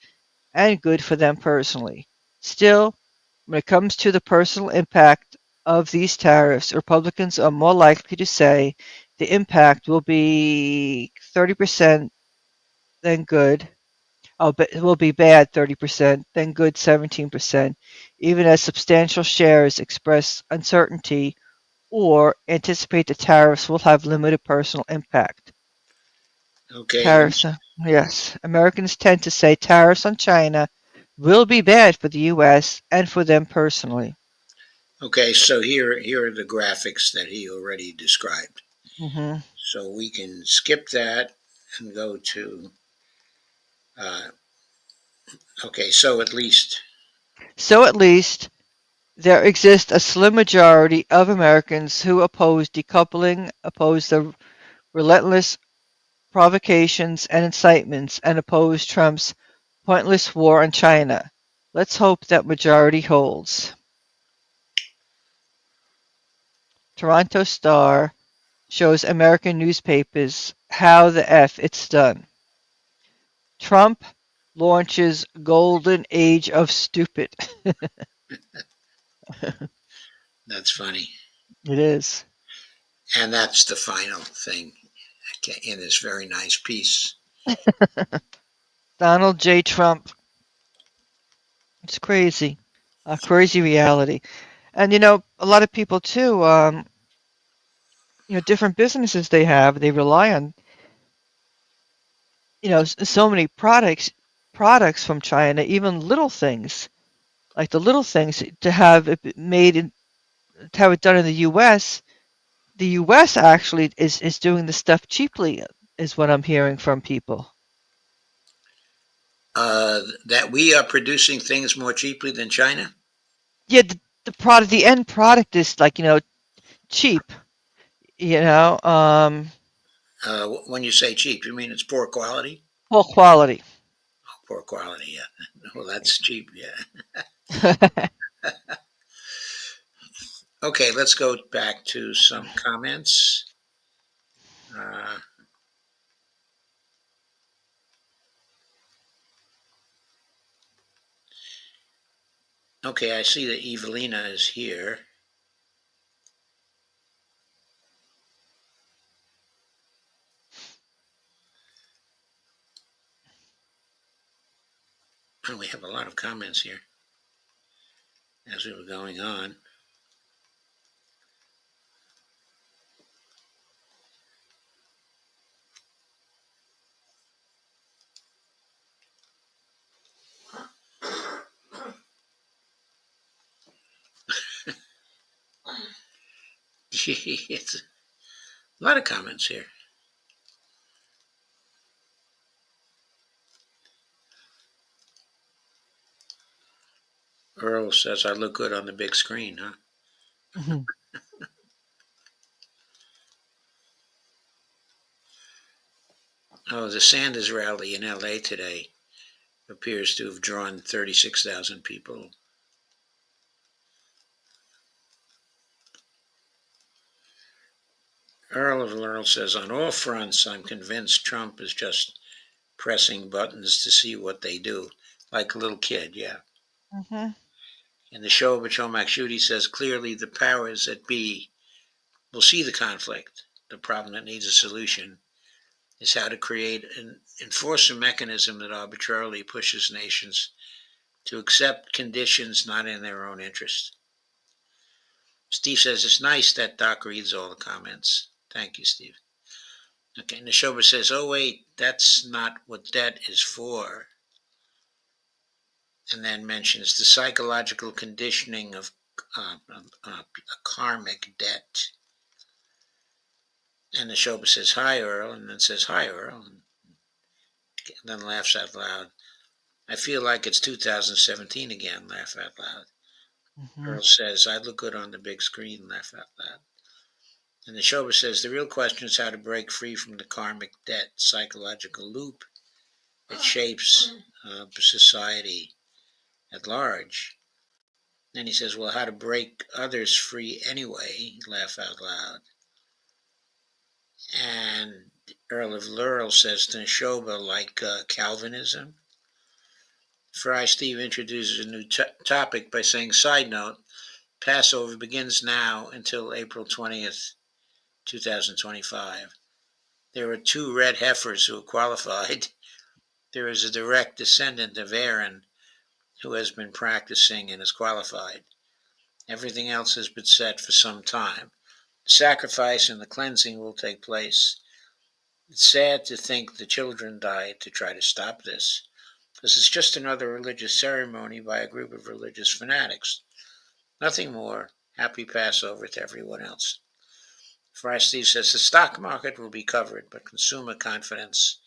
Speaker 2: and good for them personally. Still, when it comes to the personal impact of these tariffs, Republicans are more likely to say the impact will be 30% than good. But it will be bad 30%, then good 17%, even as substantial shares express uncertainty or anticipate the tariffs will have limited personal impact.
Speaker 1: Okay,
Speaker 2: Tariffs, yes. Americans tend to say tariffs on China will be bad for the U.S. and for them personally.
Speaker 1: okay. So here are the graphics that he already described.
Speaker 2: hmm
Speaker 1: So we can skip that and go to. Okay, so at least.
Speaker 2: So at least there exists a slim majority of Americans who oppose decoupling, oppose the relentless provocations and incitements, and oppose Trump's pointless war on China. Let's hope that majority holds. Toronto Star shows American newspapers how the F it's done. Trump launches golden age of stupid.
Speaker 1: That's funny.
Speaker 2: It is.
Speaker 1: And that's the final thing in this very nice piece.
Speaker 2: Donald J. Trump. It's crazy. A crazy reality. And a lot of people too, different businesses they have, they rely on, so many products from China, even little things, like the little things to have it made in, to have it done in the US. The US actually is doing the stuff cheaply, is what I'm hearing from people.
Speaker 1: That we are producing things more cheaply than China.
Speaker 2: Yeah, the end product is like, cheap, you know, um,
Speaker 1: When you say cheap, you mean it's poor quality?
Speaker 2: poor quality.
Speaker 1: Poor quality, yeah. Well, that's cheap, yeah. Okay, let's go back to some comments. Uh, Okay, I see that Evelina is here. Oh, we have a lot of comments here as we were going on. It's a lot of comments here. Earl says I look good on the big screen, huh?
Speaker 2: Mhm.
Speaker 1: Oh, the Sanders rally in LA today appears to have drawn 36,000 people. Earl of Laurel says, on all fronts, I'm convinced Trump is just pressing buttons to see what they do. Like a little kid, yeah.
Speaker 2: Mhm.
Speaker 1: In the show, Potomac Shooty says, clearly the powers that be will see the conflict. The problem that needs a solution is how to create and enforce a mechanism that arbitrarily pushes nations to accept conditions not in their own interest. Steve says, it's nice that Doc reads all the comments. Thank you, Steve. Okay, Neshoba says, oh, wait, that's not what debt is for. And then mentions the psychological conditioning of a karmic debt. And Neshoba says, hi, Earl, and then says, hi, Earl, and then laughs out loud. I feel like it's 2017 again, laugh out loud.
Speaker 2: Mhm.
Speaker 1: Earl says, I look good on the big screen, laugh out loud. And the Shoba says, the real question is how to break free from the karmic debt psychological loop that shapes society at large. Then he says, well, how to break others free anyway, laugh out loud. And Earl of Laurel says to Neshoba, like Calvinism. Fry Steve introduces a new topic by saying, side note, Passover begins now until April 20th, 2025. There are two red heifers who are qualified. There is a direct descendant of Aaron who has been practicing and is qualified. Everything else has been set for some time. The sacrifice and the cleansing will take place. It's sad to think the children died to try to stop this. This is just another religious ceremony by a group of religious fanatics. Nothing more. Happy Passover to everyone else. Fry Steve says the stock market will be covered, but consumer confidence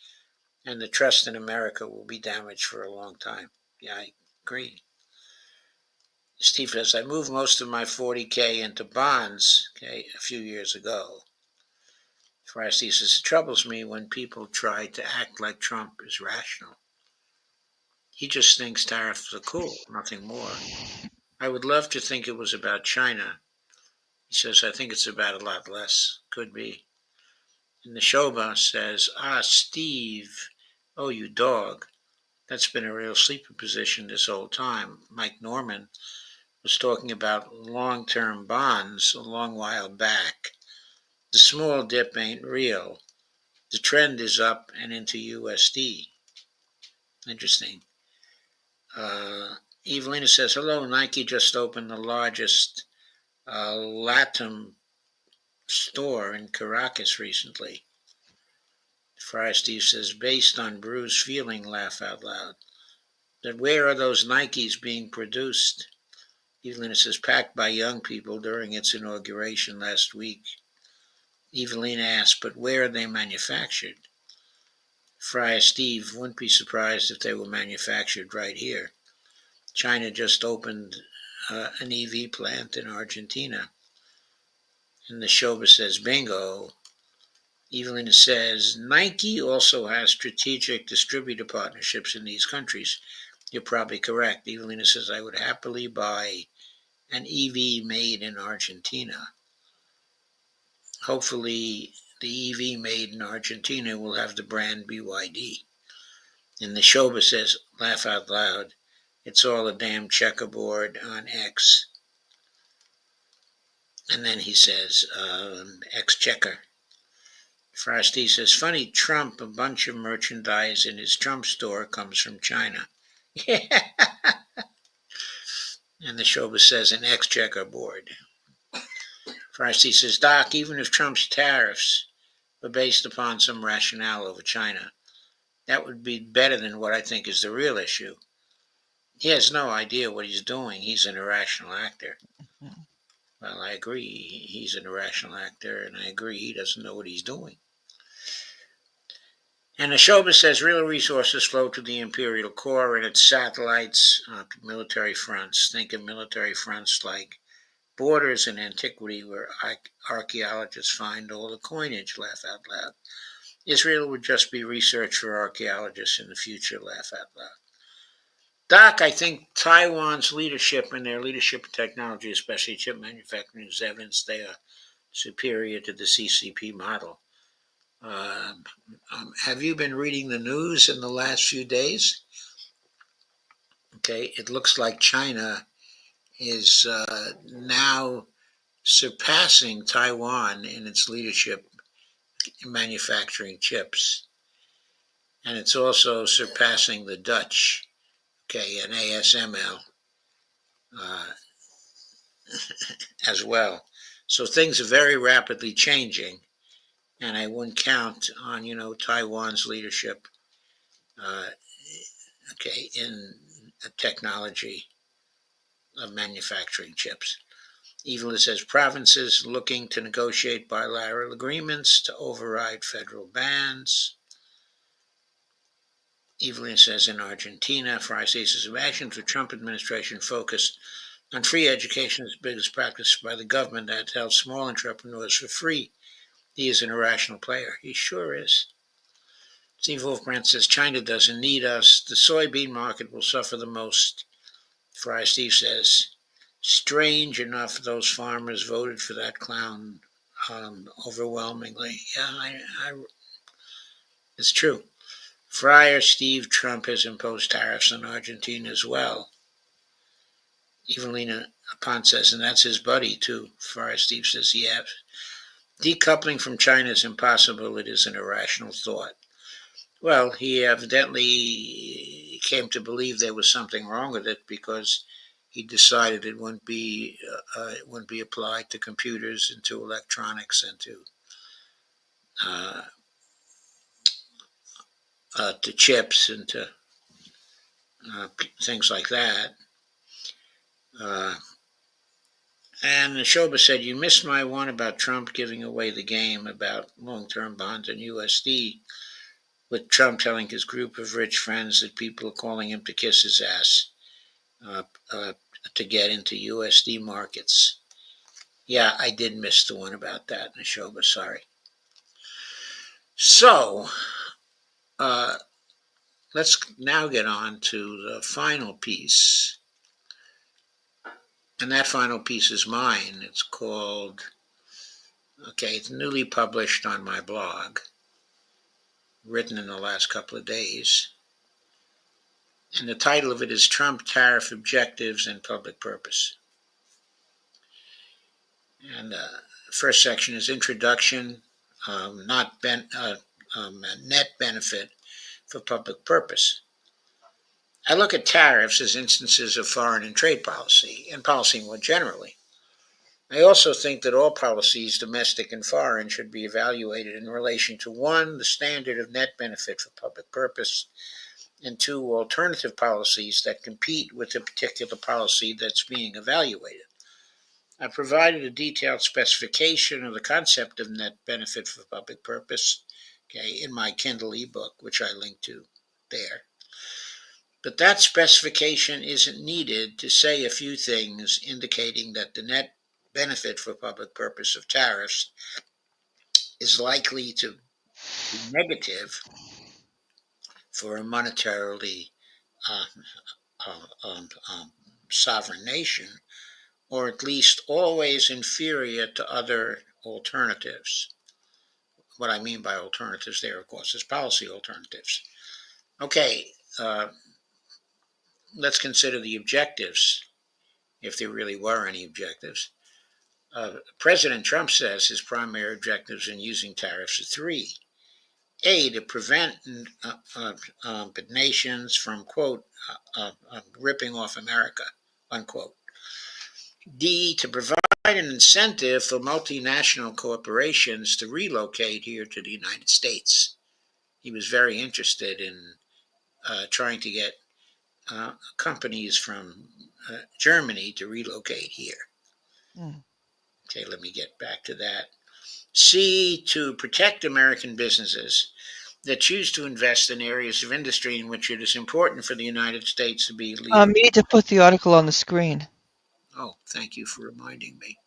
Speaker 1: and the trust in America will be damaged for a long time. Yeah, I agree. Steve says, I moved most of my 40K into bonds, okay, a few years ago. Fry Steve says, it troubles me when people try to act like Trump is rational. He just thinks tariffs are cool, nothing more. I would love to think it was about China. He says, I think it's about a lot less. Could be. And the Shoba says, Steve, oh, you dog. That's been a real sleeper position this whole time. Mike Norman was talking about long-term bonds a long while back. The small dip ain't real. The trend is up and into USD. Interesting. Evelina says, hello, Nike just opened the largest Latam store in Caracas recently. Friar Steve says, based on Bruce feeling, laugh out loud. That where are those Nikes being produced? Evelina says, packed by young people during its inauguration last week. Evelina asks, but where are they manufactured? Friar Steve wouldn't be surprised if they were manufactured right here. China just opened an EV plant in Argentina. And the Shoba says, bingo. Evelina says, Nike also has strategic distributor partnerships in these countries. You're probably correct. Evelina says, I would happily buy an EV made in Argentina. Hopefully, the EV made in Argentina will have the brand BYD. And the Shoba says, laugh out loud, It's all a damn checkerboard on X. And then he says, Exchequer. Frosty says, funny Trump, a bunch of merchandise in his Trump store comes from China. Yeah. And the Shoba says, an exchequer board. Frosty says, Doc, even if Trump's tariffs were based upon some rationale over China, that would be better than what I think is the real issue. He has no idea what he's doing. He's an irrational actor. Well, I agree. He's an irrational actor, and I agree he doesn't know what he's doing. And the Shoba says real resources flow to the imperial core and its satellites, military fronts. Think of military fronts like borders in antiquity where archaeologists find all the coinage, laugh out loud. Israel would just be research for archaeologists in the future, laugh out loud. Doc, I think Taiwan's leadership and their leadership in technology, especially chip manufacturing, is evidence they are superior to the CCP model. Have you been reading the news in the last few days? Okay, it looks like China is now surpassing Taiwan in its leadership in manufacturing chips. And it's also surpassing the Dutch, okay, and ASML as well. So things are very rapidly changing, and I wouldn't count on, Taiwan's leadership, okay, in technology of manufacturing chips. Evelyn says provinces looking to negotiate bilateral agreements to override federal bans. Evelyn says in Argentina, Fry says actions of Trump administration focused on free education as biggest practice by the government that held small entrepreneurs for free. He is an irrational player. He sure is. Steve Wolfbrand says China doesn't need us. The soybean market will suffer the most. Fry Steve says, strange enough, those farmers voted for that clown overwhelmingly. Yeah, it's true. Friar Steve, Trump has imposed tariffs on Argentina as well. Evelina Pont says, and that's his buddy too. Friar Steve says, yeah. Decoupling from China is impossible. It is an irrational thought. Well, he evidently came to believe there was something wrong with it because he decided it wouldn't be applied to computers and to electronics and to chips and to things like that. And Shoba said, you missed my one about Trump giving away the game about long-term bonds and USD, with Trump telling his group of rich friends that people are calling him to kiss his ass to get into USD markets. Yeah, I did miss the one about that, Neshoba, sorry. So, let's now get on to the final piece. And that final piece is mine. It's called, it's newly published on my blog, written in the last couple of days. And the title of it is Trump Tariff Objectives and Public Purpose. And the first section is Introduction, net benefit for public purpose. I look at tariffs as instances of foreign and trade policy, and policy more generally. I also think that all policies, domestic and foreign, should be evaluated in relation to 1, the standard of net benefit for public purpose, and 2, alternative policies that compete with the particular policy that's being evaluated. I provided a detailed specification of the concept of net benefit for public purpose, in my Kindle ebook, which I link to there. But that specification isn't needed to say a few things indicating that the net benefit for public purpose of tariffs is likely to be negative for a monetarily sovereign nation, or at least always inferior to other alternatives. What I mean by alternatives there, of course, is policy alternatives. Okay, let's consider the objectives, if there really were any objectives. President Trump says his primary objectives in using tariffs are three. A, to prevent nations from, quote, ripping off America, unquote. D, to provide an incentive for multinational corporations to relocate here to the United States. He was very interested in trying to get companies from Germany to relocate here.
Speaker 2: Mm.
Speaker 1: Okay, let me get back to that. C, to protect American businesses that choose to invest in areas of industry in which it is important for the United States to be a leader.
Speaker 2: You need to put the article on the screen.
Speaker 1: Oh, thank you for reminding me,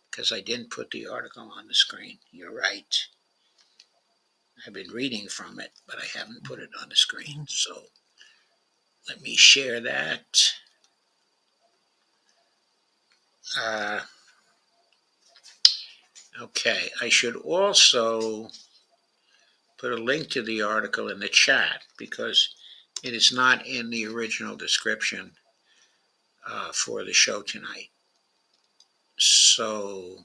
Speaker 1: because I didn't put the article on the screen. You're right. I've been reading from it, but I haven't put it on the screen. So let me share that. Okay, I should also put a link to the article in the chat because it is not in the original description for the show tonight. So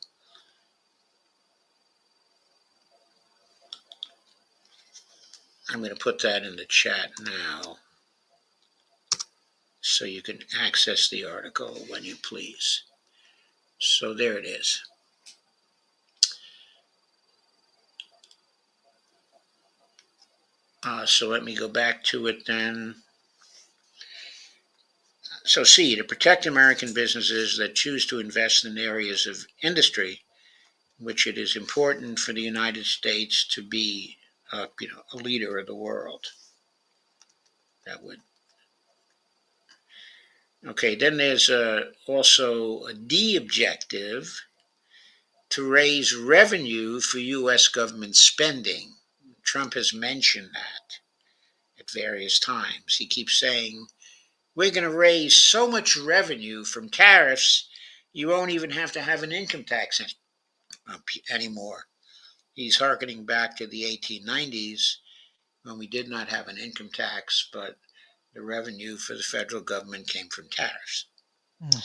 Speaker 1: I'm going to put that in the chat now so you can access the article when you please. So there it is. So let me go back to it then. So C, to protect American businesses that choose to invest in areas of industry in which it is important for the United States to be a leader of the world. That would. Okay, then there's also a D objective, to raise revenue for U.S. government spending. Trump has mentioned that at various times. He keeps saying, we're going to raise so much revenue from tariffs, you won't even have to have an income tax anymore. He's hearkening back to the 1890s when we did not have an income tax, but the revenue for the federal government came from tariffs. Mm.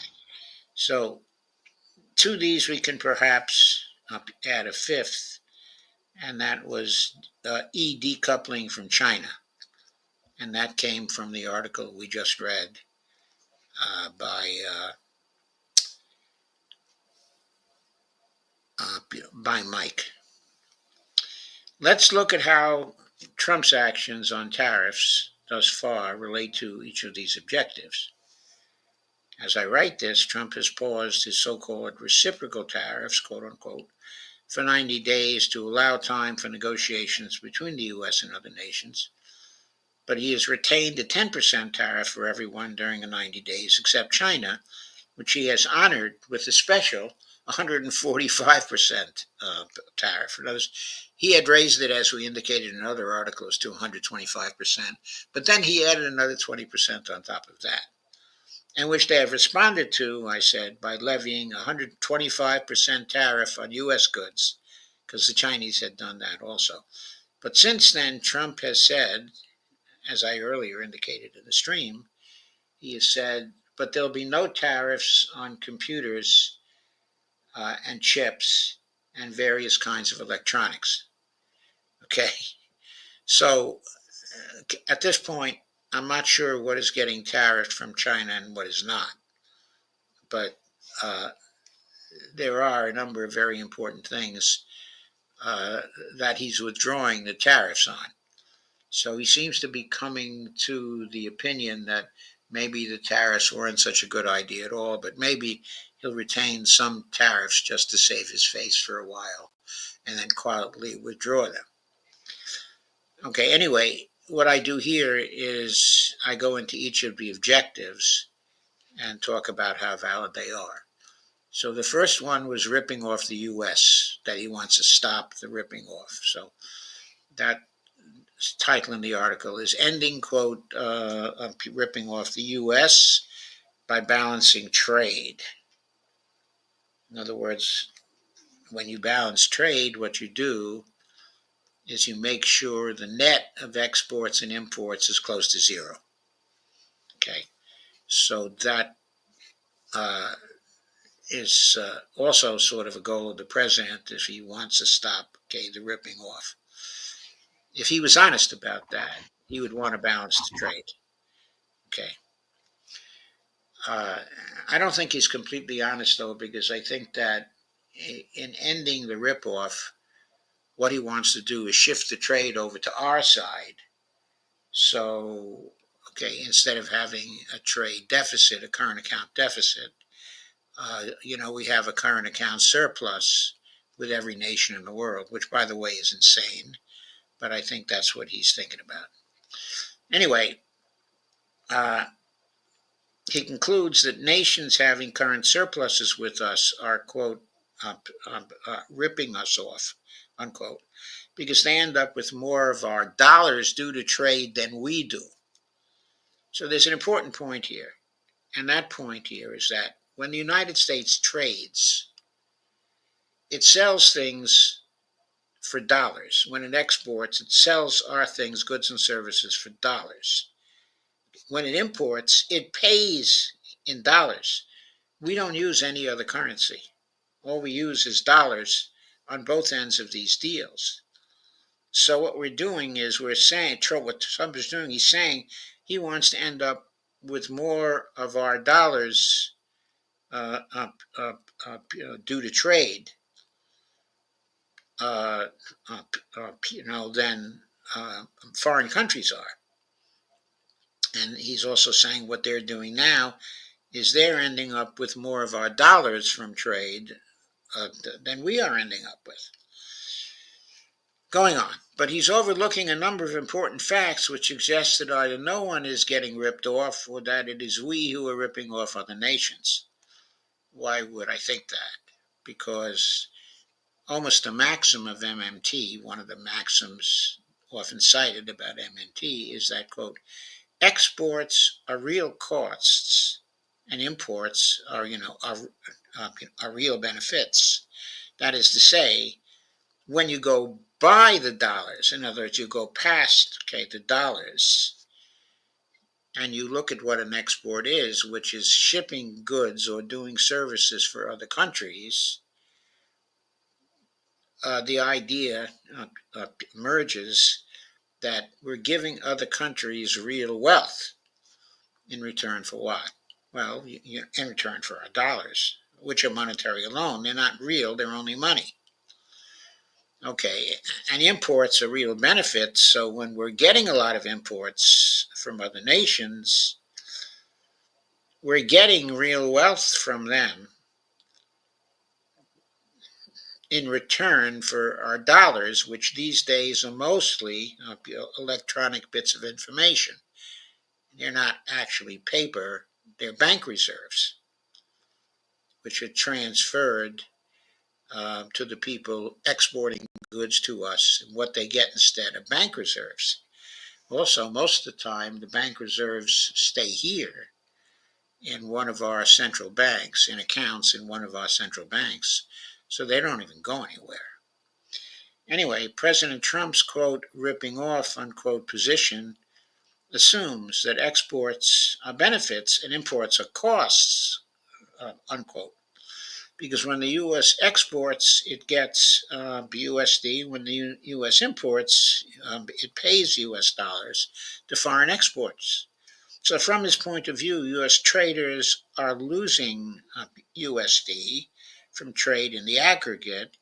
Speaker 1: So to these we can perhaps add a fifth, and that was E, decoupling from China. And that came from the article we just read by Mike. Let's look at how Trump's actions on tariffs thus far relate to each of these objectives. As I write this, Trump has paused his so-called reciprocal tariffs, quote unquote, for 90 days to allow time for negotiations between the U.S. and other nations. But he has retained a 10% tariff for everyone during the 90 days except China, which he has honored with a special 145% tariff. In other words, he had raised it, as we indicated in other articles, to 125%, but then he added another 20% on top of that, and which they have responded to, I said, by levying a 125% tariff on U.S. goods, because the Chinese had done that also. But since then, Trump has said, as I earlier indicated in the stream, he has said, but there'll be no tariffs on computers and chips and various kinds of electronics. Okay, so at this point, I'm not sure what is getting tariffed from China and what is not. But there are a number of very important things that he's withdrawing the tariffs on. So he seems to be coming to the opinion that maybe the tariffs weren't such a good idea at all, but maybe he'll retain some tariffs just to save his face for a while and then quietly withdraw them. Okay, anyway, what I do here is I go into each of the objectives and talk about how valid they are. So the first one was ripping off the U.S., that he wants to stop the ripping off. So that title in the article is Ending, quote, ripping off the U.S. by balancing trade. In other words, when you balance trade, what you do is you make sure the net of exports and imports is close to zero. Okay, so that is also sort of a goal of the president if he wants to stop, okay, the ripping off. If he was honest about that, he would want to balance the trade. Okay. I don't think he's completely honest though, because I think that in ending the ripoff, what he wants to do is shift the trade over to our side. So, okay, instead of having a trade deficit, a current account deficit, we have a current account surplus with every nation in the world, which, by the way, is insane. But I think that's what he's thinking about. Anyway, he concludes that nations having current surpluses with us are, quote, ripping us off, unquote, because they end up with more of our dollars due to trade than we do. So there's an important point here. And that point here is that when the United States trades, it sells things for dollars. When it exports, it sells our things, goods and services, for dollars. When it imports, it pays in dollars. We don't use any other currency. All we use is dollars on both ends of these deals. So what we're doing is we're saying, what Trump is doing, he's saying he wants to end up with more of our dollars due to trade, than foreign countries are. And he's also saying what they're doing now is they're ending up with more of our dollars from trade than we are ending up with. Going on. But he's overlooking a number of important facts which suggest that either no one is getting ripped off or that it is we who are ripping off other nations. Why would I think that? Because almost the maxim of MMT, one of the maxims often cited about MMT, is that, quote, exports are real costs and imports are real benefits. That is to say, when you go buy the dollars, in other words, you go past, the dollars, and you look at what an export is, which is shipping goods or doing services for other countries, the idea emerges that we're giving other countries real wealth in return for what? Well, in return for our dollars, which are monetary alone. They're not real, they're only money. Okay, and imports are real benefits, so when we're getting a lot of imports from other nations, we're getting real wealth from them in return for our dollars, which these days are mostly electronic bits of information. They're not actually paper, they're bank reserves, which are transferred to the people exporting goods to us, and what they get instead of bank reserves. Also, most of the time, the bank reserves stay here in one of our central banks, in accounts in one of our central banks, so they don't even go anywhere. Anyway, President Trump's, quote, ripping off, unquote, position assumes that exports are benefits and imports are costs, unquote. Because when the U.S. exports, it gets USD. When the U.S. imports, it pays U.S. dollars to foreign exports. So from his point of view, U.S. traders are losing USD from trade in the aggregate,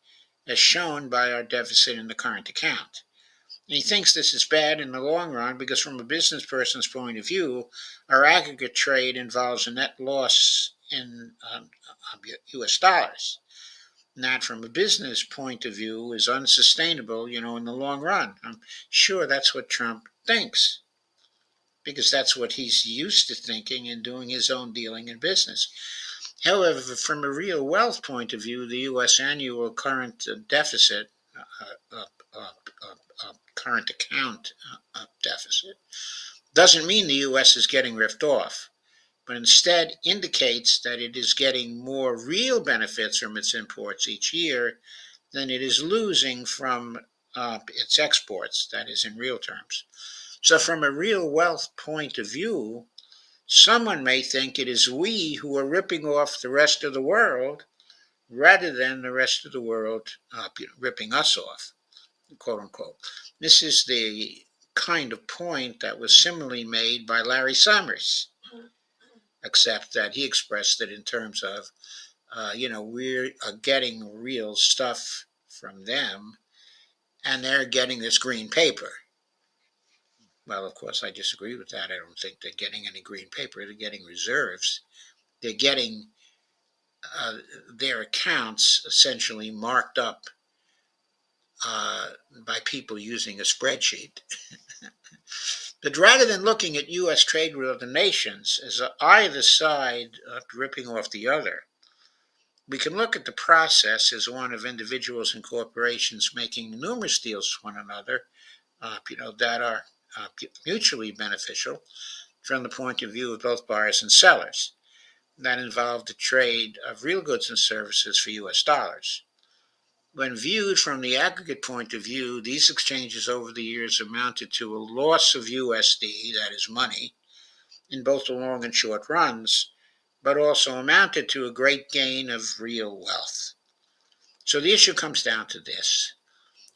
Speaker 1: as shown by our deficit in the current account. And he thinks this is bad in the long run because from a business person's point of view, our aggregate trade involves a net loss in U.S. dollars. And that from a business point of view is unsustainable, in the long run. I'm sure that's what Trump thinks, because that's what he's used to thinking and doing his own dealing in business. However, from a real wealth point of view, the U.S. annual current deficit, current account deficit, doesn't mean the U.S. is getting ripped off, but instead indicates that it is getting more real benefits from its imports each year than it is losing from its exports, that is in real terms. So from a real wealth point of view, Someone may think it is we who are ripping off the rest of the world rather than the rest of the world ripping us off, quote unquote. This is the kind of point that was similarly made by Larry Summers, except that he expressed it in terms of, we're getting real stuff from them and they're getting this green paper. Well, of course, I disagree with that. I don't think they're getting any green paper. They're getting reserves. They're getting their accounts essentially marked up by people using a spreadsheet. But rather than looking at U.S. trade with other nations as either side ripping off the other, we can look at the process as one of individuals and corporations making numerous deals with one another, that are mutually beneficial from the point of view of both buyers and sellers, that involve the trade of real goods and services for U.S. dollars. When viewed from the aggregate point of view, these exchanges over the years amounted to a loss of USD, that is money, in both the long and short runs, but also amounted to a great gain of real wealth. So the issue comes down to this.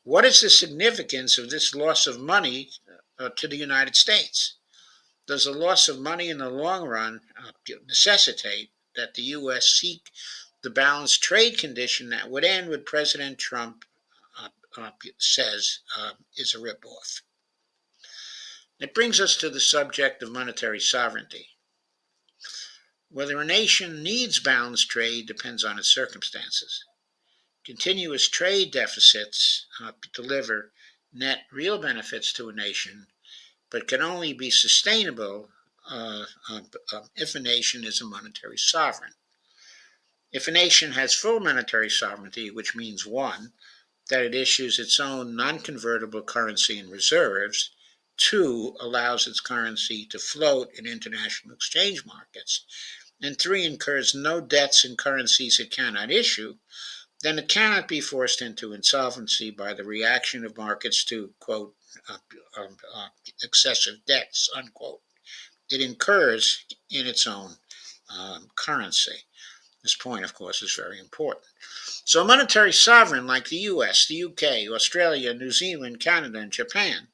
Speaker 1: What is the significance of this loss of money to the United States? Does the loss of money in the long run necessitate that the U.S. seek the balanced trade condition that would end what President Trump says is a ripoff? It brings us to the subject of monetary sovereignty. Whether a nation needs balanced trade depends on its circumstances. Continuous trade deficits deliver net real benefits to a nation, but can only be sustainable if a nation is a monetary sovereign. If a nation has full monetary sovereignty, which means one, that it issues its own non-convertible currency and reserves, two, allows its currency to float in international exchange markets, and three, incurs no debts in currencies it cannot issue, then it cannot be forced into insolvency by the reaction of markets to, quote, excessive debts, unquote. It incurs in its own currency. This point, of course, is very important. So a monetary sovereign like the US, the UK, Australia, New Zealand, Canada, and Japan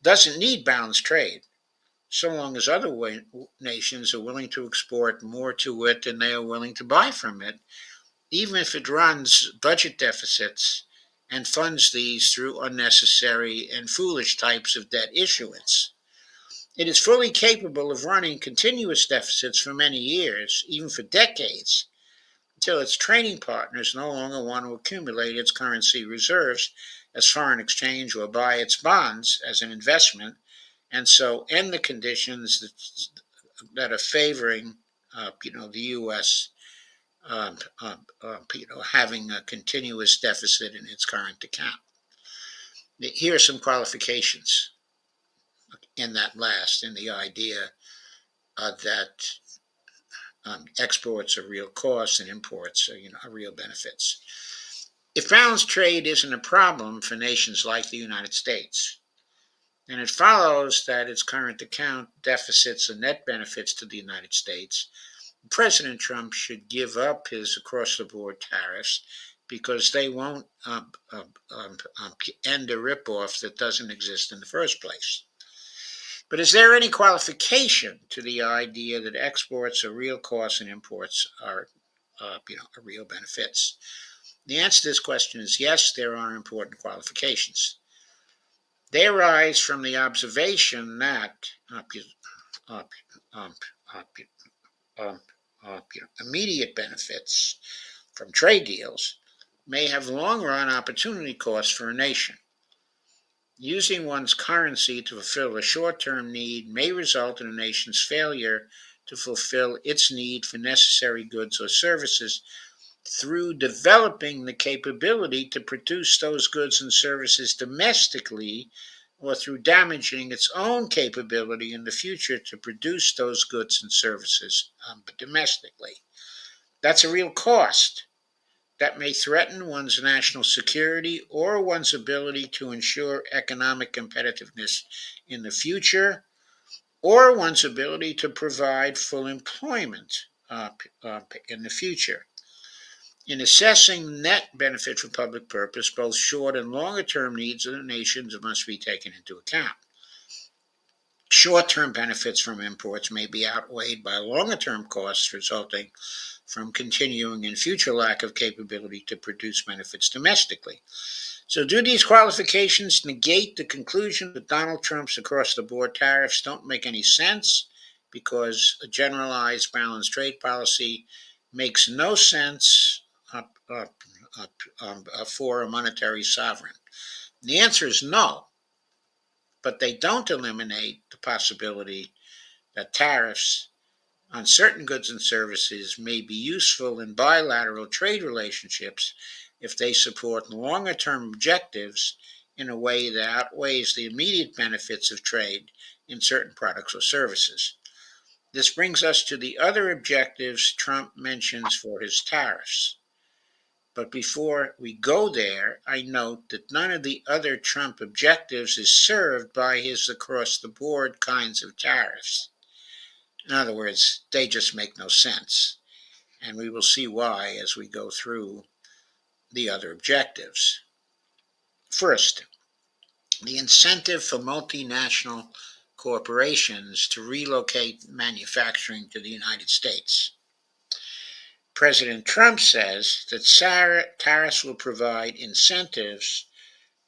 Speaker 1: doesn't need balanced trade, so long as other nations are willing to export more to it than they are willing to buy from it, even if it runs budget deficits and funds these through unnecessary and foolish types of debt issuance. It is fully capable of running continuous deficits for many years, even for decades, until its trading partners no longer want to accumulate its currency reserves as foreign exchange or buy its bonds as an investment, and so end the conditions that are favoring, the U.S. Having a continuous deficit in its current account. Here are some qualifications in the idea that exports are real costs and imports are real benefits. If balanced trade isn't a problem for nations like the United States, then it follows that its current account deficits are net benefits to the United States. President Trump should give up his across-the-board tariffs because they won't end a ripoff that doesn't exist in the first place. But is there any qualification to the idea that exports are real costs and imports are real benefits? The answer to this question is yes, there are important qualifications. They arise from the observation that immediate benefits from trade deals may have long-run opportunity costs for a nation. Using one's currency to fulfill a short-term need may result in a nation's failure to fulfill its need for necessary goods or services through developing the capability to produce those goods and services domestically, or through damaging its own capability in the future to produce those goods and services domestically. That's a real cost that may threaten one's national security or one's ability to ensure economic competitiveness in the future, or one's ability to provide full employment in the future. In assessing net benefit for public purpose, both short and longer term needs of the nations must be taken into account. Short-term benefits from imports may be outweighed by longer-term costs resulting from continuing and future lack of capability to produce benefits domestically. So do these qualifications negate the conclusion that Donald Trump's across-the-board tariffs don't make any sense because a generalized balanced trade policy makes no sense for a monetary sovereign? The answer is no, but they don't eliminate the possibility that tariffs on certain goods and services may be useful in bilateral trade relationships if they support longer-term objectives in a way that outweighs the immediate benefits of trade in certain products or services. This brings us to the other objectives Trump mentions for his tariffs. But before we go there, I note that none of the other Trump objectives is served by his across-the-board kinds of tariffs. In other words, they just make no sense. And we will see why as we go through the other objectives. First, the incentive for multinational corporations to relocate manufacturing to the United States. President Trump says that tariffs will provide incentives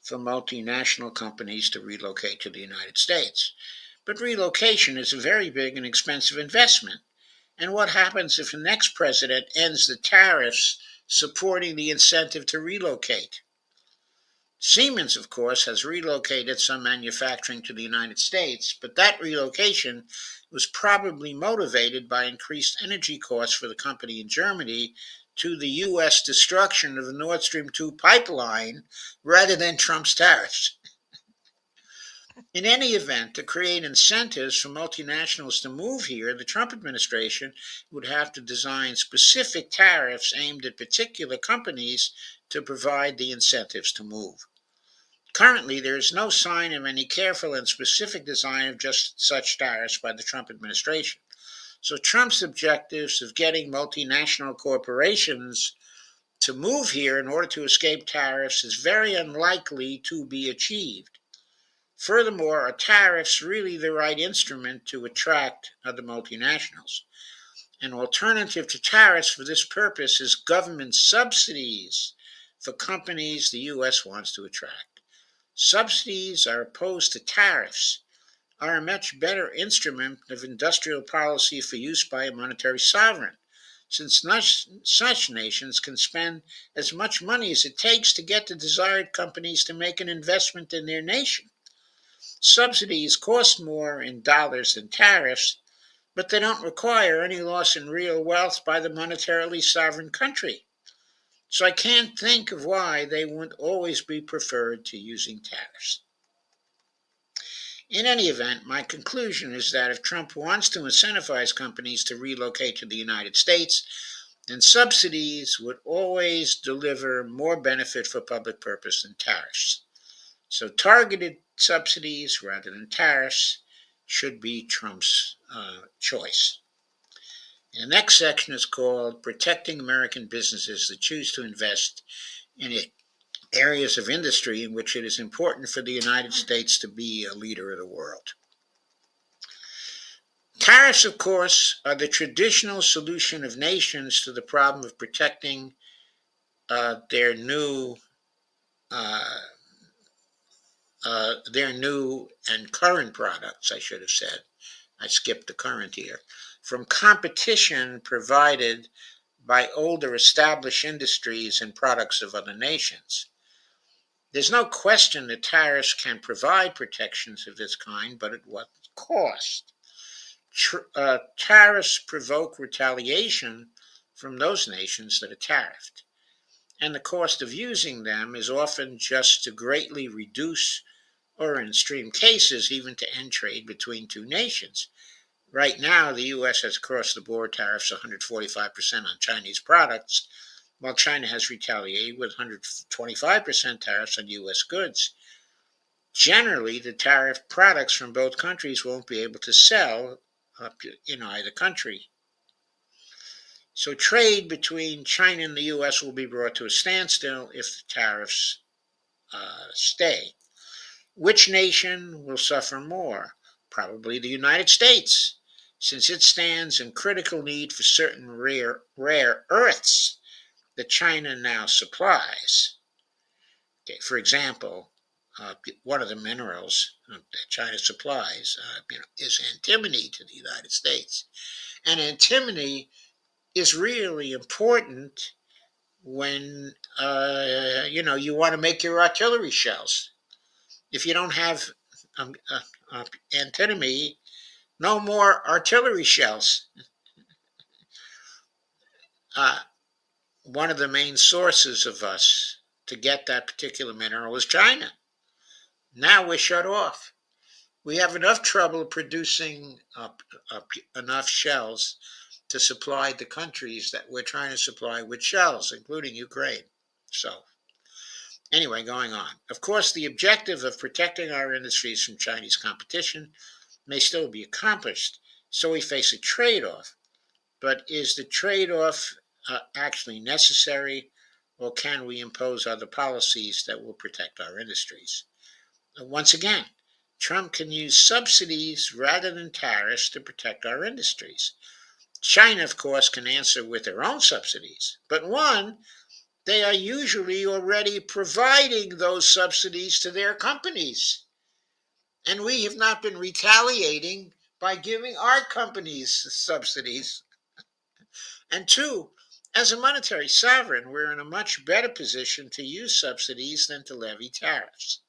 Speaker 1: for multinational companies to relocate to the United States. But relocation is a very big and expensive investment. And what happens if the next president ends the tariffs supporting the incentive to relocate? Siemens, of course, has relocated some manufacturing to the United States, but that relocation was probably motivated by increased energy costs for the company in Germany to the U.S. destruction of the Nord Stream 2 pipeline rather than Trump's tariffs. In any event, to create incentives for multinationals to move here, the Trump administration would have to design specific tariffs aimed at particular companies to provide the incentives to move. Currently, there is no sign of any careful and specific design of just such tariffs by the Trump administration. So Trump's objectives of getting multinational corporations to move here in order to escape tariffs is very unlikely to be achieved. Furthermore, are tariffs really the right instrument to attract other multinationals? An alternative to tariffs for this purpose is government subsidies for companies the U.S. wants to attract. Subsidies are opposed to tariffs, are a much better instrument of industrial policy for use by a monetary sovereign, since such nations can spend as much money as it takes to get the desired companies to make an investment in their nation. Subsidies cost more in dollars than tariffs, but they don't require any loss in real wealth by the monetarily sovereign country. So I can't think of why they wouldn't always be preferred to using tariffs. In any event, my conclusion is that if Trump wants to incentivize companies to relocate to the United States, then subsidies would always deliver more benefit for public purpose than tariffs. So targeted subsidies rather than tariffs should be Trump's choice. And the next section is called Protecting American Businesses that Choose to Invest in Areas of Industry in Which It Is Important for the United States to be a leader of the world. Tariffs, of course, are the traditional solution of nations to the problem of protecting their new and current products, I should have said. I skipped the current here. From competition provided by older established industries and products of other nations. There's no question that tariffs can provide protections of this kind, but at what cost? Tariffs provoke retaliation from those nations that are tariffed, and the cost of using them is often just to greatly reduce, or in extreme cases, even to end trade between two nations. Right now, the U.S. has across-the-board tariffs 145% on Chinese products, while China has retaliated with 125% tariffs on U.S. goods. generally the tariff products from both countries won't be able to sell in either country. So trade between China and the U.S. will be brought to a standstill if the tariffs stay. Which nation will suffer more? Probably the United States, since it stands in critical need for certain rare earths that China now supplies. Okay, for example, one of the minerals that China supplies is antimony to the United States. And antimony is really important when you want to make your artillery shells. If you don't have antimony, no more artillery shells. One of the main sources of us to get that particular mineral is China. Now we're shut off. We have enough trouble producing enough shells to supply the countries that we're trying to supply with shells, including Ukraine. So, anyway, going on. Of course, the objective of protecting our industries from Chinese competition may still be accomplished, so we face a trade-off. But is the trade-off actually necessary, or can we impose other policies that will protect our industries? Once again, Trump can use subsidies rather than tariffs to protect our industries. China, of course, can answer with their own subsidies. But one, they are usually already providing those subsidies to their companies. And we have not been retaliating by giving our companies subsidies. And two, as a monetary sovereign, we're in a much better position to use subsidies than to levy tariffs.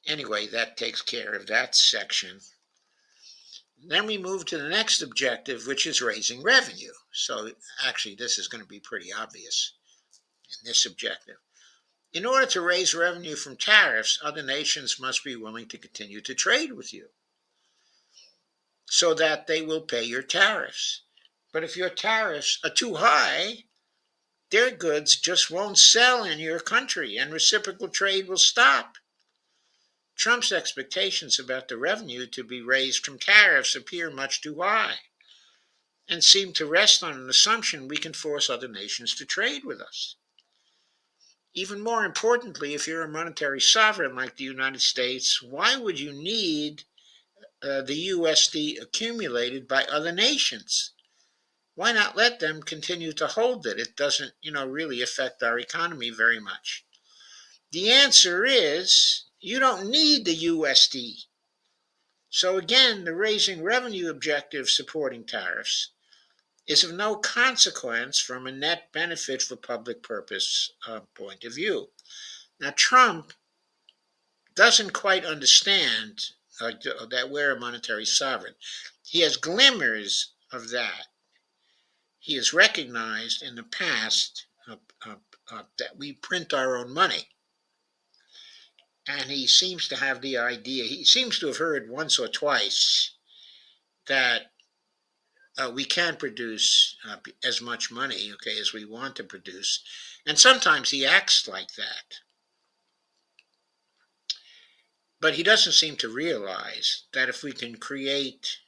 Speaker 1: Anyway, that takes care of that section. Then we move to the next objective, which is raising revenue. So actually, this is going to be pretty obvious in this objective. In order to raise revenue from tariffs, other nations must be willing to continue to trade with you so that they will pay your tariffs. But if your tariffs are too high, their goods just won't sell in your country and reciprocal trade will stop. Trump's expectations about the revenue to be raised from tariffs appear much too high and seem to rest on an assumption we can force other nations to trade with us. Even more importantly, if you're a monetary sovereign like the United States, why would you need the USD accumulated by other nations? Why not let them continue to hold it? It doesn't, really affect our economy very much. The answer is you don't need the USD. So again, the raising revenue objective supporting tariffs is of no consequence from a net benefit for public purpose point of view. Now, Trump doesn't quite understand that we're a monetary sovereign. He has glimmers of that. He has recognized in the past that we print our own money. And he seems to have the idea, he seems to have heard once or twice that we can produce as much money, as we want to produce. And sometimes he acts like that. But he doesn't seem to realize that if we can create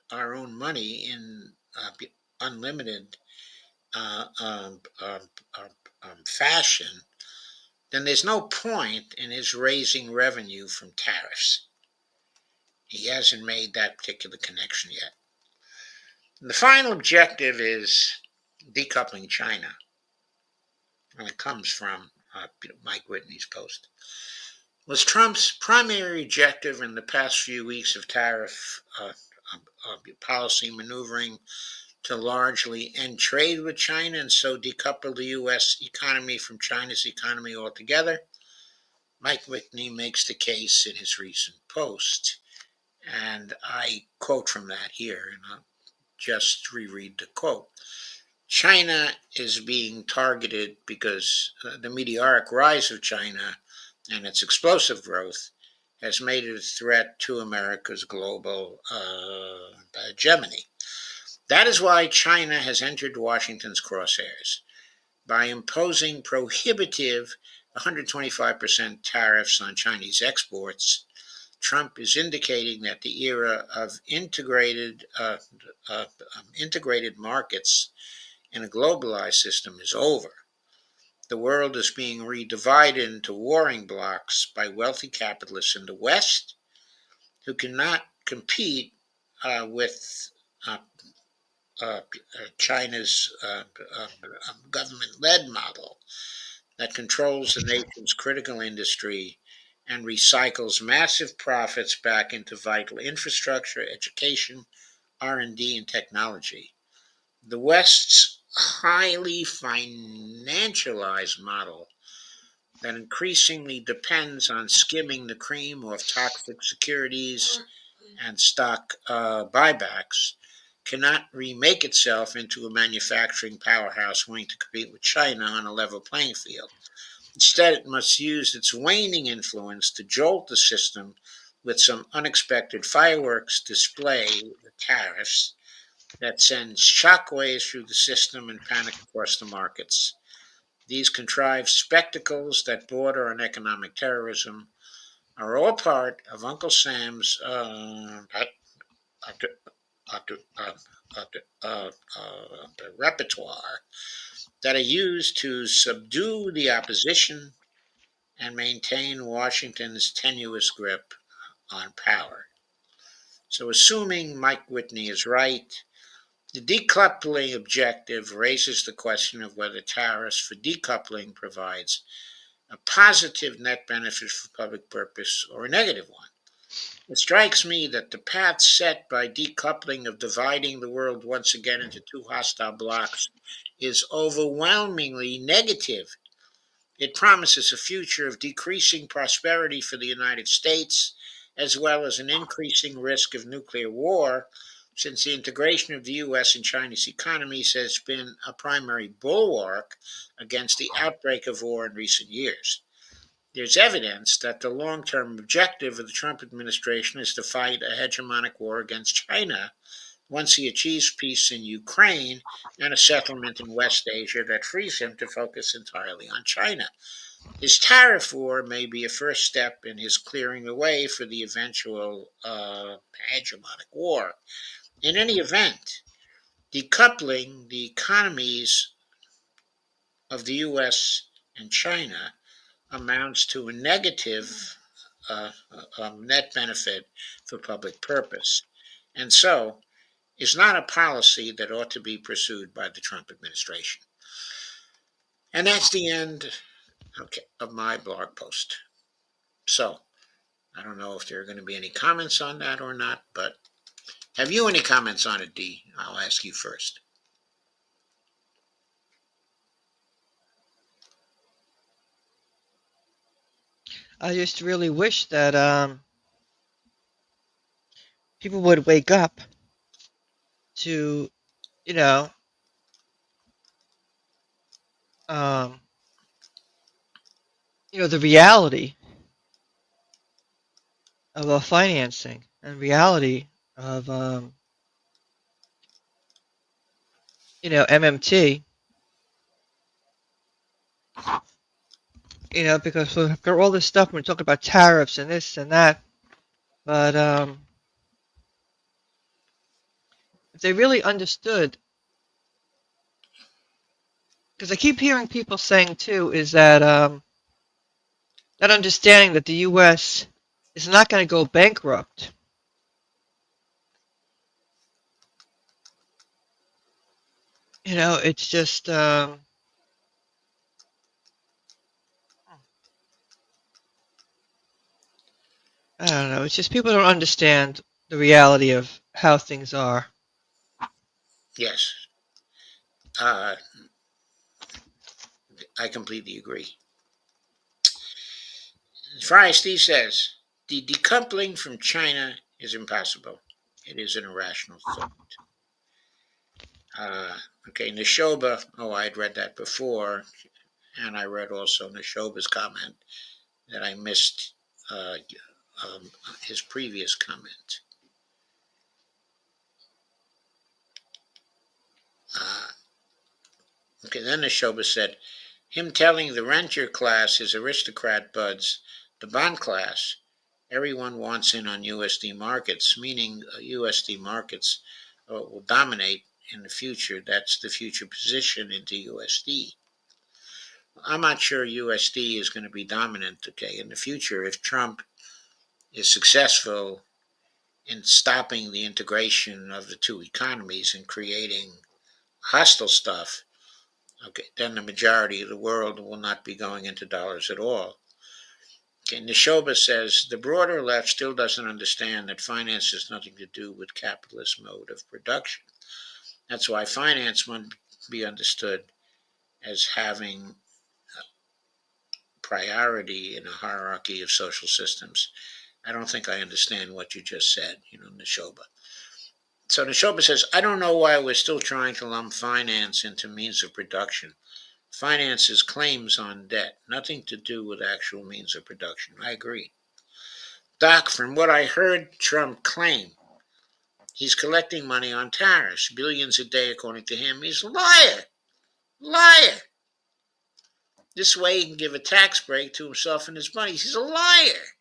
Speaker 1: our own money in unlimited fashion, then there's no point in his raising revenue from tariffs. He hasn't made that particular connection yet. And the final objective is decoupling China. And it comes from Mike Whitney's post. Was Trump's primary objective in the past few weeks of tariff policy maneuvering to largely end trade with China and so decouple the U.S. economy from China's economy altogether? Mike Whitney makes the case in his recent post, and I quote from that here, and I'll just reread the quote. China is being targeted because the meteoric rise of China and its explosive growth has made it a threat to America's global hegemony. That is why China has entered Washington's crosshairs. by imposing prohibitive 125% tariffs on Chinese exports, Trump is indicating that the era of integrated markets in a globalized system is over. The world is being redivided into warring blocs by wealthy capitalists in the West who cannot compete with China's government-led model that controls the nation's critical industry and recycles massive profits back into vital infrastructure, education, R&D, and technology. The West's highly financialized model that increasingly depends on skimming the cream of toxic securities and stock buybacks cannot remake itself into a manufacturing powerhouse willing to compete with China on a level playing field. Instead, it must use its waning influence to jolt the system with some unexpected fireworks display, the tariffs, that sends shockwaves through the system and panic across the markets. These contrived spectacles that border on economic terrorism are all part of Uncle Sam's repertoire that are used to subdue the opposition and maintain Washington's tenuous grip on power. So, assuming Mike Whitney is right, the decoupling objective raises the question of whether tariffs for decoupling provides a positive net benefit for public purpose or a negative one. It strikes me that the path set by decoupling of dividing the world once again into two hostile blocs is overwhelmingly negative. It promises a future of decreasing prosperity for the United States, as well as an increasing risk of nuclear war, since the integration of the U.S. and Chinese economies has been a primary bulwark against the outbreak of war in recent years. There's evidence that the long-term objective of the Trump administration is to fight a hegemonic war against China once he achieves peace in Ukraine and a settlement in West Asia that frees him to focus entirely on China. His tariff war may be a first step in his clearing the way for the eventual hegemonic war. In any event, decoupling the economies of the U.S. and China amounts to a negative net benefit for public purpose, and so is not a policy that ought to be pursued by the Trump administration. And that's the end of my blog post. So, I don't know if there are going to be any comments on that or not, but have you any comments on it, Dee? I'll ask you first.
Speaker 2: I just really wish that people would wake up to, you know, um, the reality of financing and reality of, MMT. Because we've got all this stuff when we talk about tariffs and this and that, but if they really understood, because I keep hearing people saying too, is that that understanding that the U.S. is not going to go bankrupt. It's just I don't know. It's just people don't understand the reality of how things are.
Speaker 1: Yes, I completely agree. Fry Steve says, the decoupling from China is impossible. It is an irrational thought. Okay, Neshoba, I had read that before, and I read also Neshoba's comment that I missed his previous comment. Okay, then the Neshoba said, him telling the renter class, his aristocrat buds, the bond class, everyone wants in on USD markets, meaning USD markets will dominate in the future. That's the future position into USD. I'm not sure USD is going to be dominant, okay, in the future if Trump is successful in stopping the integration of the two economies and creating hostile stuff. Okay, then the majority of the world will not be going into dollars at all. Okay, Neshoba says the broader left still doesn't understand that finance has nothing to do with capitalist mode of production. That's why finance must be understood as having priority in a hierarchy of social systems. I don't think I understand what you just said, Neshoba. So Neshoba says, I don't know why we're still trying to lump finance into means of production. Finance is claims on debt, nothing to do with actual means of production. I agree. Doc, from what I heard Trump claim, he's collecting money on tariffs, billions a day according to him. He's a liar. Liar. This way he can give a tax break to himself and his buddies. He's a liar.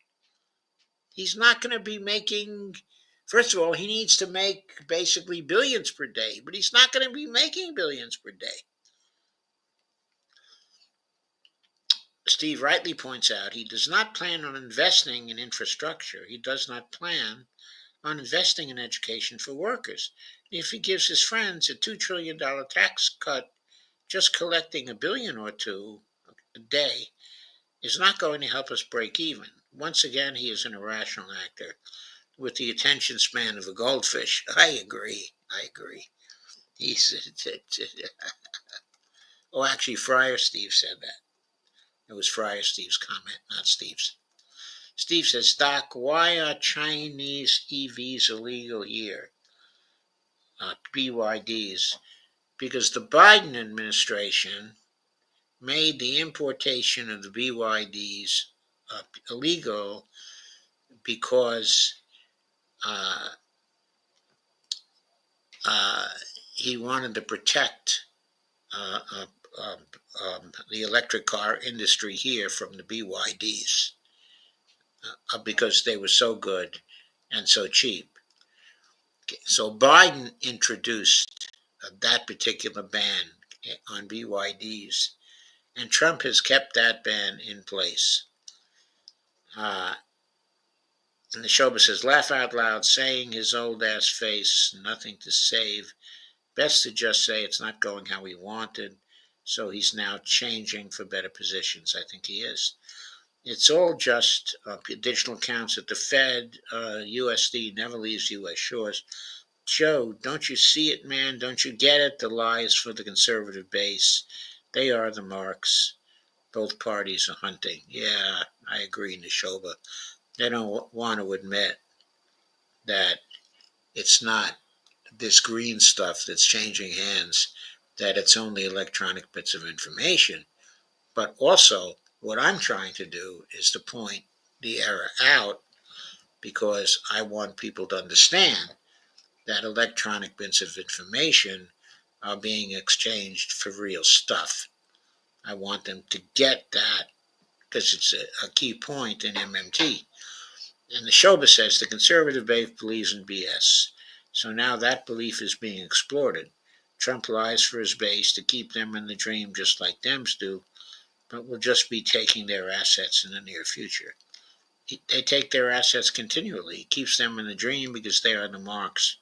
Speaker 1: He's not going to be making, first of all, he needs to make basically billions per day, but he's not going to be making billions per day. Steve rightly points out he does not plan on investing in infrastructure. He does not plan on investing in education for workers. If he gives his friends a $2 trillion tax cut, just collecting $1 billion or $2 a day is not going to help us break even. Once again, he is an irrational actor with the attention span of a goldfish. I agree. He's oh, actually, Friar Steve said that. It was Friar Steve's comment, not Steve's. Steve says, Doc, why are Chinese EVs illegal here? BYDs. Because the Biden administration made the importation of the BYDs illegal because he wanted to protect the electric car industry here from the BYDs because they were so good and so cheap. Okay, so Biden introduced that particular ban on BYDs, and Trump has kept that ban in place. And the Neshoba says, laugh out loud, saying his old ass face, nothing to save. Best to just say it's not going how he wanted, so he's now changing for better positions. I think he is. It's all just additional accounts at the Fed. USD never leaves U.S. shores. Joe, don't you see it, man? Don't you get it? The lies for the conservative base. They are the marks. Both parties are hunting. Yeah, I agree, Neshoba. They don't want to admit that it's not this green stuff that's changing hands, that it's only electronic bits of information. But also, what I'm trying to do is to point the error out because I want people to understand that electronic bits of information are being exchanged for real stuff. I want them to get that because it's a key point in MMT. And the Neshoba says the conservative base believes in BS. So now that belief is being exploited. Trump lies for his base to keep them in the dream just like Dems do, but will just be taking their assets in the near future. They take their assets continually. It keeps them in the dream because they are the marks.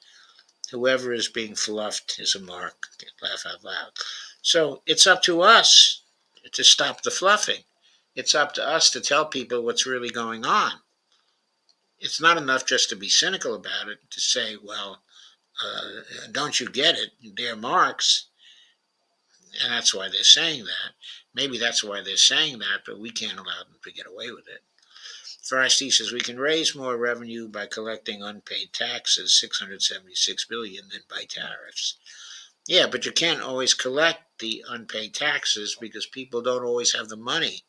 Speaker 1: Whoever is being fluffed is a mark. Laugh out loud. So it's up to us to stop the fluffing. It's up to us to tell people what's really going on. It's not enough just to be cynical about it, to say, well, don't you get it? They're marks. And that's why they're saying that. Maybe that's why they're saying that, but we can't allow them to get away with it. Farsti says we can raise more revenue by collecting unpaid taxes, $676 billion, than by tariffs. Yeah, but you can't always collect the unpaid taxes because people don't always have the money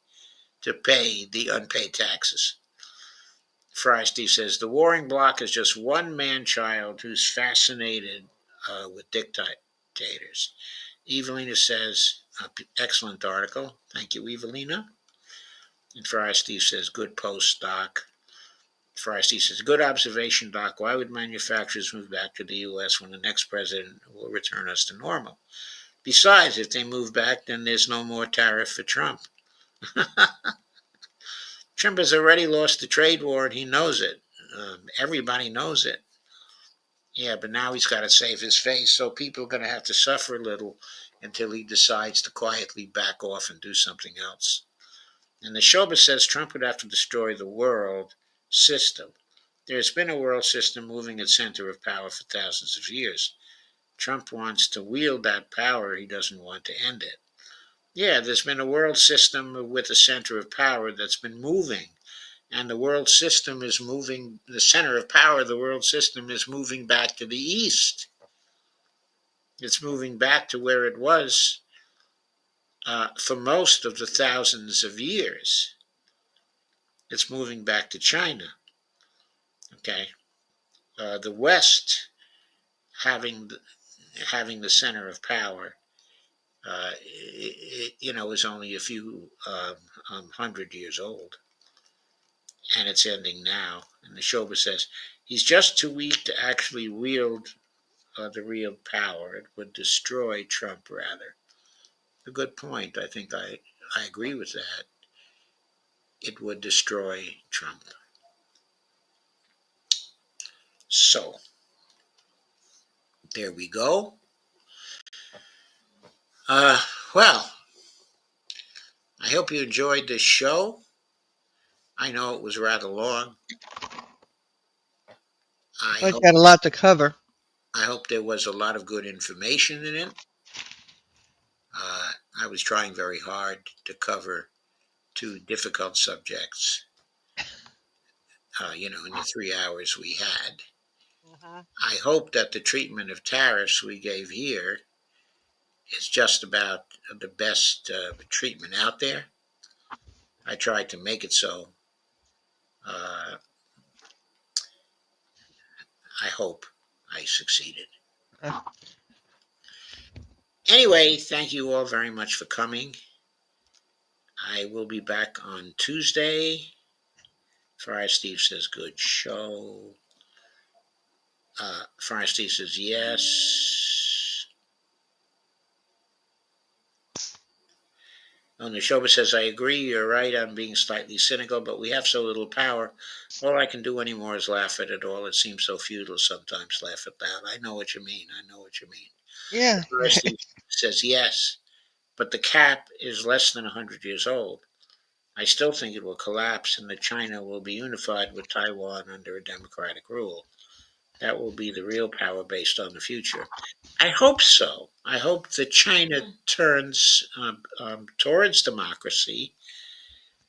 Speaker 1: to pay the unpaid taxes. Farsti says the warring bloc is just one man-child who's fascinated with dictators. Evelina says Excellent article. Thank you, Evelina. And Friar Steve says, good post, Doc. Friar Steve says, good observation, Doc. Why would manufacturers move back to the U.S. when the next president will return us to normal? Besides, if they move back, then there's no more tariff for Trump. Trump has already lost the trade war, and he knows it. Everybody knows it. Yeah, but now he's got to save his face, so people are going to have to suffer a little until he decides to quietly back off and do something else. And the Shoba says Trump would have to destroy the world system. There's been a world system moving its center of power for thousands of years. Trump wants to wield that power. He doesn't want to end it. Yeah, there's been a world system with a center of power that's been moving. And the world system is moving, the center of power of the world system is moving back to the east. It's moving back to where it was for most of the thousands of years. It's moving back to China. Okay, the West having the center of power, is only a few 100 years old, and it's ending now. And the Shoba says he's just too weak to actually wield the real power. It would destroy Trump rather. A good point. I think I agree with that. It would destroy Trump. So, there we go. Well, I hope you enjoyed this show. I know it was rather long.
Speaker 2: I've got a lot to cover.
Speaker 1: I hope there was a lot of good information in it. I was trying very hard to cover two difficult subjects, in the 3 hours we had. I hope that the treatment of tariffs we gave here is just about the best treatment out there. I tried to make it so. I hope I succeeded. Anyway, thank you all very much for coming. I will be back on Tuesday. Friar Steve says, good show. Friar Steve says, yes. And the Shoba says, I agree, you're right, I'm being slightly cynical, but we have so little power. All I can do anymore is laugh at it all. It seems so futile sometimes, laugh at that. I know what you mean.
Speaker 2: Yeah.
Speaker 1: Friar Steve says, yes, but the cap is less than 100 years old. I still think it will collapse and that China will be unified with Taiwan under a democratic rule. That will be the real power based on the future. I hope so. I hope that China turns towards democracy.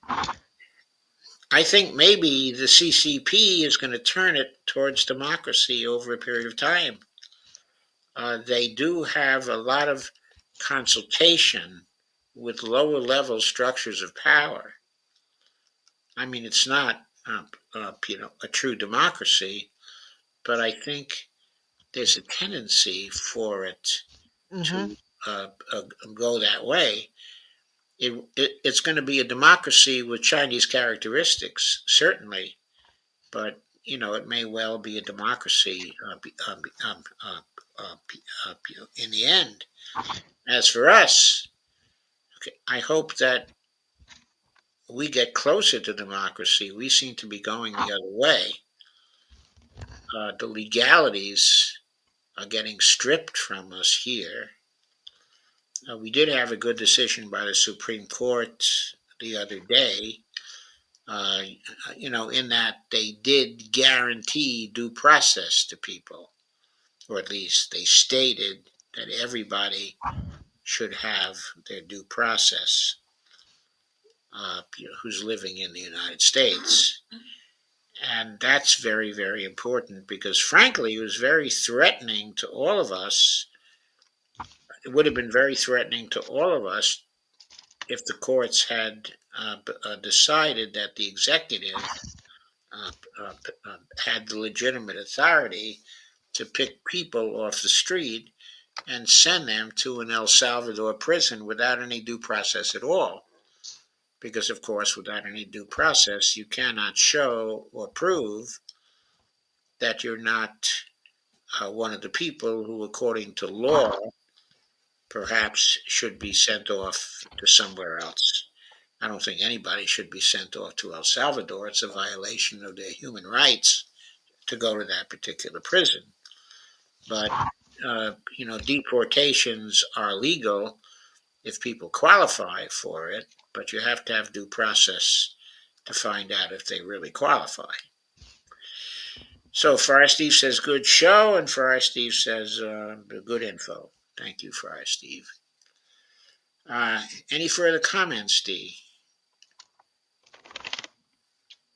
Speaker 1: I think maybe the CCP is going to turn it towards democracy over a period of time. They do have a lot of consultation with lower level structures of power. I mean, it's not a true democracy, but I think there's a tendency for it to go that way. It's going to be a democracy with Chinese characteristics, certainly, but it may well be a democracy in the end. As for us, I hope that we get closer to democracy. We seem to be going the other way. The legalities are getting stripped from us here. We did have a good decision by the Supreme Court the other day, in that they did guarantee due process to people, or at least they stated that everybody should have their due process, who's living in the United States. And that's very, very important because, frankly, it was very threatening to all of us. It would have been very threatening to all of us if the courts had decided that the executive had the legitimate authority to pick people off the street and send them to an El Salvador prison without any due process at all. Because, of course, without any due process, you cannot show or prove that you're not one of the people who, according to law, perhaps should be sent off to somewhere else. I don't think anybody should be sent off to El Salvador. It's a violation of their human rights to go to that particular prison. But, deportations are legal if people qualify for it, but you have to have due process to find out if they really qualify. So Fire Steve says good show, and Fire Steve says good info. Thank you, Fire Steve. Any further comments, Steve?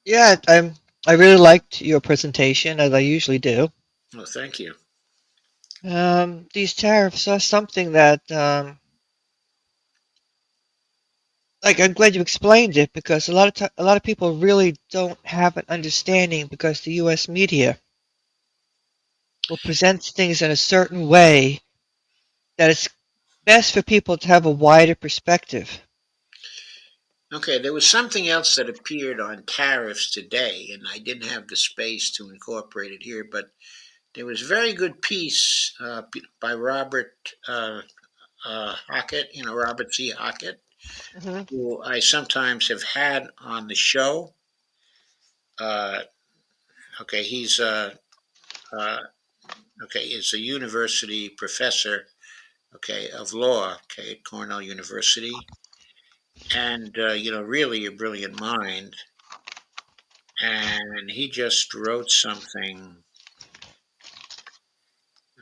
Speaker 2: Yeah, I really liked your presentation, as I usually do.
Speaker 1: Well, thank you.
Speaker 2: These tariffs are something that, like, I'm glad you explained it, because a lot of people really don't have an understanding, because the U.S. media will present things in a certain way that it's best for people to have a wider perspective.
Speaker 1: Okay, there was something else that appeared on tariffs today, and I didn't have the space to incorporate it here, but there was a very good piece by Robert Hockett, Robert C. Hockett,
Speaker 2: Hmm.
Speaker 1: who I sometimes have had on the show. Okay, he's is a university professor, of law, at Cornell University, and really a brilliant mind. And he just wrote something.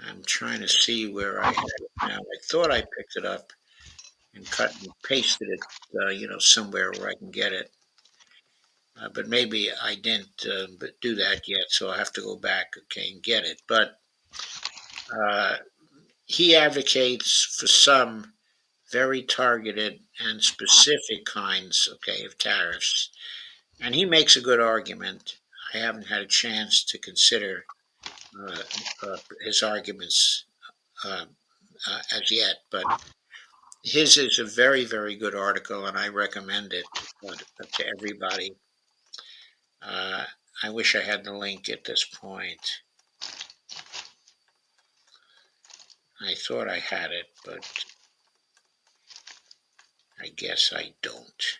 Speaker 1: I'm trying to see where I had it now. I thought I picked it up and cut and pasted it, somewhere where I can get it. But maybe I didn't do that yet, so I'll have to go back, and get it. But uh, he advocates for some very targeted and specific kinds, of tariffs, and he makes a good argument. I haven't had a chance to consider uh, his arguments uh, as yet, but his is a very, very good article, and I recommend it to everybody. Uh, I wish I had the link at this point. I thought I had it, but I guess I don't.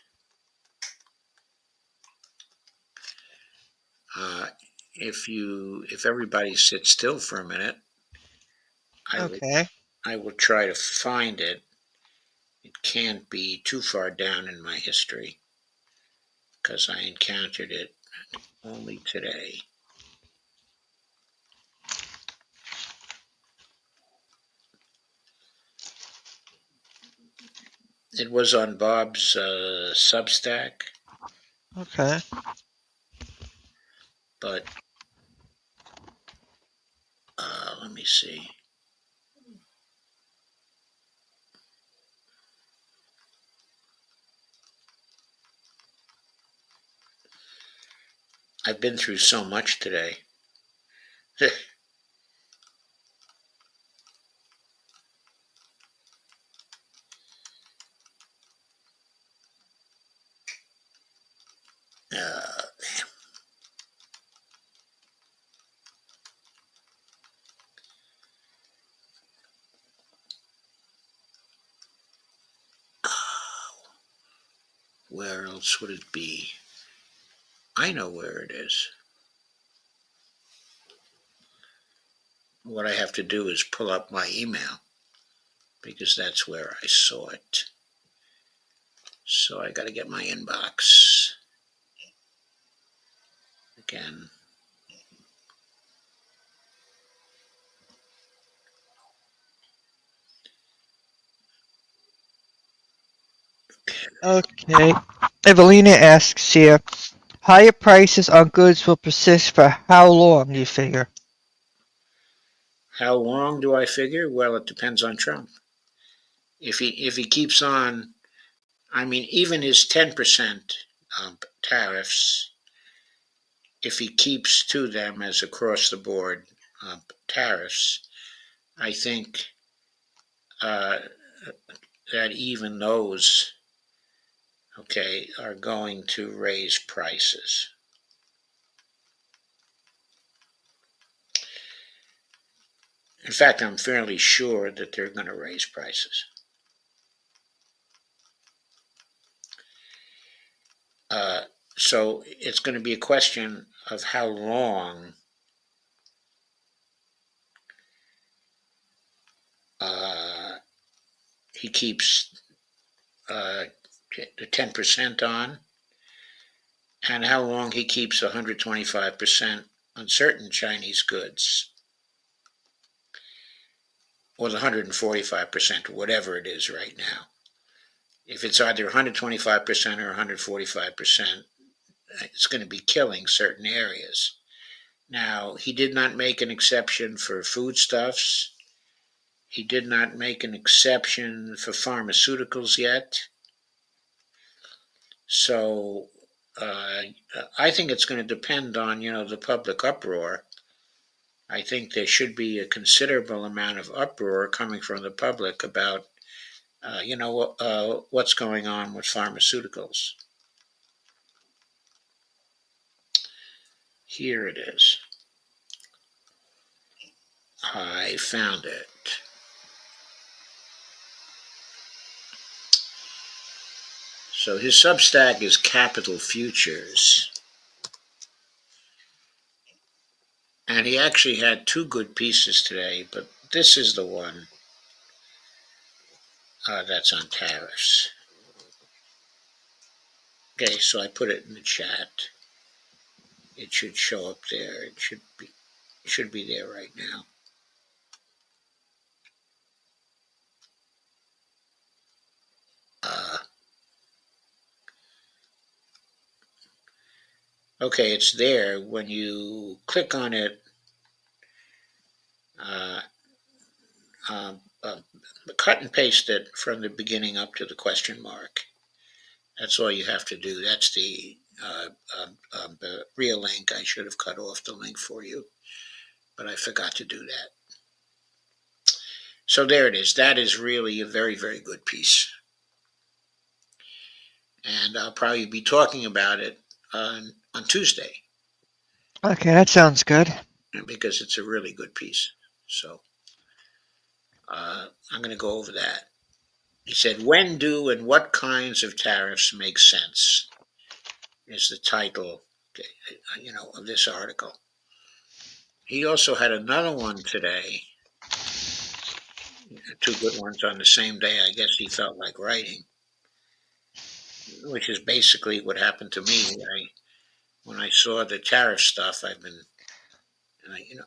Speaker 1: Uh, if everybody sits still for a minute, I will
Speaker 2: Okay.
Speaker 1: I will try to find it. It can't be too far down in my history because I encountered it only today. It was on Bob's Substack,
Speaker 2: Okay.
Speaker 1: but let me see. I've been through so much today. uh, where else would it be? I know where it is. What I have to do is pull up my email because that's where I saw it. So I got to get my inbox again.
Speaker 2: Okay. Evelina asks here, higher prices on goods will persist for how long, do you figure?
Speaker 1: How long do I figure? Well, it depends on Trump. If he keeps on, I mean, even his 10% tariffs, if he keeps to them as across the board tariffs, I think that even those, okay, are going to raise prices. In fact, I'm fairly sure that they're going to raise prices. So it's going to be a question of how long he keeps the 10% on, and how long he keeps 125% on certain Chinese goods, or the 145%, whatever it is right now. If it's either 125% or 145%, it's going to be killing certain areas. Now, he did not make an exception for foodstuffs. He did not make an exception for pharmaceuticals yet. So I think it's going to depend on, the public uproar. I think there should be a considerable amount of uproar coming from the public about, what's going on with pharmaceuticals. Here it is. I found it. So his Substack is Capital Futures. And he actually had two good pieces today, but this is the one that's on tariffs. Okay, so I put it in the chat. It should show up there. It should be there right now. Okay, it's there. When you click on it, cut and paste it from the beginning up to the question mark. That's all you have to do. That's the real link. I should have cut off the link for you, but I forgot to do that. So there it is. That is really a very, very good piece. And I'll probably be talking about it on Tuesday.
Speaker 2: Okay, that sounds good.
Speaker 1: Because it's a really good piece. So I'm going to go over that. He said, when do and what kinds of tariffs make sense? Is the title, of this article. He also had another one today, two good ones on the same day. I guess he felt like writing, which is basically what happened to me. When I saw the tariff stuff, I've been,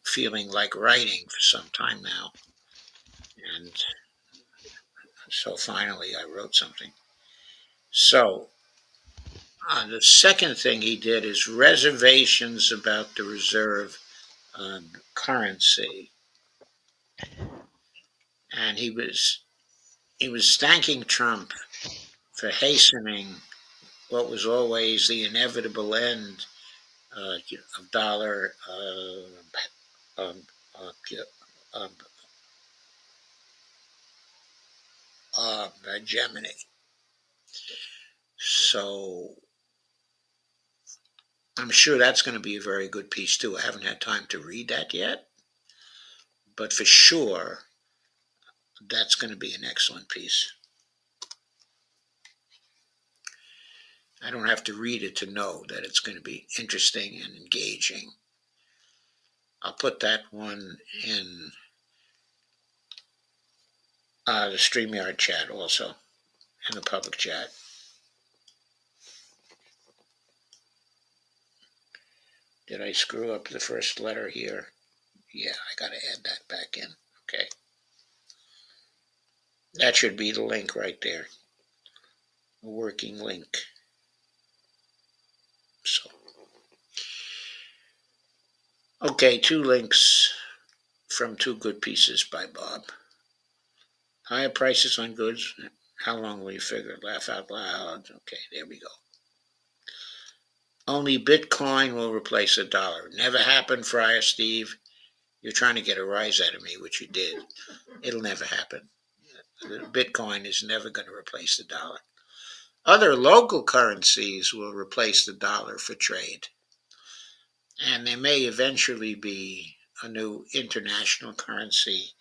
Speaker 1: feeling like writing for some time now, and so finally I wrote something. So the second thing he did is reservations about the reserve currency, and he was thanking Trump for hastening what was always the inevitable end of dollar hegemony. So I'm sure that's going to be a very good piece too. I haven't had time to read that yet, but for sure that's going to be an excellent piece. I don't have to read it to know that it's going to be interesting and engaging. I'll put that one in the StreamYard chat also, in the public chat. Did I screw up the first letter here? Yeah, I got to add that back in. Okay. That should be the link right there. A working link. So, okay, two links from two good pieces by Bob. Higher prices on goods. How long will you figure? Laugh out loud. Okay, there we go. Only Bitcoin will replace a dollar. Never happened, Friar Steve. You're trying to get a rise out of me, which you did. It'll never happen. Bitcoin is never going to replace the dollar. Other local currencies will replace the dollar for trade. And there may eventually be a new international currency,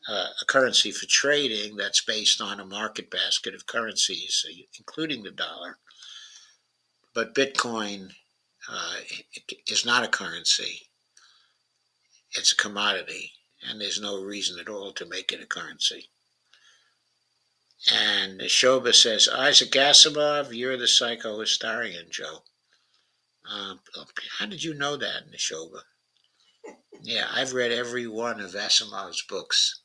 Speaker 1: a currency for trading that's based on a market basket of currencies, including the dollar. But Bitcoin is not a currency. It's a commodity, and there's no reason at all to make it a currency. And Shoba says, Isaac Asimov, you're the psychohistorian, Joe. How did you know that, Nishoba? Yeah, I've read every one of Asimov's books.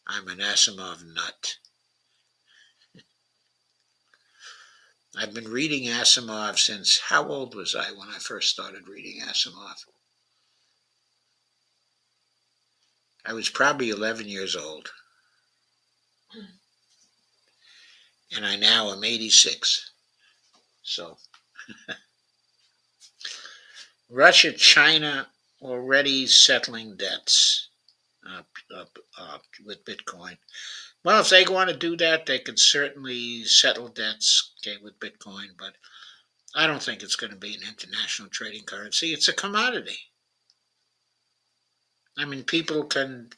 Speaker 1: I'm an Asimov nut. I've been reading Asimov since, how old was I when I first started reading Asimov? I was probably 11 years old. And I now am 86. So, Russia, China already settling debts with Bitcoin. Well, if they want to do that, they can certainly settle debts, with Bitcoin, but I don't think it's going to be an international trading currency. It's a commodity. I mean, people can,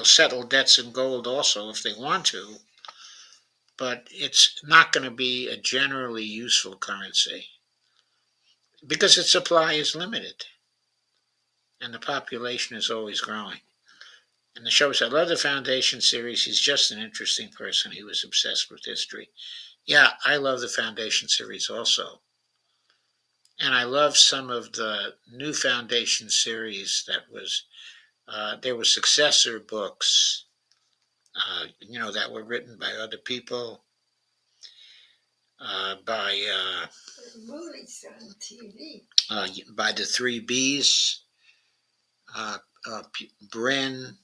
Speaker 1: settle debts in gold also if they want to, but it's not going to be a generally useful currency because its supply is limited and the population is always growing. And the show said, I love the Foundation series. He's just an interesting person. He was obsessed with history. Yeah, I love the Foundation series also. And I love some of the new Foundation series that was, there were successor books, that were written by other people,
Speaker 5: Movies on TV.
Speaker 1: by the three Bs, Bryn,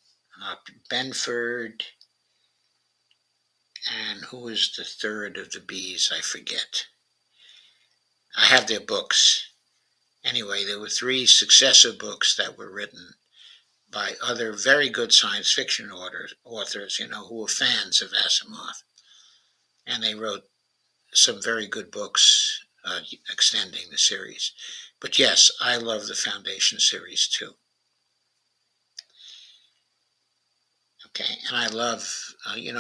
Speaker 1: Benford, and who was the third of the Bs? I forget. I have their books. Anyway, there were three successor books that were written by other very good science fiction authors, who were fans of Asimov. And they wrote some very good books extending the series. But yes, I love the Foundation series too. Okay, and I love,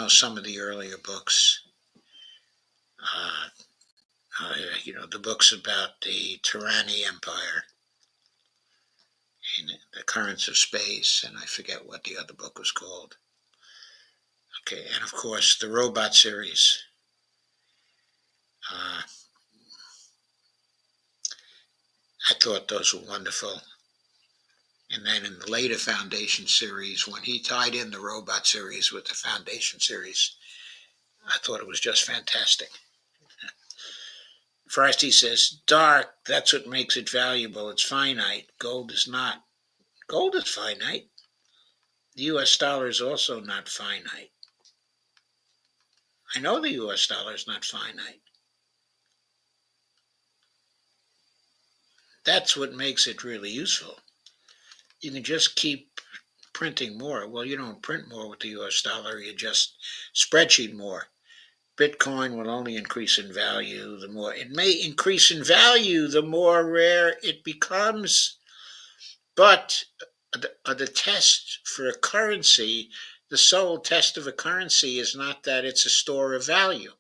Speaker 1: some of the earlier books. The books about the Tyranny Empire and the Currents of Space, and I forget what the other book was called. Okay, and of course the Robot series. I thought those were wonderful. And then in the later Foundation series, when he tied in the Robot series with the Foundation series, I thought it was just fantastic. Frosty says, dark, that's what makes it valuable. It's finite. Gold is not. Gold is finite. The US dollar is also not finite. I know the US dollar is not finite. That's what makes it really useful. You can just keep printing more. Well, you don't print more with the US dollar, you just spreadsheet more. Bitcoin will only increase in value the more. It may increase in value the more rare it becomes. But the test for a currency, the sole test of a currency is not that it's a store of value.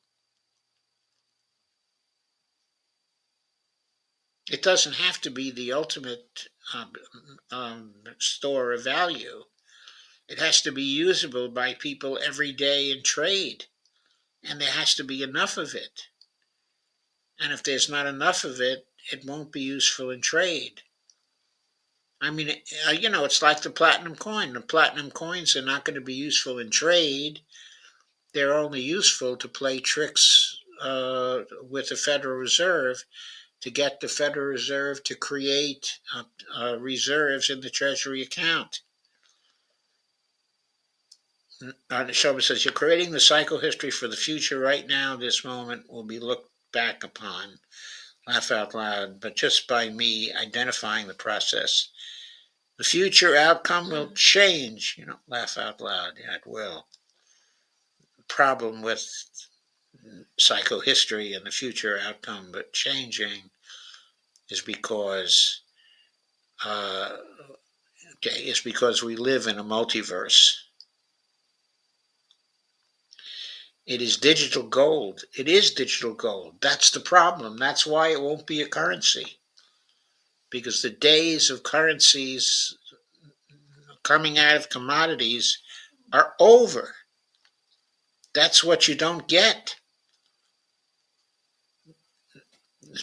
Speaker 1: It doesn't have to be the ultimate store of value. It has to be usable by people every day in trade. And there has to be enough of it. And if there's not enough of it, it won't be useful in trade. I mean, it's like the platinum coin. The platinum coins are not going to be useful in trade. They're only useful to play tricks with the Federal Reserve to get the Federal Reserve to create reserves in the Treasury account. Shoba says, you're creating the psychohistory for the future right now. This moment will be looked back upon. Laugh out loud, but just by me identifying the process. The future outcome will change, laugh out loud. Yeah, it will. problem with psychohistory and the future outcome but changing is because it's because we live in a multiverse. It is digital gold. It is digital gold. That's the problem. That's why it won't be a currency. Because the days of currencies coming out of commodities are over. That's what you don't get.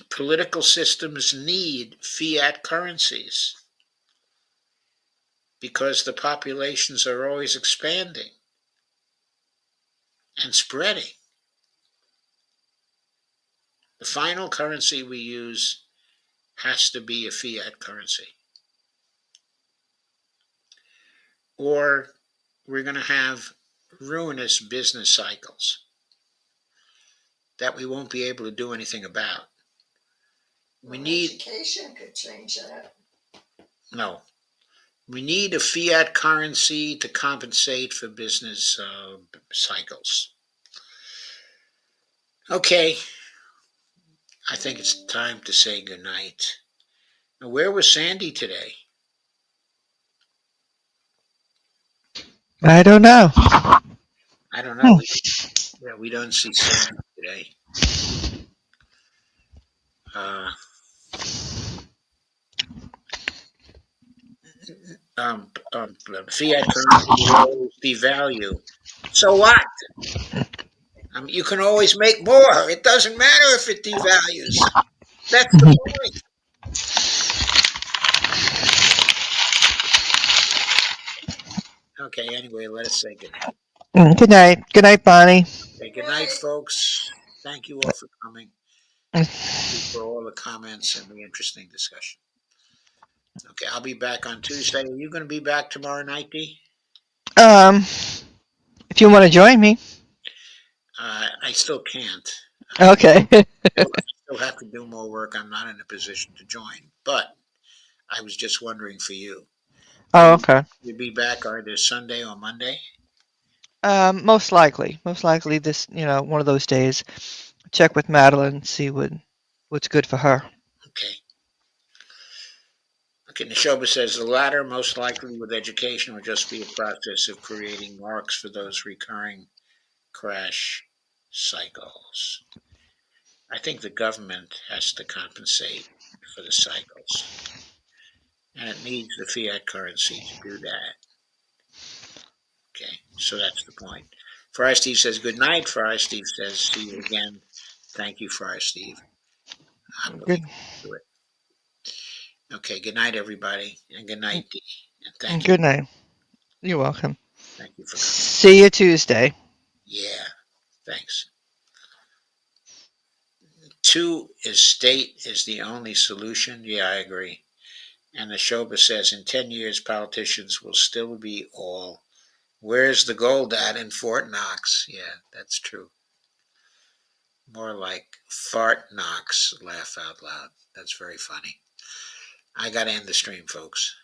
Speaker 1: Political systems need fiat currencies because the populations are always expanding and spreading. The final currency we use has to be a fiat currency, or we're going to have ruinous business cycles that we won't be able to do anything about. We need
Speaker 5: education could change that.
Speaker 1: no. We need a fiat currency to compensate for business cycles. Okay, I think it's time to say goodnight. Now, where was Sandy today?
Speaker 2: I don't know.
Speaker 1: I don't know. We don't see Sandy today. Uh, Fiat currency will always devalue. So what? You can always make more. It doesn't matter if it devalues. That's the point. Okay, anyway, let us say goodnight.
Speaker 2: Good night. Good night, Bonnie.
Speaker 1: Okay, good night, folks. Thank you all for coming. Thank you for all the comments and the interesting discussion. Okay, I'll be back on Tuesday. Are you going to be back tomorrow night, Dee?
Speaker 2: If you want to join me.
Speaker 1: I still can't.
Speaker 2: Okay.
Speaker 1: I still have to do more work. I'm not in a position to join, but I was just wondering for you.
Speaker 2: Oh, okay.
Speaker 1: You'll be back either Sunday or Monday?
Speaker 2: Most likely. Most likely this, one of those days. Check with Madeline, see what's good for her.
Speaker 1: Okay. Okay, Neshoba says the latter, most likely with education, will just be a process of creating marks for those recurring crash cycles. I think the government has to compensate for the cycles, and it needs the fiat currency to do that. Okay, so that's the point. Friar Steve says good night. Friar Steve says see you again. Thank you, Friar Steve. I'm looking
Speaker 2: Good.
Speaker 1: forward to it. Okay, good night, everybody, and good night, Dee. And thank you.
Speaker 2: Good night. You're welcome.
Speaker 1: Thank you for coming.
Speaker 2: See you Tuesday.
Speaker 1: Yeah, thanks. Two estate is the only solution. Yeah, I agree. And the Shoba says in 10 years, politicians will still be all, where's the gold at in Fort Knox? Yeah, that's true. More like Fart Knox, laugh out loud. That's very funny. I got to end the stream, folks.